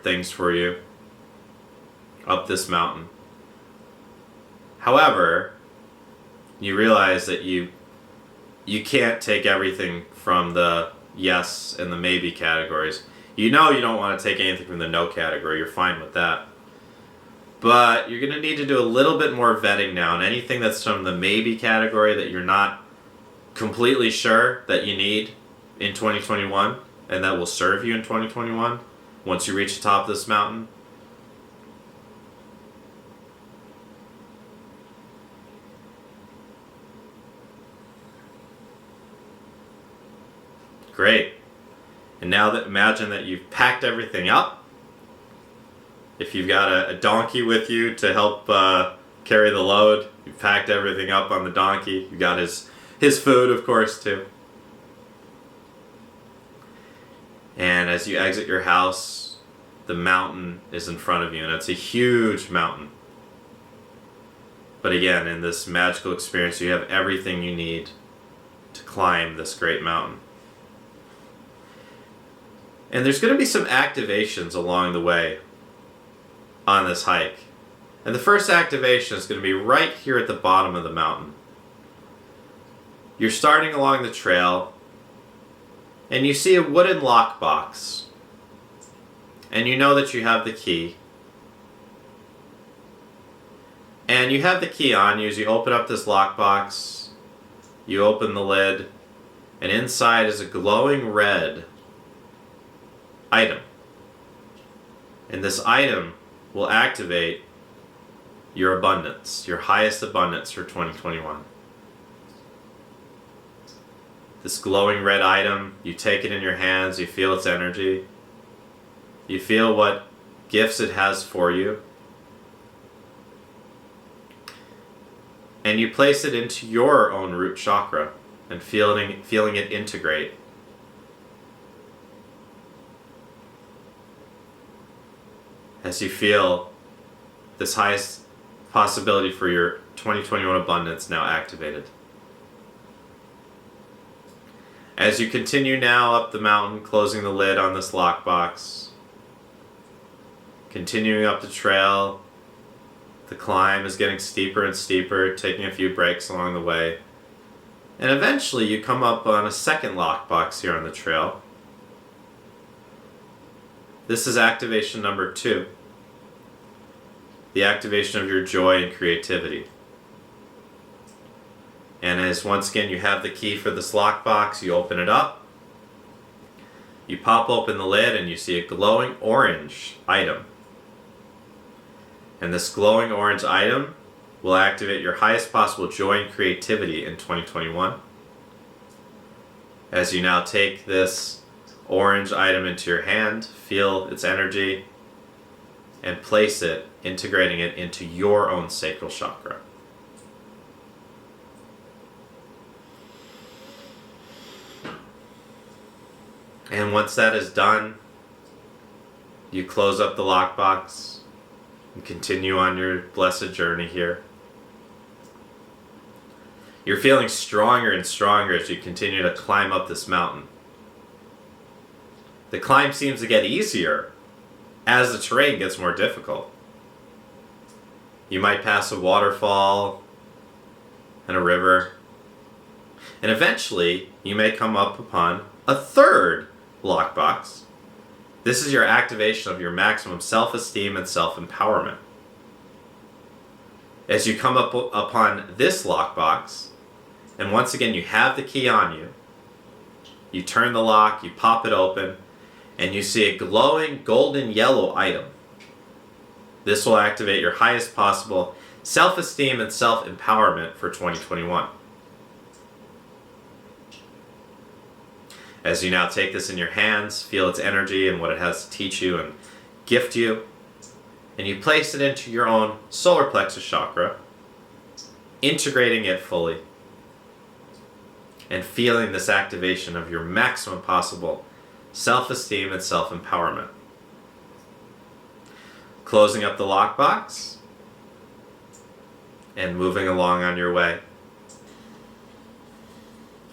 things for you up this mountain. However, you realize that you can't take everything from the yes and the maybe categories. You know you don't want to take anything from the no category. You're fine with that. But you're going to need to do a little bit more vetting now. And anything that's from the maybe category that you're not completely sure that you need in 2021 and that will serve you in 2021 once you reach the top of this mountain. Great. And now imagine that you've packed everything up. If you've got a donkey with you to help carry the load, you've packed everything up on the donkey. You've got his food, of course, too. And as you exit your house, the mountain is in front of you, and it's a huge mountain. But again, in this magical experience, you have everything you need to climb this great mountain. And there's going to be some activations along the way on this hike. And the first activation is going to be right here at the bottom of the mountain. You're starting along the trail, and you see a wooden lockbox. And you know that you have the key. And you have the key on you as you open up this lockbox. You open the lid, and inside is a glowing red item. And this item will activate your abundance, your highest abundance for 2021. This glowing red item, you take it in your hands, you feel its energy, you feel what gifts it has for you, and you place it into your own root chakra and feeling it integrate. As you feel this highest possibility for your 2021 abundance now activated. As you continue now up the mountain, closing the lid on this lockbox, continuing up the trail, the climb is getting steeper and steeper, taking a few breaks along the way. And eventually you come up on a second lockbox here on the trail. This is activation number 2. The activation of your joy and creativity. And as once again you have the key for this lockbox, you open it up. You pop open the lid and you see a glowing orange item. And this glowing orange item will activate your highest possible joy and creativity in 2021. As you now take this orange item into your hand, feel its energy, and place it, integrating it into your own sacral chakra. And once that is done, you close up the lockbox and continue on your blessed journey here. You're feeling stronger and stronger as you continue to climb up this mountain. The climb seems to get easier as the terrain gets more difficult. You might pass a waterfall and a river, and eventually you may come up upon a third lockbox. This is your activation of your maximum self-esteem and self-empowerment. As you come up upon this lockbox, and once again you have the key on you, you turn the lock, you pop it open, and you see a glowing golden yellow item. This will activate your highest possible self-esteem and self-empowerment for 2021. As you now take this in your hands, feel its energy and what it has to teach you and gift you, and you place it into your own solar plexus chakra, integrating it fully, and feeling this activation of your maximum possible self-esteem and self-empowerment. Closing up the lockbox and moving along on your way.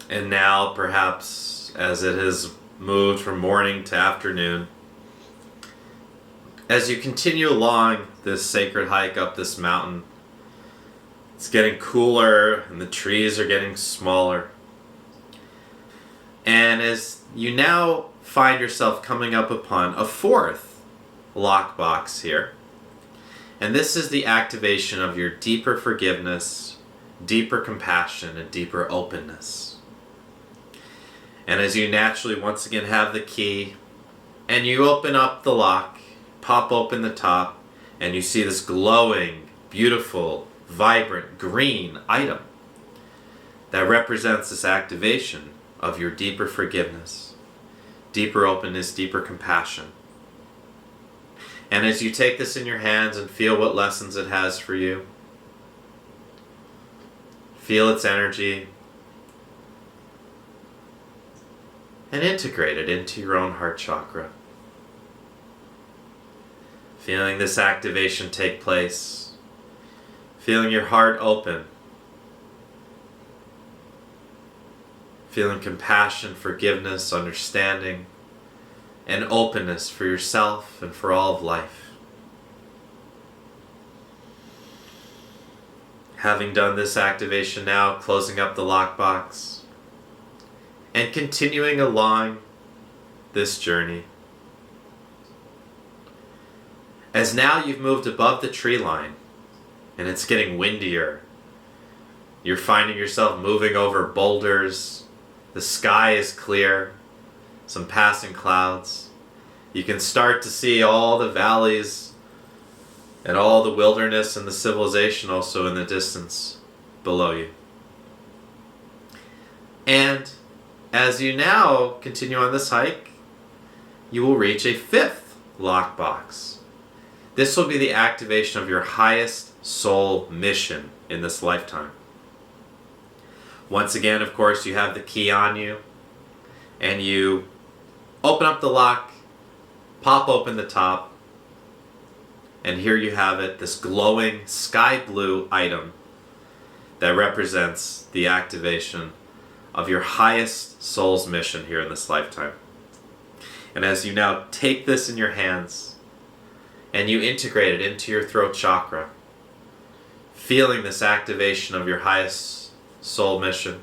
And now, perhaps, as it has moved from morning to afternoon, as you continue along this sacred hike up this mountain, it's getting cooler and the trees are getting smaller. And as you now find yourself coming up upon a fourth lockbox here, and this is the activation of your deeper forgiveness, deeper compassion, and deeper openness. And as you naturally once again have the key, and you open up the lock, pop open the top, and you see this glowing, beautiful, vibrant green item that represents this activation of your deeper forgiveness, deeper openness, deeper compassion. And as you take this in your hands and feel what lessons it has for you, feel its energy, and integrate it into your own heart chakra. Feeling this activation take place, feeling your heart open, feeling compassion, forgiveness, understanding, and openness for yourself and for all of life. Having done this activation now, closing up the lockbox, and continuing along this journey. As now you've moved above the tree line and it's getting windier, you're finding yourself moving over boulders, the sky is clear, some passing clouds. You can start to see all the valleys and all the wilderness and the civilization also in the distance below you. And as you now continue on this hike, you will reach a fifth lockbox. This will be the activation of your highest soul mission in this lifetime. Once again, of course, you have the key on you, and you open up the lock, pop open the top, and here you have it, this glowing sky blue item that represents the activation of your highest soul's mission here in this lifetime. And as you now take this in your hands and you integrate it into your throat chakra, feeling this activation of your highest soul mission,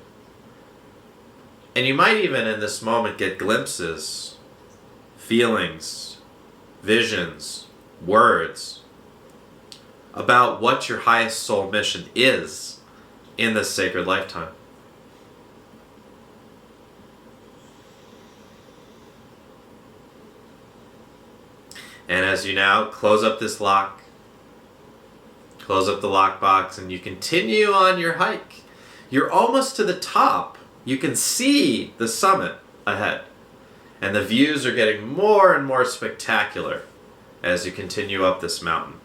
and you might even in this moment get glimpses, feelings, visions, words about what your highest soul mission is in this sacred lifetime. And as you now close up this lock Close up the lockbox and you continue on your hike. You're almost to the top. You can see the summit ahead. And the views are getting more and more spectacular as you continue up this mountain.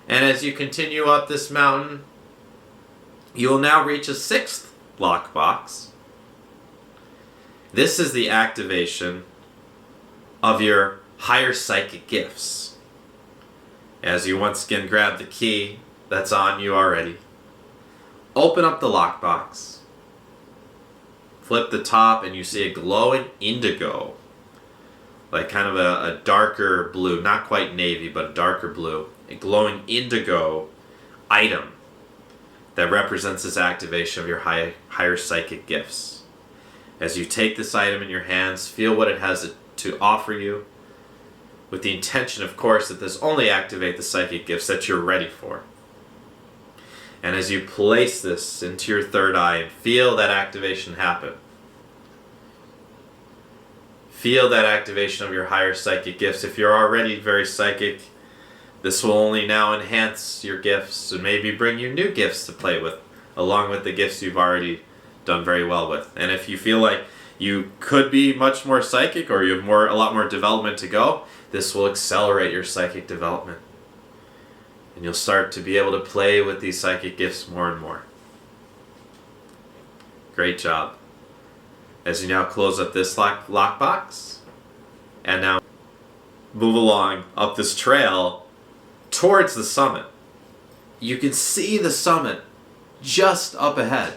And as you continue up this mountain, you will now reach a 6th lockbox. This is the activation of your higher psychic gifts. As you once again grab the key that's on you already, open up the lockbox, flip the top, and you see a glowing indigo, like kind of a darker blue, not quite navy, but a darker blue, a glowing indigo item that represents this activation of your higher psychic gifts. As you take this item in your hands, feel what it has to offer you, with the intention, of course, that this only activate the psychic gifts that you're ready for. And as you place this into your third eye and feel that activation happen, feel that activation of your higher psychic gifts. If you're already very psychic, this will only now enhance your gifts and maybe bring you new gifts to play with, along with the gifts you've already done very well with. And if you feel like you could be much more psychic, or you have a lot more development to go, this will accelerate your psychic development. And you'll start to be able to play with these psychic gifts more and more. Great job. As you now close up this lockbox, and now move along up this trail towards the summit. You can see the summit just up ahead.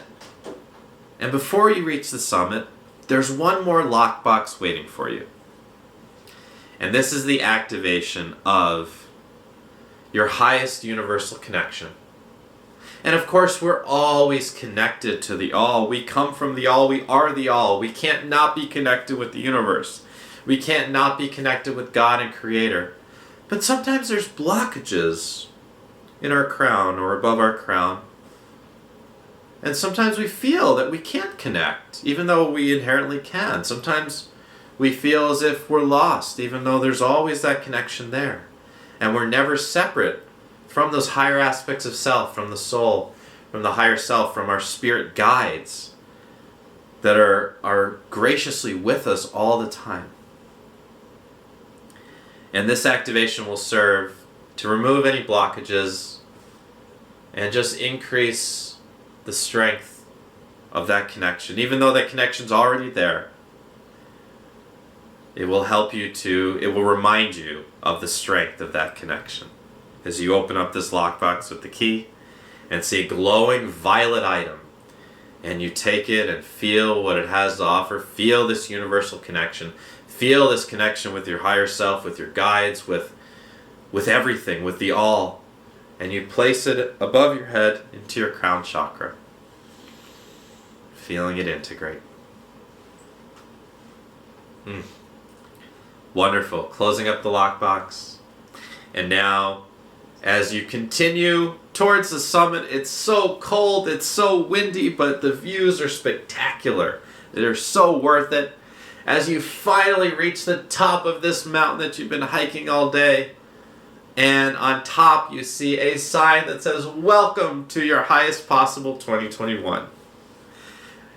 And before you reach the summit, there's one more lockbox waiting for you. And this is the activation of your highest universal connection. And of course, we're always connected to the all. We come from the all. We are the all. We can't not be connected with the universe. We can't not be connected with God and Creator. But sometimes there's blockages in our crown or above our crown. And sometimes we feel that we can't connect, even though we inherently can. Sometimes we feel as if we're lost, even though there's always that connection there. And we're never separate from those higher aspects of self, from the soul, from the higher self, from our spirit guides that are graciously with us all the time. And this activation will serve to remove any blockages and just increase the strength of that connection. Even though that connection's already there, it will help you it will remind you of the strength of that connection. As you open up this lockbox with the key and see a glowing violet item, and you take it and feel what it has to offer, feel this universal connection, feel this connection with your higher self, with your guides, with everything, with the all, and you place it above your head into your crown chakra, feeling it integrate. Wonderful. Closing up the lockbox. And now, as you continue towards the summit, it's so cold, it's so windy, but the views are spectacular. They're so worth it. As you finally reach the top of this mountain that you've been hiking all day, and on top you see a sign that says, "Welcome to your highest possible 2021.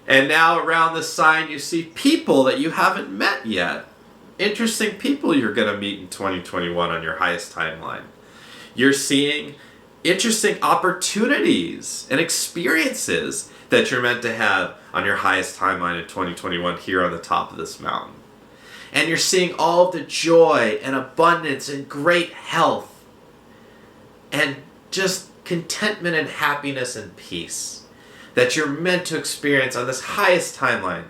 And now around the sign you see people that you haven't met yet. Interesting people you're going to meet in 2021 on your highest timeline. You're seeing interesting opportunities and experiences that you're meant to have on your highest timeline in 2021 here on the top of this mountain. And you're seeing all of the joy and abundance and great health and just contentment and happiness and peace that you're meant to experience on this highest timeline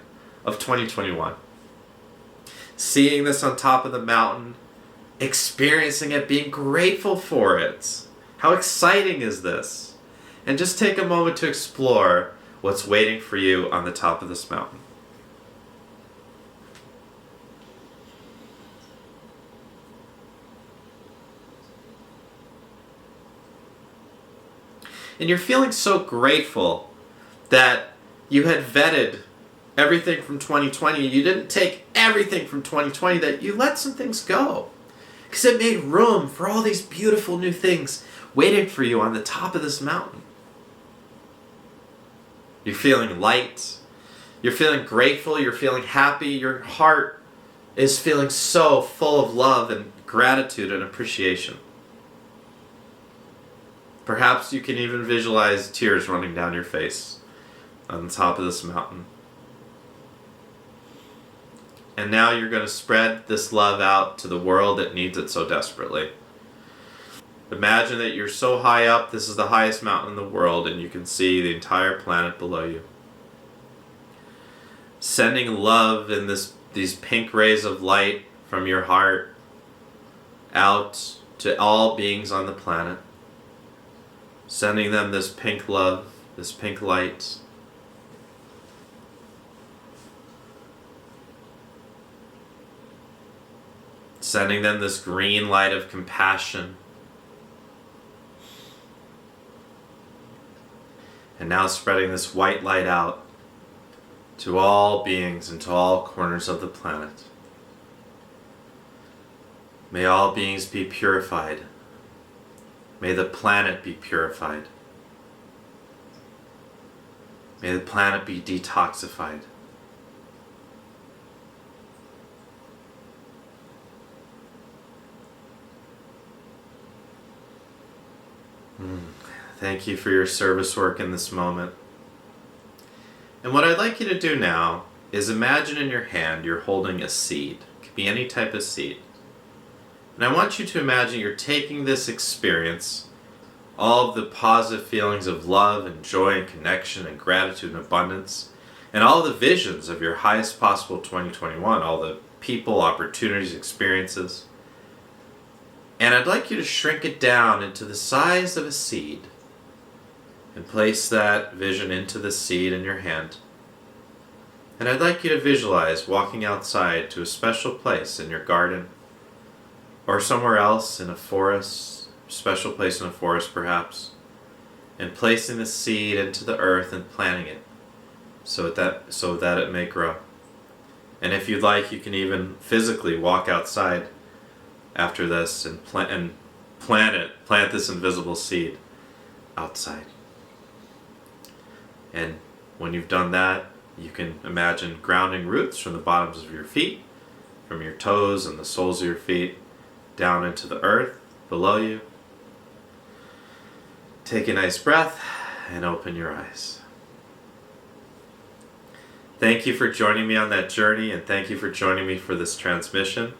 of 2021. Seeing this on top of the mountain, experiencing it, being grateful for it. How exciting is this? And just take a moment to explore what's waiting for you on the top of this mountain. And you're feeling so grateful that you had vetted everything from 2020. You didn't take everything from 2020, that you let some things go. Because it made room for all these beautiful new things waiting for you on the top of this mountain. You're feeling light. You're feeling grateful. You're feeling happy. Your heart is feeling so full of love and gratitude and appreciation. Perhaps you can even visualize tears running down your face on the top of this mountain. And now you're going to spread this love out to the world that needs it so desperately. Imagine that you're so high up, this is the highest mountain in the world, and you can see the entire planet below you. Sending love in these pink rays of light from your heart out to all beings on the planet. Sending them this pink love, this pink light. Sending them this green light of compassion. And now spreading this white light out to all beings and to all corners of the planet. May all beings be purified. May the planet be purified. May the planet be detoxified. Thank you for your service work in this moment. And what I'd like you to do now is imagine in your hand you're holding a seed. It could be any type of seed. And I want you to imagine you're taking this experience, all of the positive feelings of love and joy and connection and gratitude and abundance, and all the visions of your highest possible 2021, all the people, opportunities, experiences. And I'd like you to shrink it down into the size of a seed and place that vision into the seed in your hand. And I'd like you to visualize walking outside to a special place in your garden or somewhere else in a forest, special place in a forest perhaps, and placing the seed into the earth and planting it so that it may grow. And if you'd like, you can even physically walk outside after this and plant this invisible seed outside. And when you've done that, you can imagine grounding roots from the bottoms of your feet, from your toes and the soles of your feet, down into the earth below you. Take a nice breath and open your eyes. Thank you for joining me on that journey, and thank you for joining me for this transmission.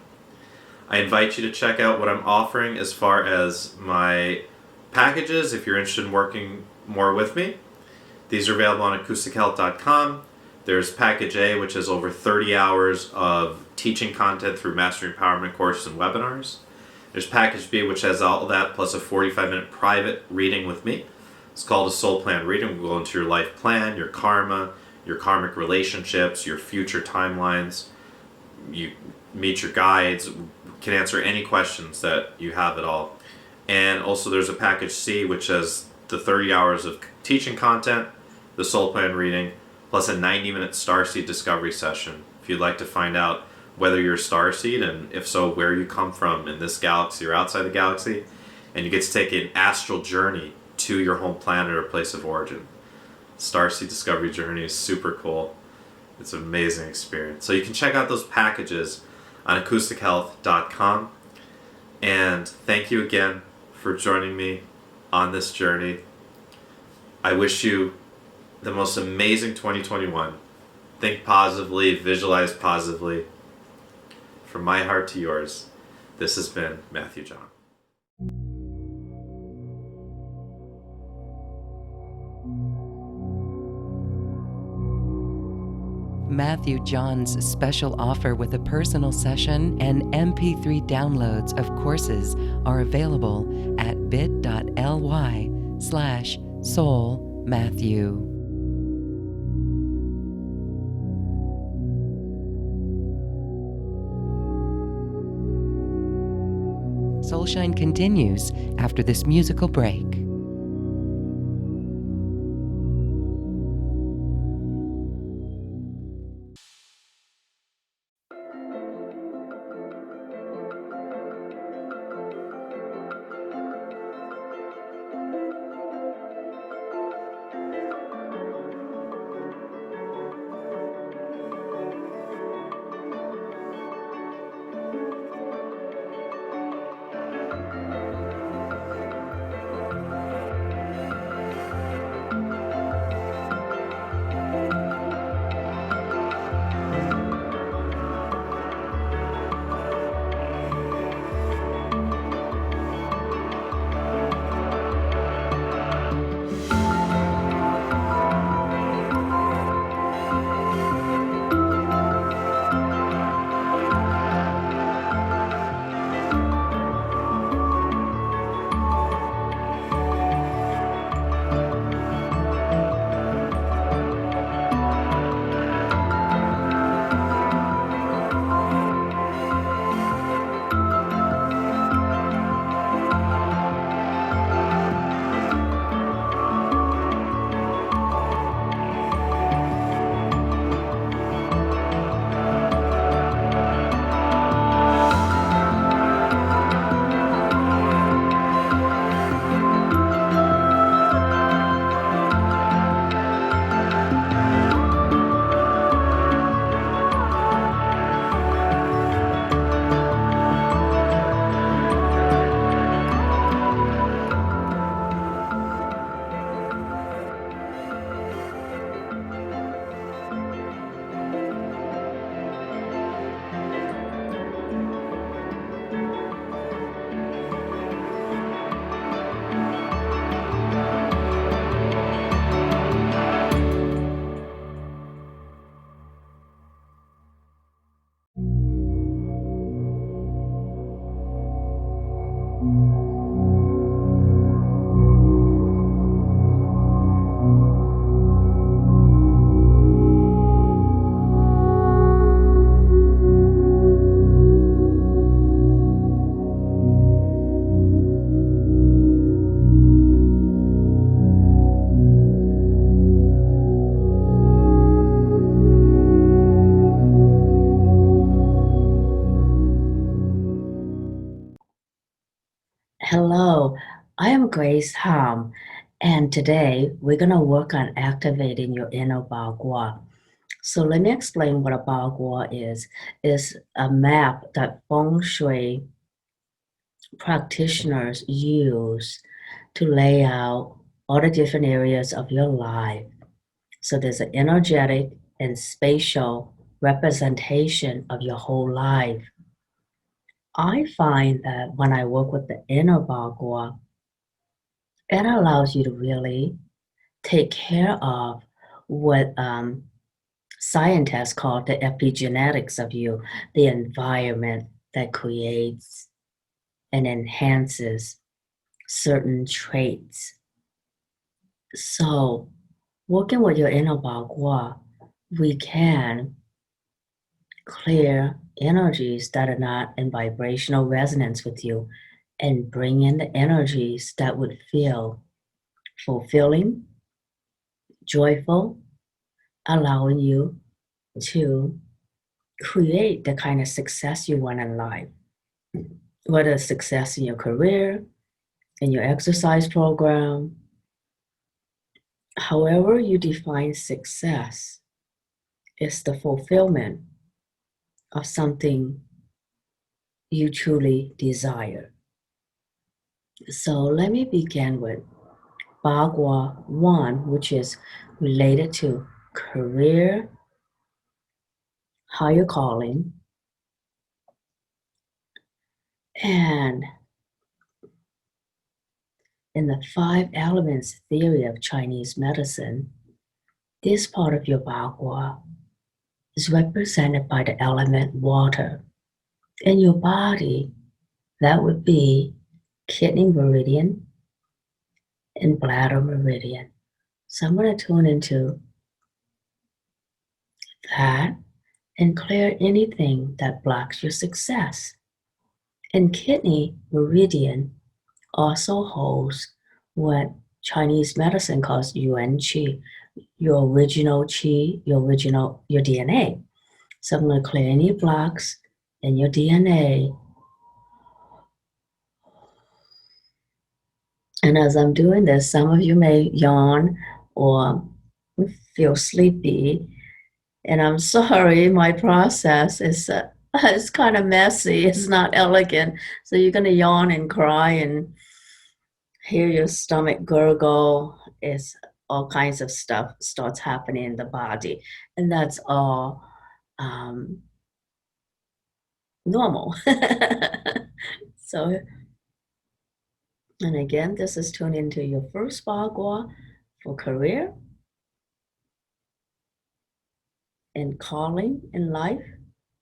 I invite you to check out what I'm offering as far as my packages if you're interested in working more with me. These are available on acoustichealth.com. There's package A, which has over 30 hours of teaching content through Mastery Empowerment courses and webinars. There's package B, which has all that plus a 45-minute private reading with me. It's called a soul plan reading. We'll go into your life plan, your karma, your karmic relationships, your future timelines. You meet your guides, can answer any questions that you have at all. And also there's a package C, which has the 30 hours of teaching content, the soul plan reading, plus a 90-minute starseed discovery session. If you'd like to find out whether you're a starseed, and if so, where you come from in this galaxy or outside the galaxy, and you get to take an astral journey to your home planet or place of origin. Starseed discovery journey is super cool. It's an amazing experience. So you can check out those packages on acoustichealth.com. And thank you again for joining me on this journey. I wish you the most amazing 2021. Think positively, visualize positively. From my heart to yours, this has been Matthew John. Matthew John's special offer with a personal session and MP3 downloads of courses are available at bit.ly/soulmatthew. Soulshine continues after this musical break. Grace Ham, and today we're going to work on activating your inner Bagua. So let me explain what a Bagua is. It's a map that feng shui practitioners use to lay out all the different areas of your life. So there's an energetic and spatial representation of your whole life. I find that when I work with the inner Bagua, it allows you to really take care of what scientists call the epigenetics of you, the environment that creates and enhances certain traits. So, working with your inner Bagua, we can clear energies that are not in vibrational resonance with you and bring in the energies that would feel fulfilling, joyful, allowing you to create the kind of success you want in life, whether it's success in your career, in your exercise program, however you define success, is the fulfillment of something you truly desire. So let me begin with Bagua 1, which is related to career, higher calling, and in the 5 elements theory of Chinese medicine, this part of your Bagua is represented by the element water. In your body, that would be kidney meridian and bladder meridian. So I'm going to tune into that and clear anything that blocks your success. And kidney meridian also holds what Chinese medicine calls yuan qi, your original qi, your DNA. So I'm going to clear any blocks in your DNA. And as I'm doing this, some of you may yawn or feel sleepy. And I'm sorry, my process is it's kind of messy. It's not elegant. So you're going to yawn and cry and hear your stomach gurgle. It's all kinds of stuff starts happening in the body. And that's all normal. So, and again, this is tuned into your first Bagua for career and calling in life.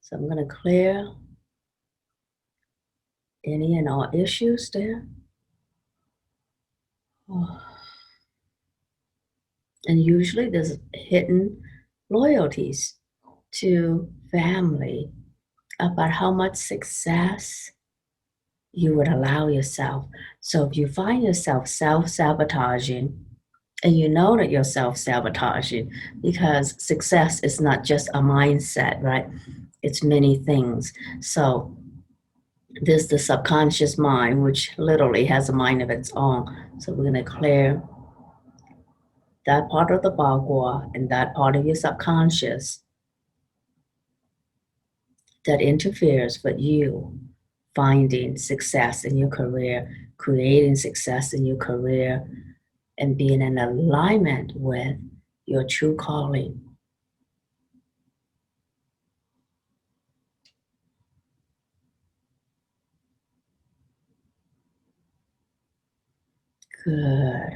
So I'm going to clear any and all issues there. And usually there's hidden loyalties to family about how much success you would allow yourself. So if you find yourself self-sabotaging, and you know that you're self-sabotaging, because success is not just a mindset, right? It's many things. So there's the subconscious mind, which literally has a mind of its own. So we're going to clear that part of the Bagua and that part of your subconscious that interferes with you finding success in your career, creating success in your career, and being in alignment with your true calling. Good.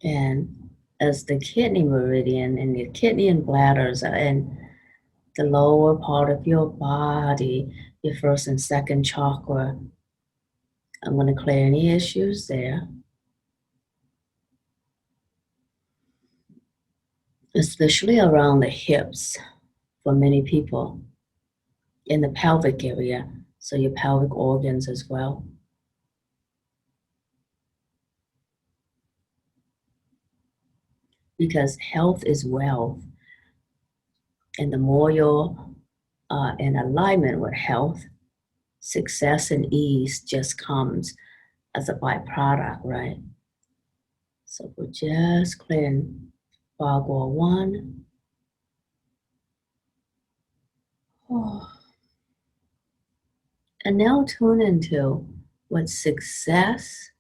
And as the kidney meridian and the kidney and bladders are in the lower part of your body, your first and second chakra, I'm going to clear any issues there. Especially around the hips for many people, in the pelvic area, so your pelvic organs as well. Because health is wealth, and the more you're in alignment with health, success and ease just comes as a byproduct, right? So we're just clearing Bagua 1. Oh. And now tune into what success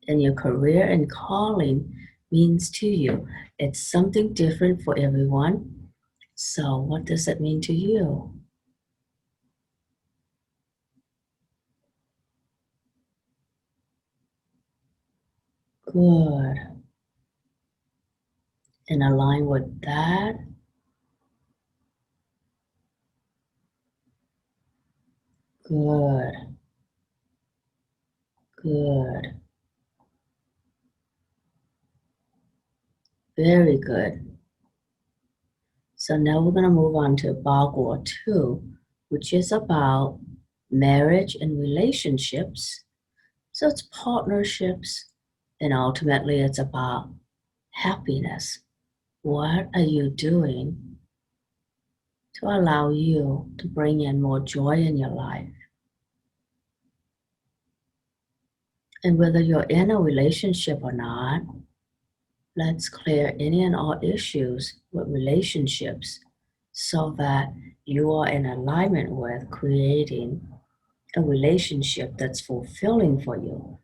in your career and calling means to you. It's something different for everyone. So what does it mean to you? Good. And align with that. Good. Good. Very good. So now we're going to move on to Bagua 2, which is about marriage and relationships. So it's partnerships, and ultimately it's about happiness. What are you doing to allow you to bring in more joy in your life? And whether you're in a relationship or not, let's clear any and all issues with relationships so that you are in alignment with creating a relationship that's fulfilling for you.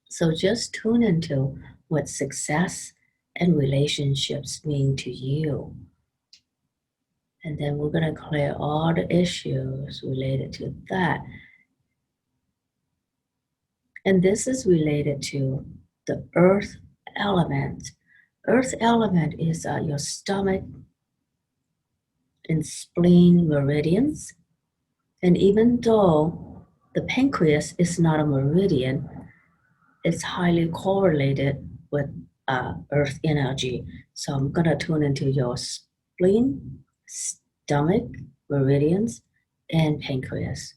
So just tune into what success and relationships mean to you. And then we're going to clear all the issues related to that. And this is related to the earth element. Earth element is your stomach and spleen meridians. And even though the pancreas is not a meridian, it's highly correlated with earth energy. So I'm going to tune into your spleen, stomach, meridians, and pancreas.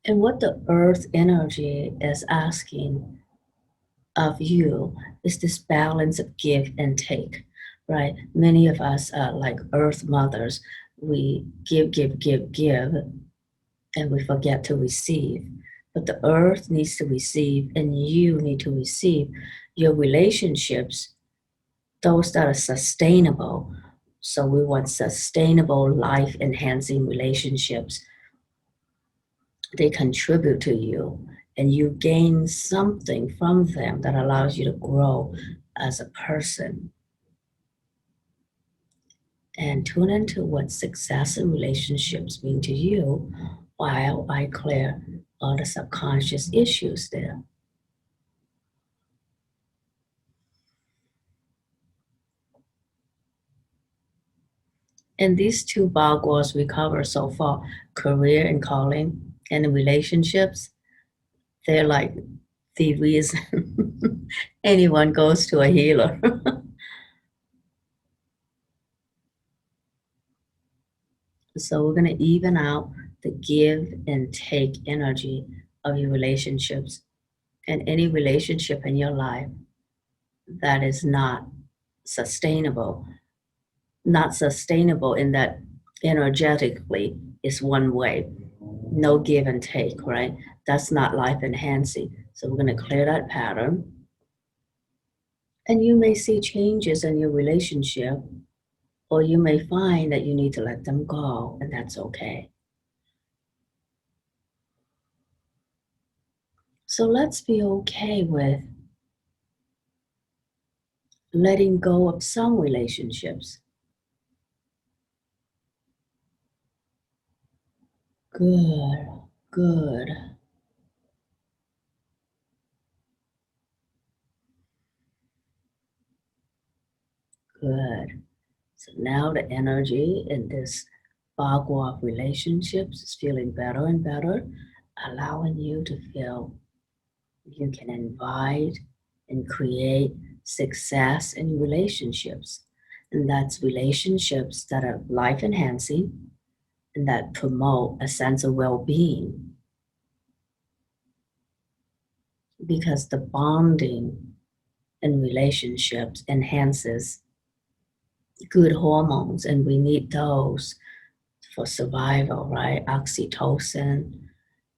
And what the earth energy is asking of you is this balance of give and take, right? Many of us are like earth mothers. We give, and we forget to receive. But the earth needs to receive, and you need to receive. Your relationships, those that are sustainable. So we want sustainable, life-enhancing relationships. They contribute to you, and you gain something from them that allows you to grow as a person. And tune into what success in relationships mean to you while I clear all the subconscious issues there. And these two Baguas we cover so far, career and calling and relationships, they're like the reason anyone goes to a healer. So we're going to even out the give and take energy of your relationships, and any relationship in your life that is not sustainable in that energetically is one way, no give and take, right? That's not life enhancing. So we're going to clear that pattern. And you may see changes in your relationship, or you may find that you need to let them go, and that's okay. So let's be okay with letting go of some relationships. Good, good. Good. So now the energy in this Bagua of relationships is feeling better and better, allowing you to feel you can invite and create success in relationships. And that's relationships that are life enhancing and that promote a sense of well-being. because the bonding in relationships enhances good hormones, and we need those for survival, right? Oxytocin,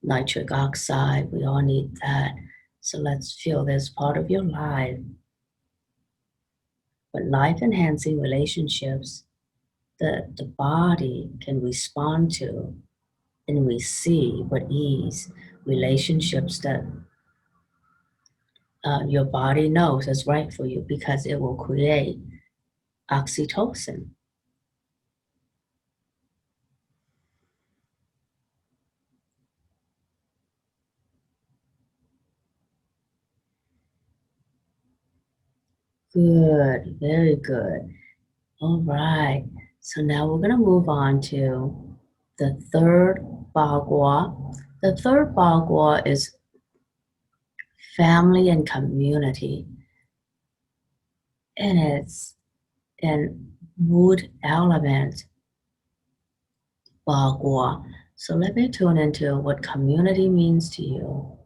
nitric oxide, we all need that. So let's feel this part of your life. But life-enhancing relationships, the body can respond to and receive with ease. Relationships that your body knows is right for you because it will create oxytocin. Good, very good. All right, so now we're going to move on to the third Bagua. The third Bagua is family and community, and it's an wood element Bagua. So let me tune into what community means to you.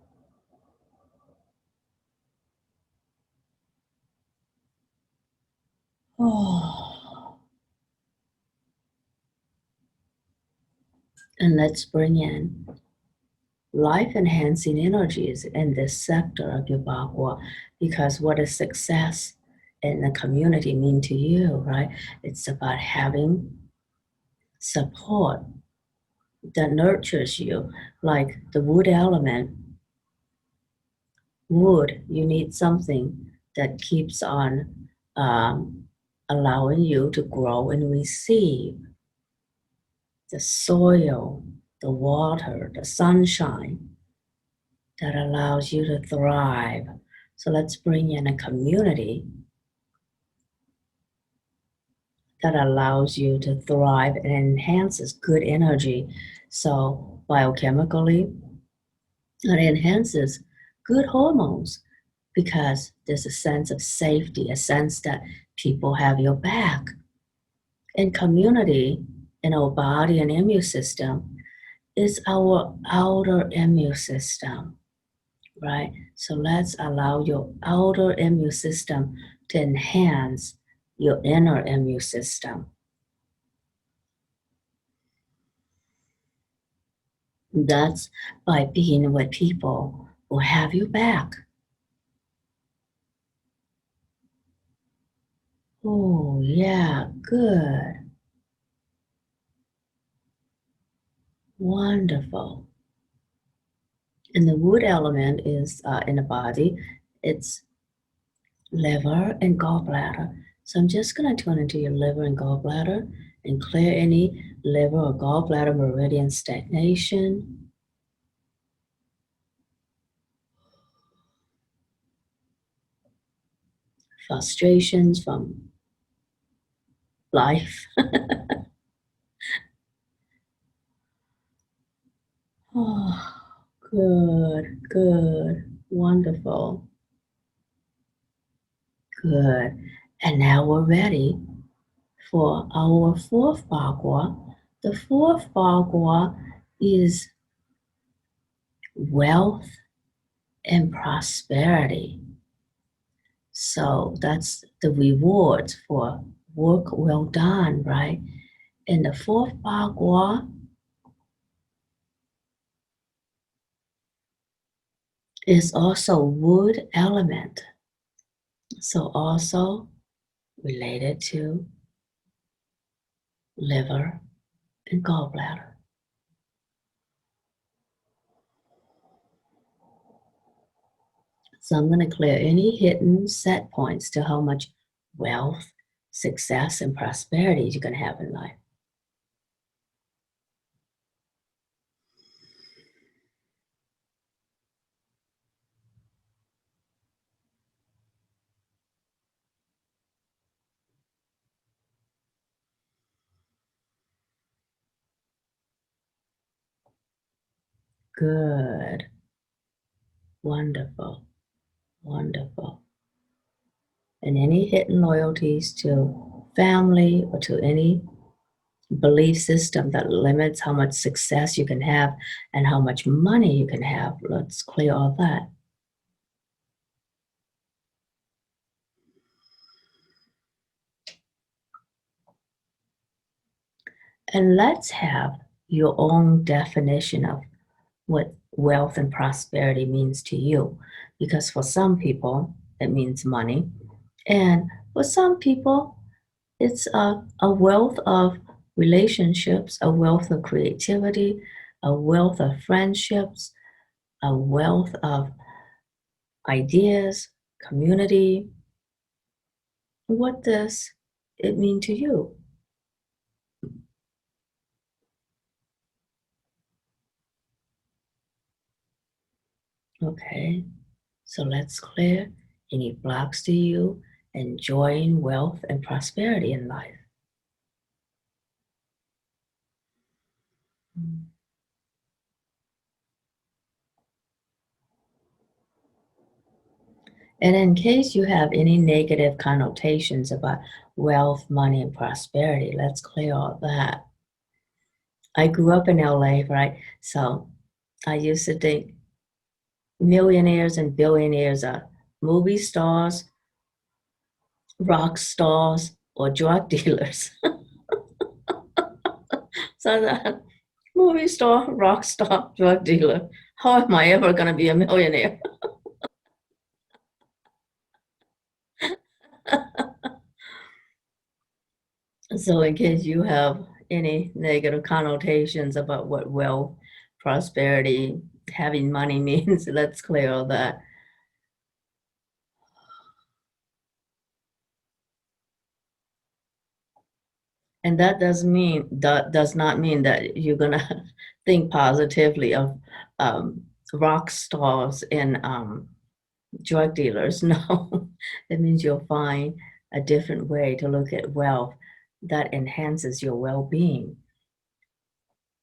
Oh. And let's bring in life-enhancing energies in this sector of your Bagua, because what does success in the community mean to you, right? It's about having support that nurtures you, like the wood element. Wood, you need something that keeps on allowing you to grow and receive the soil, the water, the sunshine that allows you to thrive. So let's bring in a community that allows you to thrive and enhances good energy. So biochemically, it enhances good hormones because there's a sense of safety, a sense that people have your back. In community, in our body and immune system, is our outer immune system, right? So let's allow your outer immune system to enhance your inner immune system. That's by being with people who have your back. Oh, yeah, good. Wonderful. And the wood element is in the body, it's liver and gallbladder. So I'm just going to tune into your liver and gallbladder and clear any liver or gallbladder meridian stagnation. Frustrations from life. Oh, good, good, wonderful. Good. And now we're ready for our fourth Bagua. The fourth Bagua is wealth and prosperity. So that's the reward for work well done, right? And the fourth Bagua is also wood element. So also related to liver and gallbladder. So I'm going to clear any hidden set points to how much wealth, success, and prosperity you can have in life. Good. Wonderful. Wonderful. And any hidden loyalties to family or to any belief system that limits how much success you can have and how much money you can have, let's clear all that. And let's have your own definition of what wealth and prosperity means to you. Because for some people, it means money. And for some people, it's a wealth of relationships, a wealth of creativity, a wealth of friendships, a wealth of ideas, community. What does it mean to you? Okay, so let's clear any blocks to you enjoying wealth and prosperity in life. And in case you have any negative connotations about wealth, money, and prosperity, let's clear all that. I grew up in LA, right? So I used to think millionaires and billionaires are movie stars, rock stars, or drug dealers. So that movie star, rock star, drug dealer. How am I ever going to be a millionaire? So, in case you have any negative connotations about what wealth, prosperity, having money means, let's clear all that. And that does not mean that you're gonna think positively of rock stars and drug dealers. No, it means you'll find a different way to look at wealth that enhances your well-being.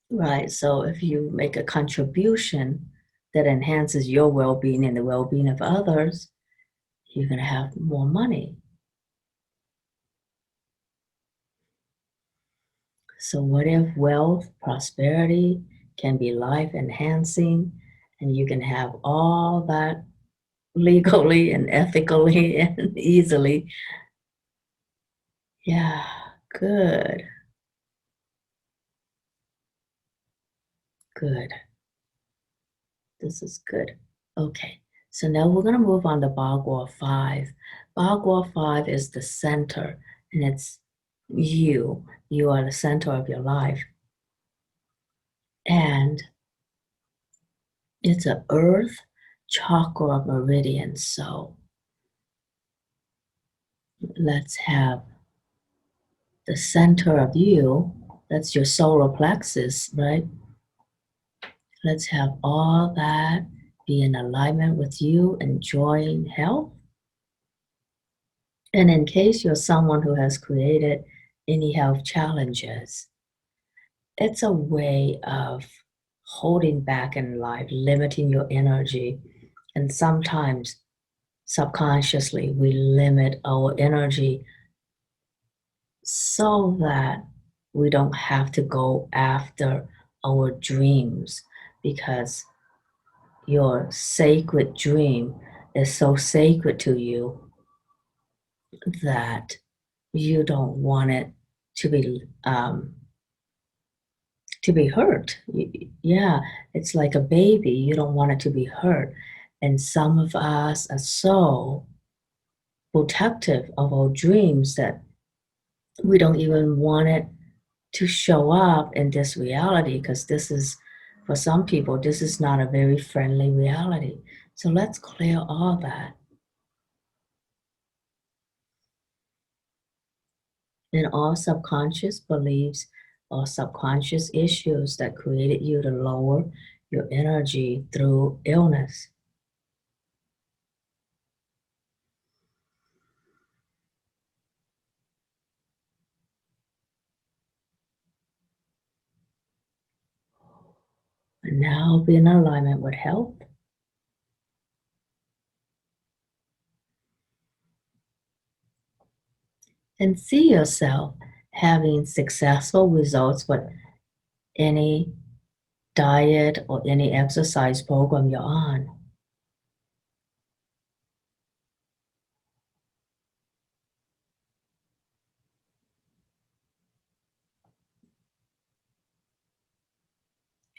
Right. So if you make a contribution that enhances your well-being and the well-being of others, you're going to have more money. So what if wealth, prosperity can be life enhancing and you can have all that legally and ethically and easily? Yeah, good, good. This is good. Okay, so now we're going to move on to Bagua 5. Bagua 5 is the center, and it's you. You are the center of your life. And it's an earth chakra meridian. So let's have the center of you. That's your solar plexus, right? Let's have all that be in alignment with you, enjoying health. And in case you're someone who has created any health challenges, it's a way of holding back in life, limiting your energy. And sometimes subconsciously, we limit our energy so that we don't have to go after our dreams, because your sacred dream is so sacred to you that you don't want it to be hurt. Yeah, it's like a baby. You don't want it to be hurt. And some of us are so protective of our dreams that we don't even want it to show up in this reality, because this is, for some people, this is not a very friendly reality. So let's clear all that. And all subconscious beliefs or subconscious issues that created you to lower your energy through illness. And now be in alignment with health. And see yourself having successful results with any diet or any exercise program you're on.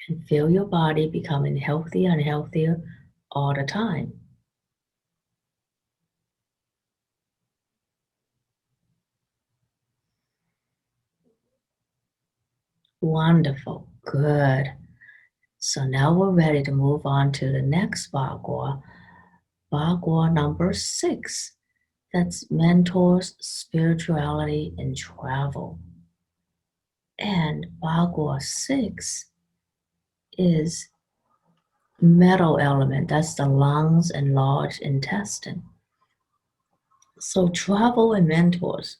and feel your body becoming healthier and healthier all the time. Wonderful, good. So now we're ready to move on to the next Bagua, Bagua number 6. That's mentors, spirituality, and travel. And Bagua 6 is metal element, that's the lungs and large intestine. So travel and mentors,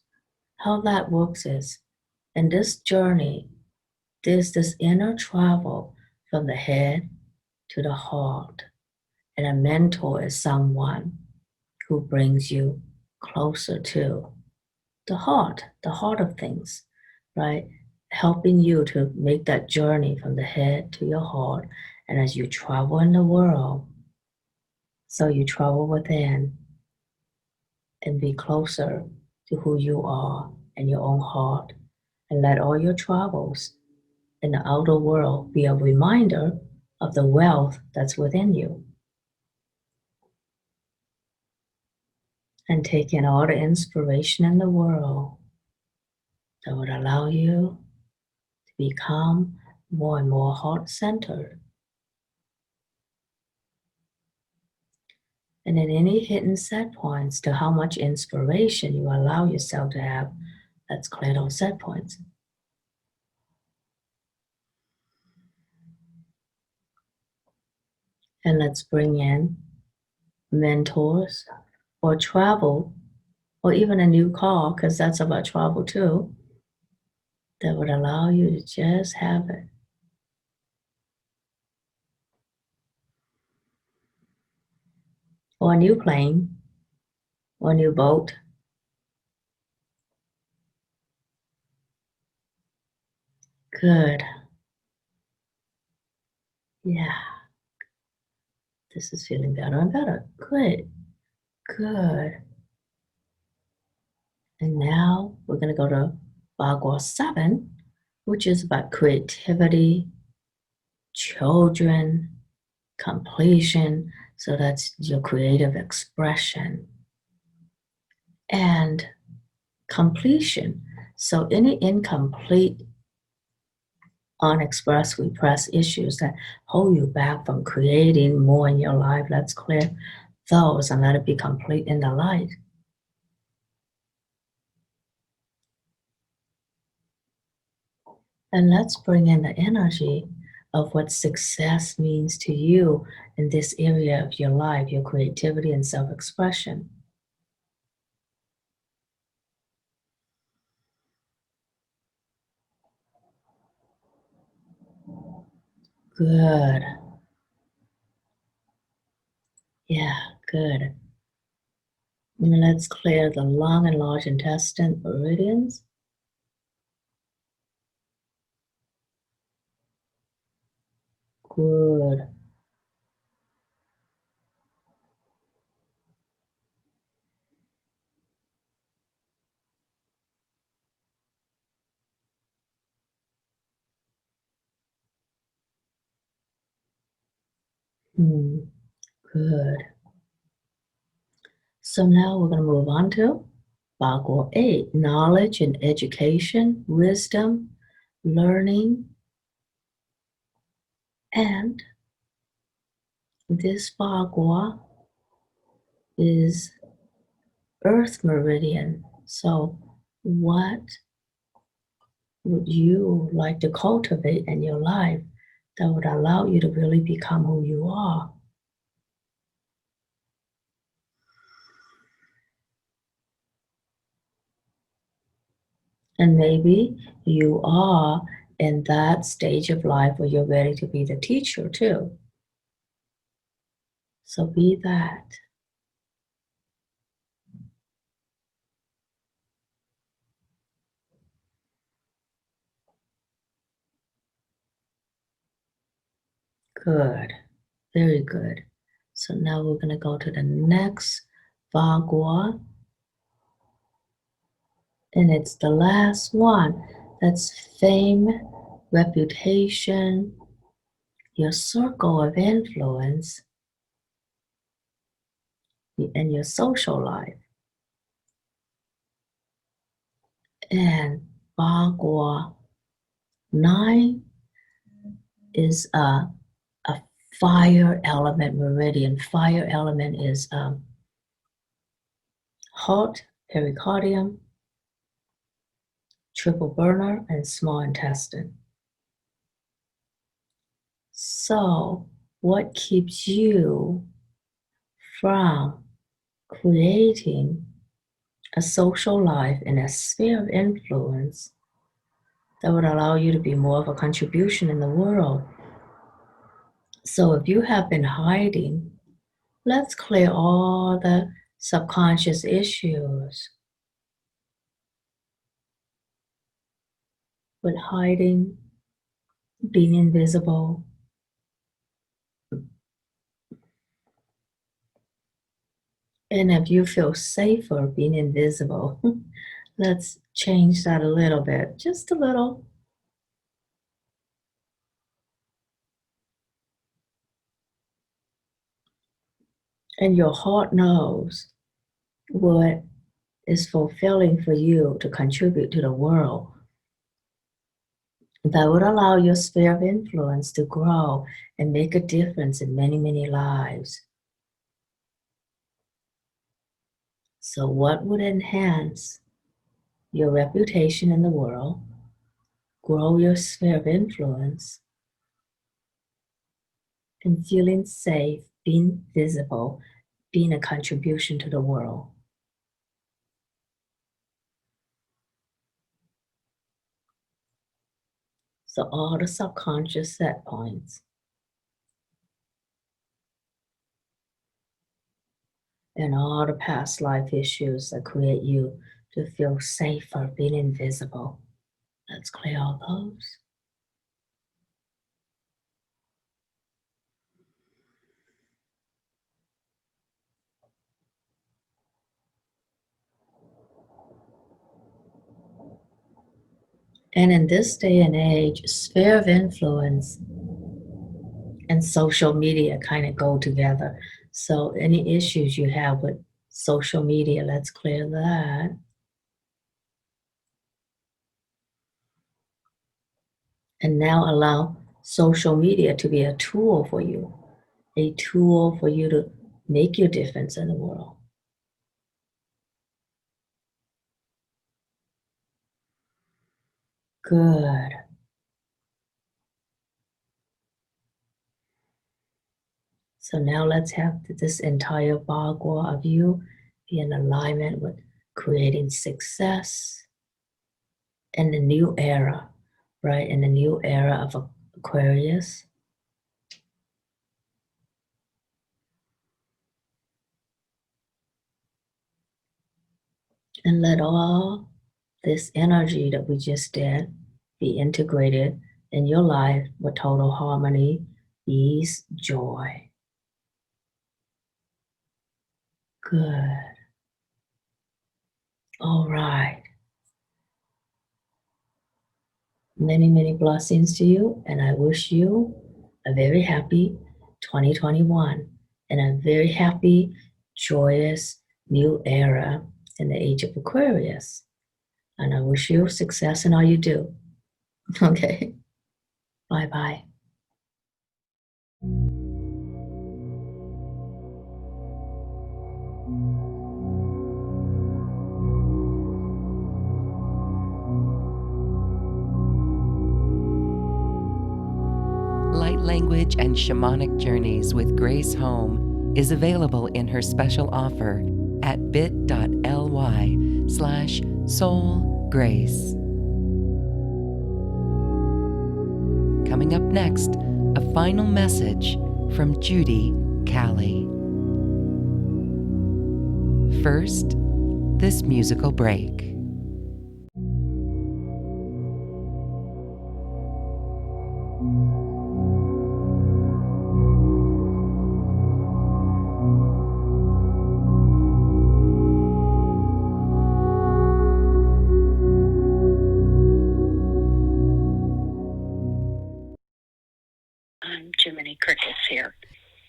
how that works is, in this journey, there's this inner travel from the head to the heart. And a mentor is someone who brings you closer to the heart of things, right? Helping you to make that journey from the head to your heart. And as you travel in the world, so you travel within and be closer to who you are and your own heart. And let all your travels in the outer world be a reminder of the wealth that's within you. And take in all the inspiration in the world that would allow you to become more and more heart-centered. And in any hidden set points to how much inspiration you allow yourself to have, let's clear those set points. And let's bring in mentors or travel, or even a new car, because that's about travel too, that would allow you to just have it. Or a new plane, or a new boat. Good. Yeah. This is feeling better and better. Good. Good. And now we're going to go to Bagua 7, which is about creativity, children, completion. So that's your creative expression. And completion. So any incomplete, unexpressed, repressed issues that hold you back from creating more in your life, let's clear those and let it be complete in the light. And let's bring in the energy of what success means to you in this area of your life, your creativity and self-expression. Good. Yeah, good. And let's clear the lung and large intestine meridians. Good. Good. So now we're going to move on to Bagua 8, knowledge and education, wisdom, learning, and this Bagua is Earth Meridian. So what would you like to cultivate in your life that would allow you to really become who you are? And maybe you are in that stage of life where you're ready to be the teacher too. So be that. Good. Very good. So now we're going to go to the next Bagua. And it's the last one. That's fame, reputation, your circle of influence in your social life. And Bagua 9 is a fire element meridian. Fire element is heart, pericardium, triple burner, and small intestine. So, what keeps you from creating a social life and a sphere of influence that would allow you to be more of a contribution in the world? So, if you have been hiding, let's clear all the subconscious issues with hiding, being invisible. And if you feel safer being invisible, let's change that a little bit, just a little. And your heart knows what is fulfilling for you to contribute to the world. That would allow your sphere of influence to grow and make a difference in many, many lives. So, what would enhance your reputation in the world, grow your sphere of influence, and feeling safe, being visible, being a contribution to the world? So, all the subconscious set points and all the past life issues that create you to feel safer being invisible. Let's clear all those. And in this day and age, sphere of influence and social media kind of go together. So any issues you have with social media, let's clear that. And now allow social media to be a tool for you to make your difference in the world. Good. So now let's have this entire Bagua of you be in alignment with creating success in the new era, right? In the new era of Aquarius. And let all this energy that we just did be integrated in your life with total harmony, ease, joy. Good. All right. Many, many blessings to you, and I wish you a very happy 2021 and a very happy, joyous new era in the age of Aquarius. And I wish you success in all you do. Okay. Bye-bye. Light Language and Shamanic Journeys with Grace Home is available in her special offer at bit.ly/soulgrace. Coming up next, a final message from Judy Callie. First, this musical break. on Jiminy Crickets here.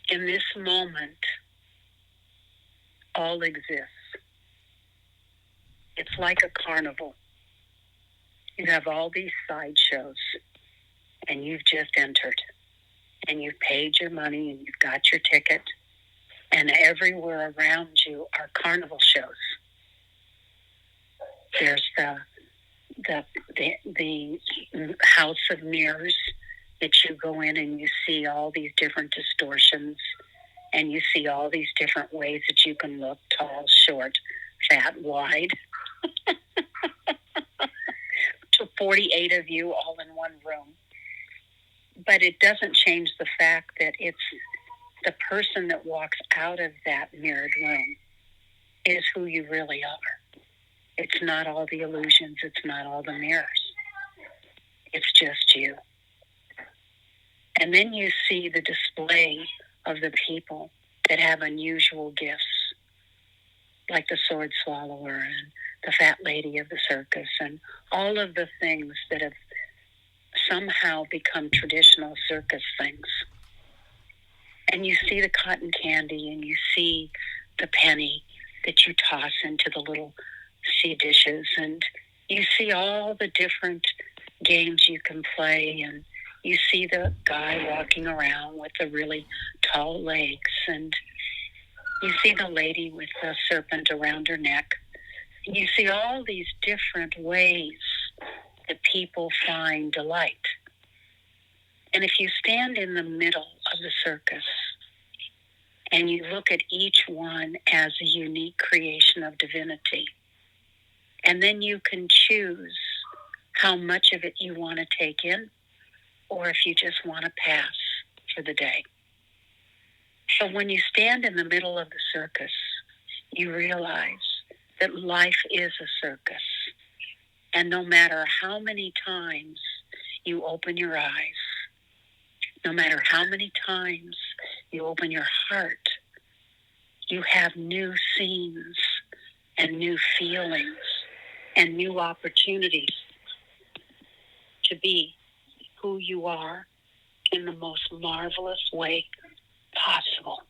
In this moment, all exists. It's like a carnival. You have all these sideshows, and you've just entered, and you've paid your money, and you've got your ticket, and everywhere around you are carnival shows. There's the house of mirrors that you go in and you see all these different distortions, and you see all these different ways that you can look: tall, short, fat, wide. To 48 of you all in one room. But it doesn't change the fact that it's the person that walks out of that mirrored room is who you really are. It's not all the illusions. It's not all the mirrors. It's just you. And then you see the display of the people that have unusual gifts, like the sword swallower and the fat lady of the circus, and all of the things that have somehow become traditional circus things. And you see the cotton candy, and you see the penny that you toss into the little seed dishes, and you see all the different games you can play, and you see the guy walking around with the really tall legs, and you see the lady with the serpent around her neck. And you see all these different ways that people find delight. And if you stand in the middle of the circus and you look at each one as a unique creation of divinity, and then you can choose how much of it you want to take in, or if you just want to pass for the day. So when you stand in the middle of the circus, you realize that life is a circus. And no matter how many times you open your eyes, no matter how many times you open your heart, you have new scenes and new feelings and new opportunities to be who you are in the most marvelous way possible.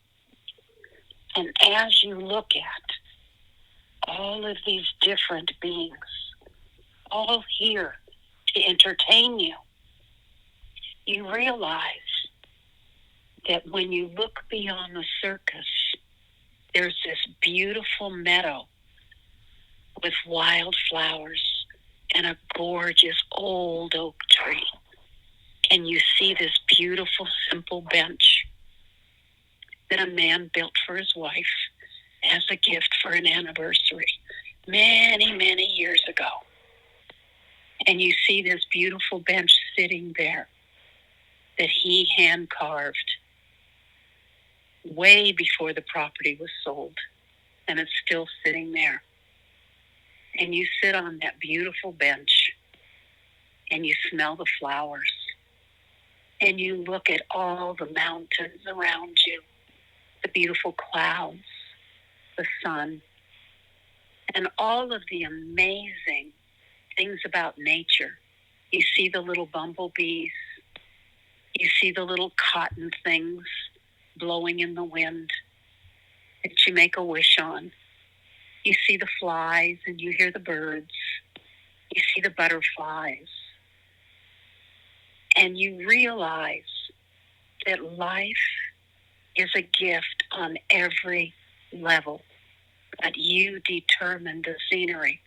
And as you look at all of these different beings, all here to entertain you, you realize that when you look beyond the circus, there's this beautiful meadow with wildflowers and a gorgeous old oak tree. And you see this beautiful, simple bench that a man built for his wife as a gift for an anniversary many, many years ago. And you see this beautiful bench sitting there that he hand carved way before the property was sold. And it's still sitting there. And you sit on that beautiful bench and you smell the flowers. And you look at all the mountains around you, the beautiful clouds, the sun, and all of the amazing things about nature. You see the little bumblebees. You see the little cotton things blowing in the wind that you make a wish on. You see the flies and you hear the birds. You see the butterflies. And you realize that life is a gift on every level. But you determine the scenery,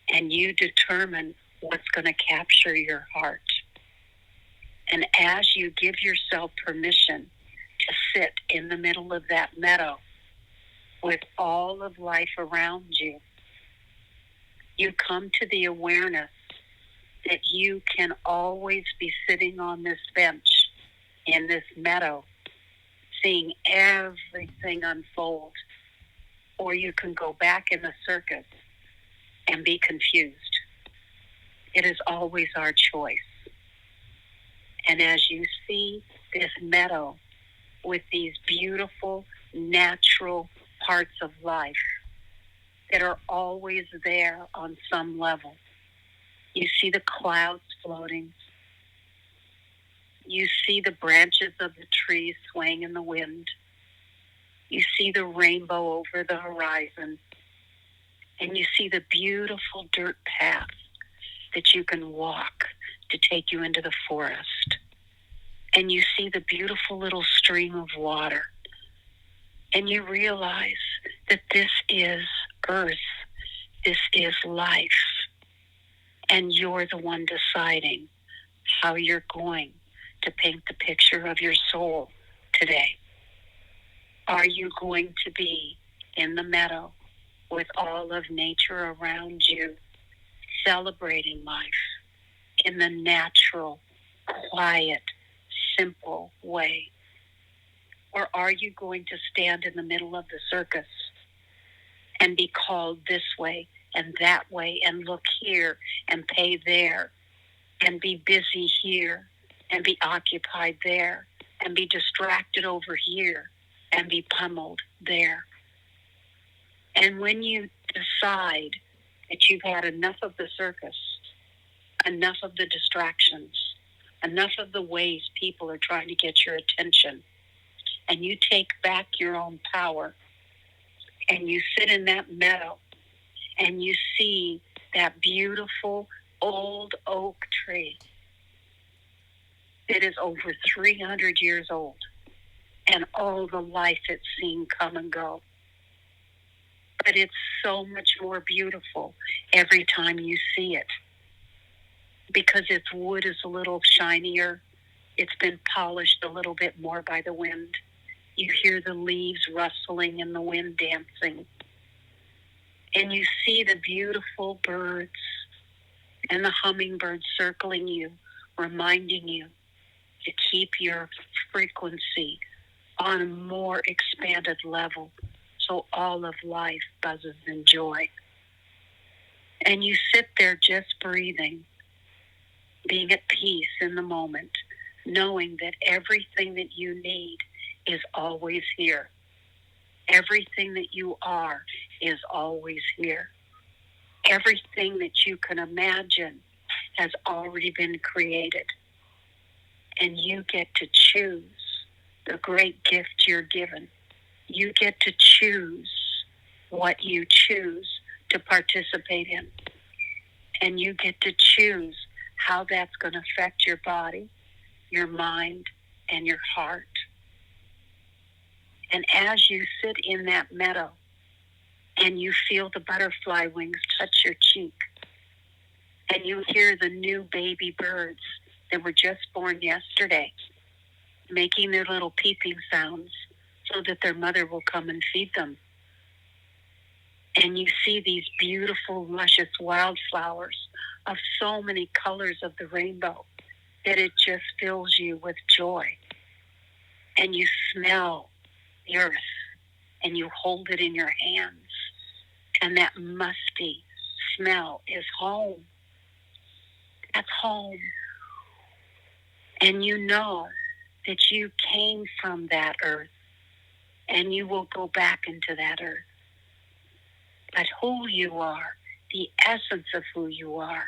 and you determine what's going to capture your heart. And as you give yourself permission to sit in the middle of that meadow with all of life around you, you come to the awareness that you can always be sitting on this bench in this meadow, seeing everything unfold. Or you can go back in the circus and be confused. It is always our choice. And as you see this meadow with these beautiful, natural parts of life that are always there on some level, you see the clouds floating. You see the branches of the trees swaying in the wind. You see the rainbow over the horizon. And you see the beautiful dirt path that you can walk to take you into the forest. And you see the beautiful little stream of water. And you realize that this is Earth. This is life. And you're the one deciding how you're going to paint the picture of your soul today. Are you going to be in the meadow with all of nature around you, celebrating life in the natural, quiet, simple way? Or are you going to stand in the middle of the circus and be called this way and that way and look here and pay there and be busy here and be occupied there and be distracted over here and be pummeled there? And when you decide that you've had enough of the circus, enough of the distractions, enough of the ways people are trying to get your attention, and you take back your own power, and you sit in that meadow, and you see that beautiful old oak tree that is over 300 years old, and all the life it's seen come and go. But it's so much more beautiful every time you see it, because its wood is a little shinier. It's been polished a little bit more by the wind. You hear the leaves rustling and the wind dancing. And you see the beautiful birds and the hummingbirds circling you, reminding you to keep your frequency on a more expanded level so all of life buzzes in joy. And you sit there just breathing, being at peace in the moment, knowing that everything that you need is always here. Everything that you are is always here. Everything that you can imagine has already been created. And you get to choose the great gift you're given. You get to choose what you choose to participate in. And you get to choose how that's going to affect your body, your mind, and your heart. And as you sit in that meadow and you feel the butterfly wings touch your cheek, and you hear the new baby birds that were just born yesterday making their little peeping sounds so that their mother will come and feed them. And you see these beautiful, luscious wildflowers of so many colors of the rainbow that it just fills you with joy. And you smell the earth and you hold it in your hands. And that musty smell is home. That's home. And you know that you came from that earth and you will go back into that earth. But who you are, the essence of who you are,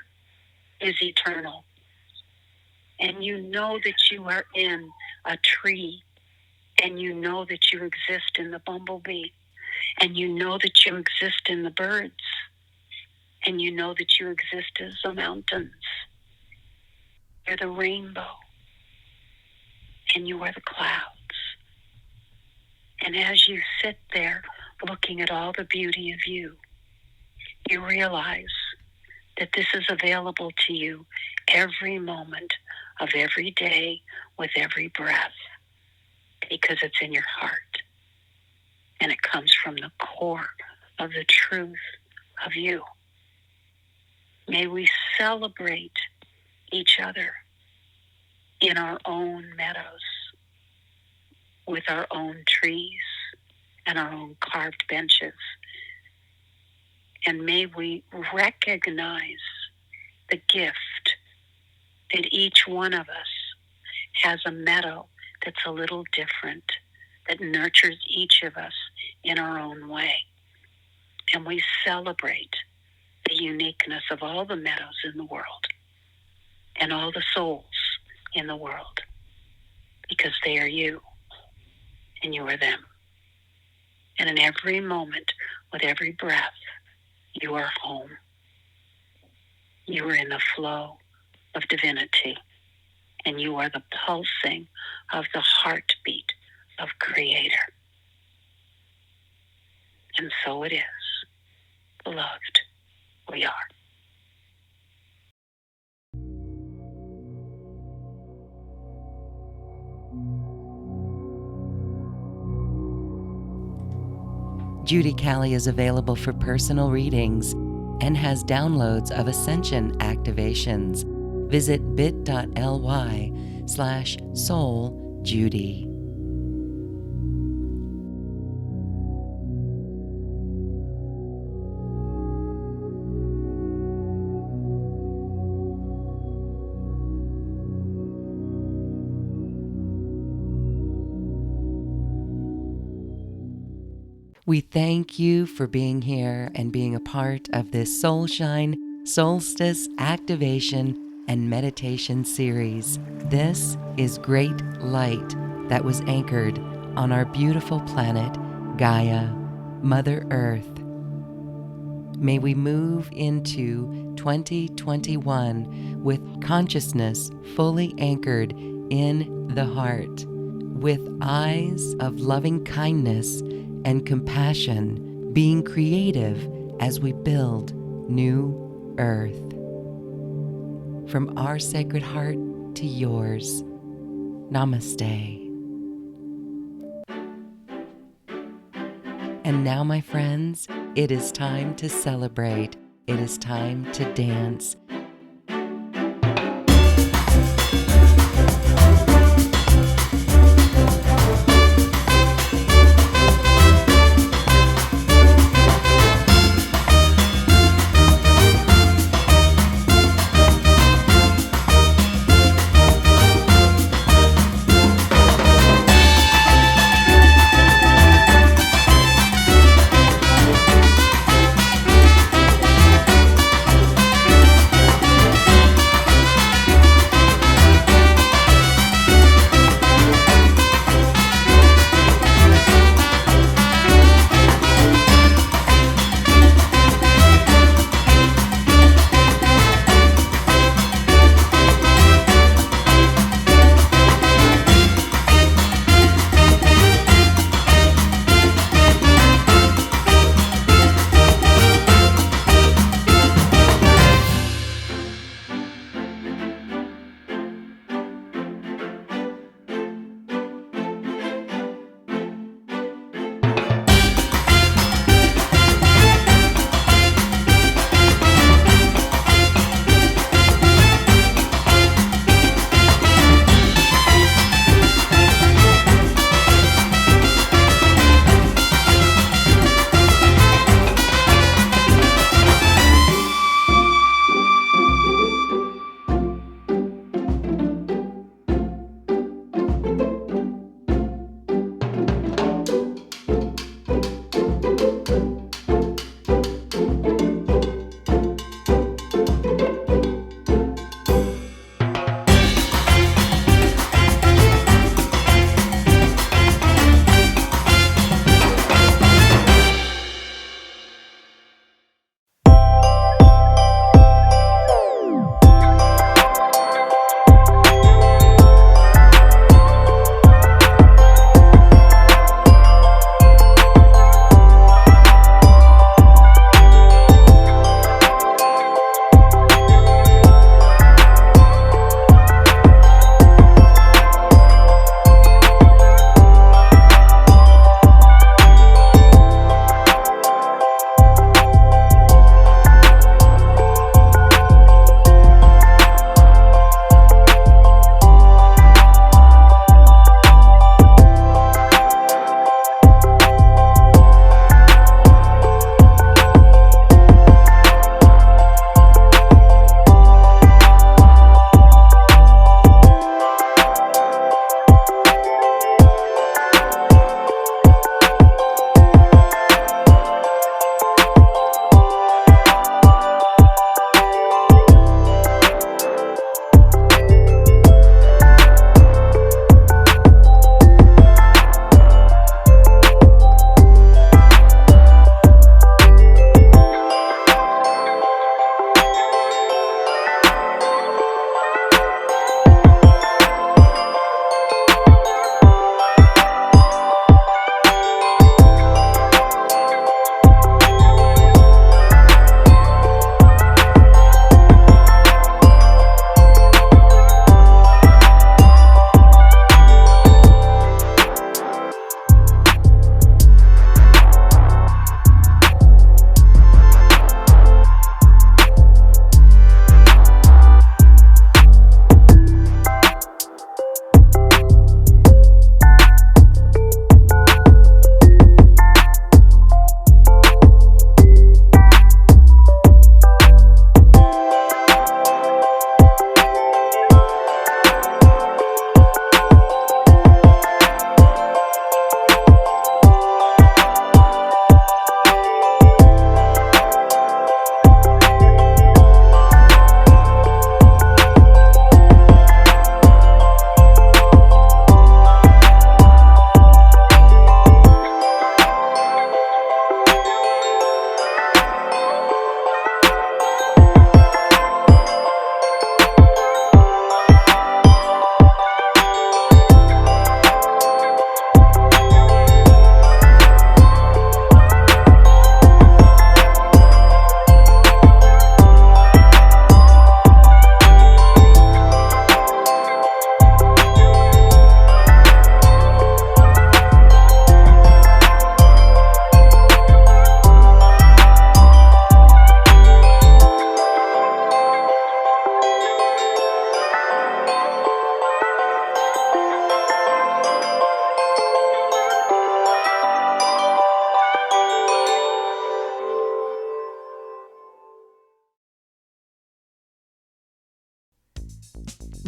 is eternal. And you know that you are in a tree, and you know that you exist in the bumblebee, and you know that you exist in the birds, and you know that you exist as the mountains. You're the rainbow, and you are the clouds. And as you sit there looking at all the beauty of you, you realize that this is available to you every moment of every day with every breath, because it's in your heart and it comes from the core of the truth of you. May we celebrate each other in our own meadows, with our own trees and our own carved benches. And may we recognize the gift that each one of us has a meadow that's a little different, that nurtures each of us in our own way. And we celebrate the uniqueness of all the meadows in the world and all the souls in the world. because they are you and you are them. And in every moment, with every breath, you are home. You are in the flow of divinity, and you are the pulsing of the heartbeat of Creator. And so it is, beloved, we are. Judy Callie is available for personal readings and has downloads of Ascension activations. Visit bit.ly/souljudy. We thank you for being here and being a part of this Soulshine Solstice Activation and Meditation series. This is great light that was anchored on our beautiful planet, Gaia, Mother Earth. May we move into 2021 with consciousness fully anchored in the heart, with eyes of loving kindness and compassion, being creative as we build new earth. From our sacred heart to yours, namaste. And now, my friends, it is time to celebrate. It is time to dance.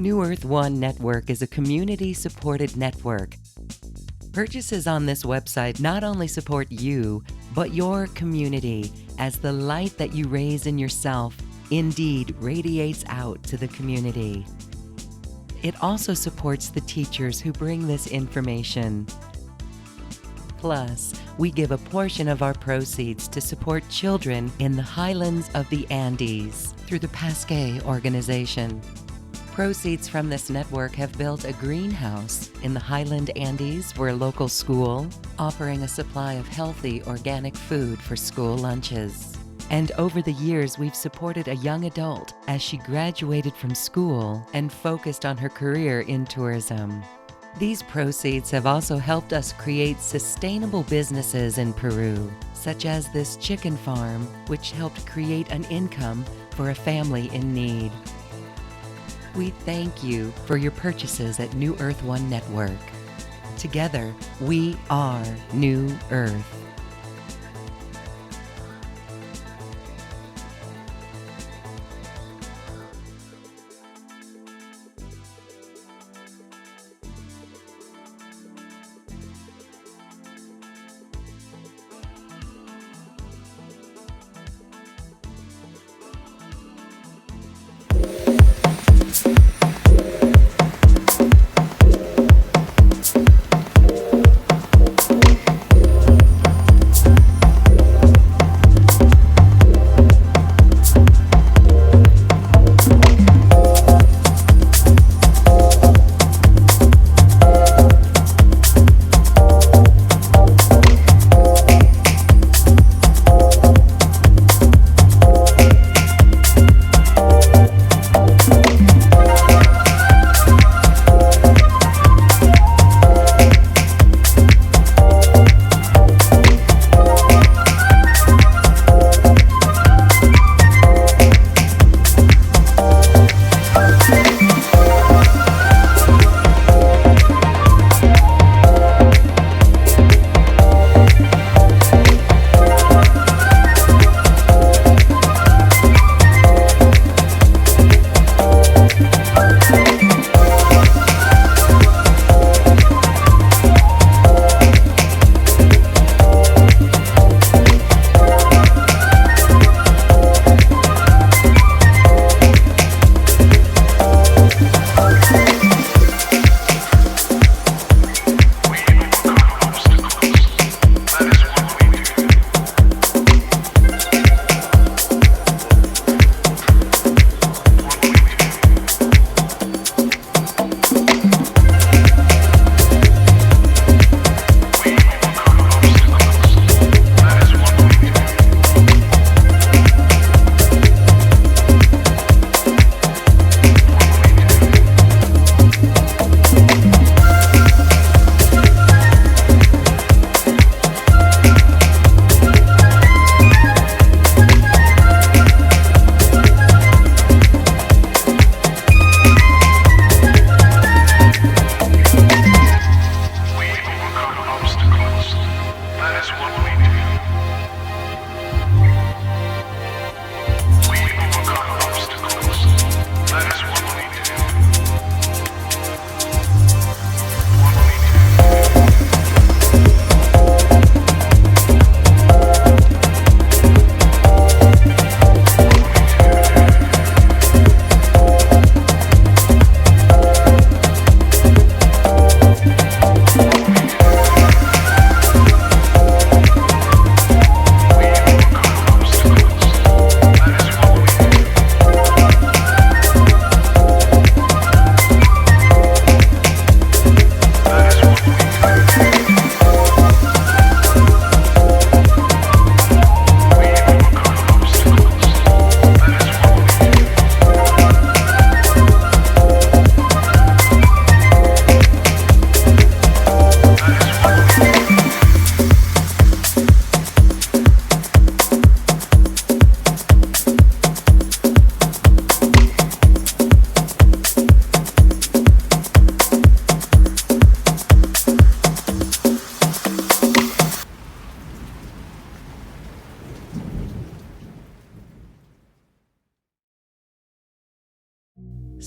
New Earth One Network is a community-supported network. Purchases on this website not only support you, but your community, as the light that you raise in yourself indeed radiates out to the community. It also supports the teachers who bring this information. Plus, we give a portion of our proceeds to support children in the highlands of the Andes through the Pasquet organization. Proceeds from this network have built a greenhouse in the Highland Andes for a local school, offering a supply of healthy organic food for school lunches. And over the years, we've supported a young adult as she graduated from school and focused on her career in tourism. These proceeds have also helped us create sustainable businesses in Peru, such as this chicken farm, which helped create an income for a family in need. We thank you for your purchases at New Earth One Network. Together, we are New Earth.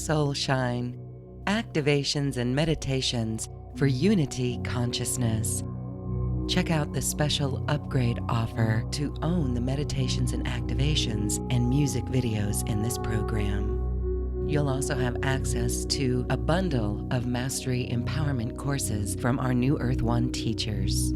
Soul Shine, activations and meditations for unity consciousness. Check out the special upgrade offer to own the meditations and activations and music videos in this program. You'll also have access to a bundle of Mastery Empowerment courses from our New Earth One teachers.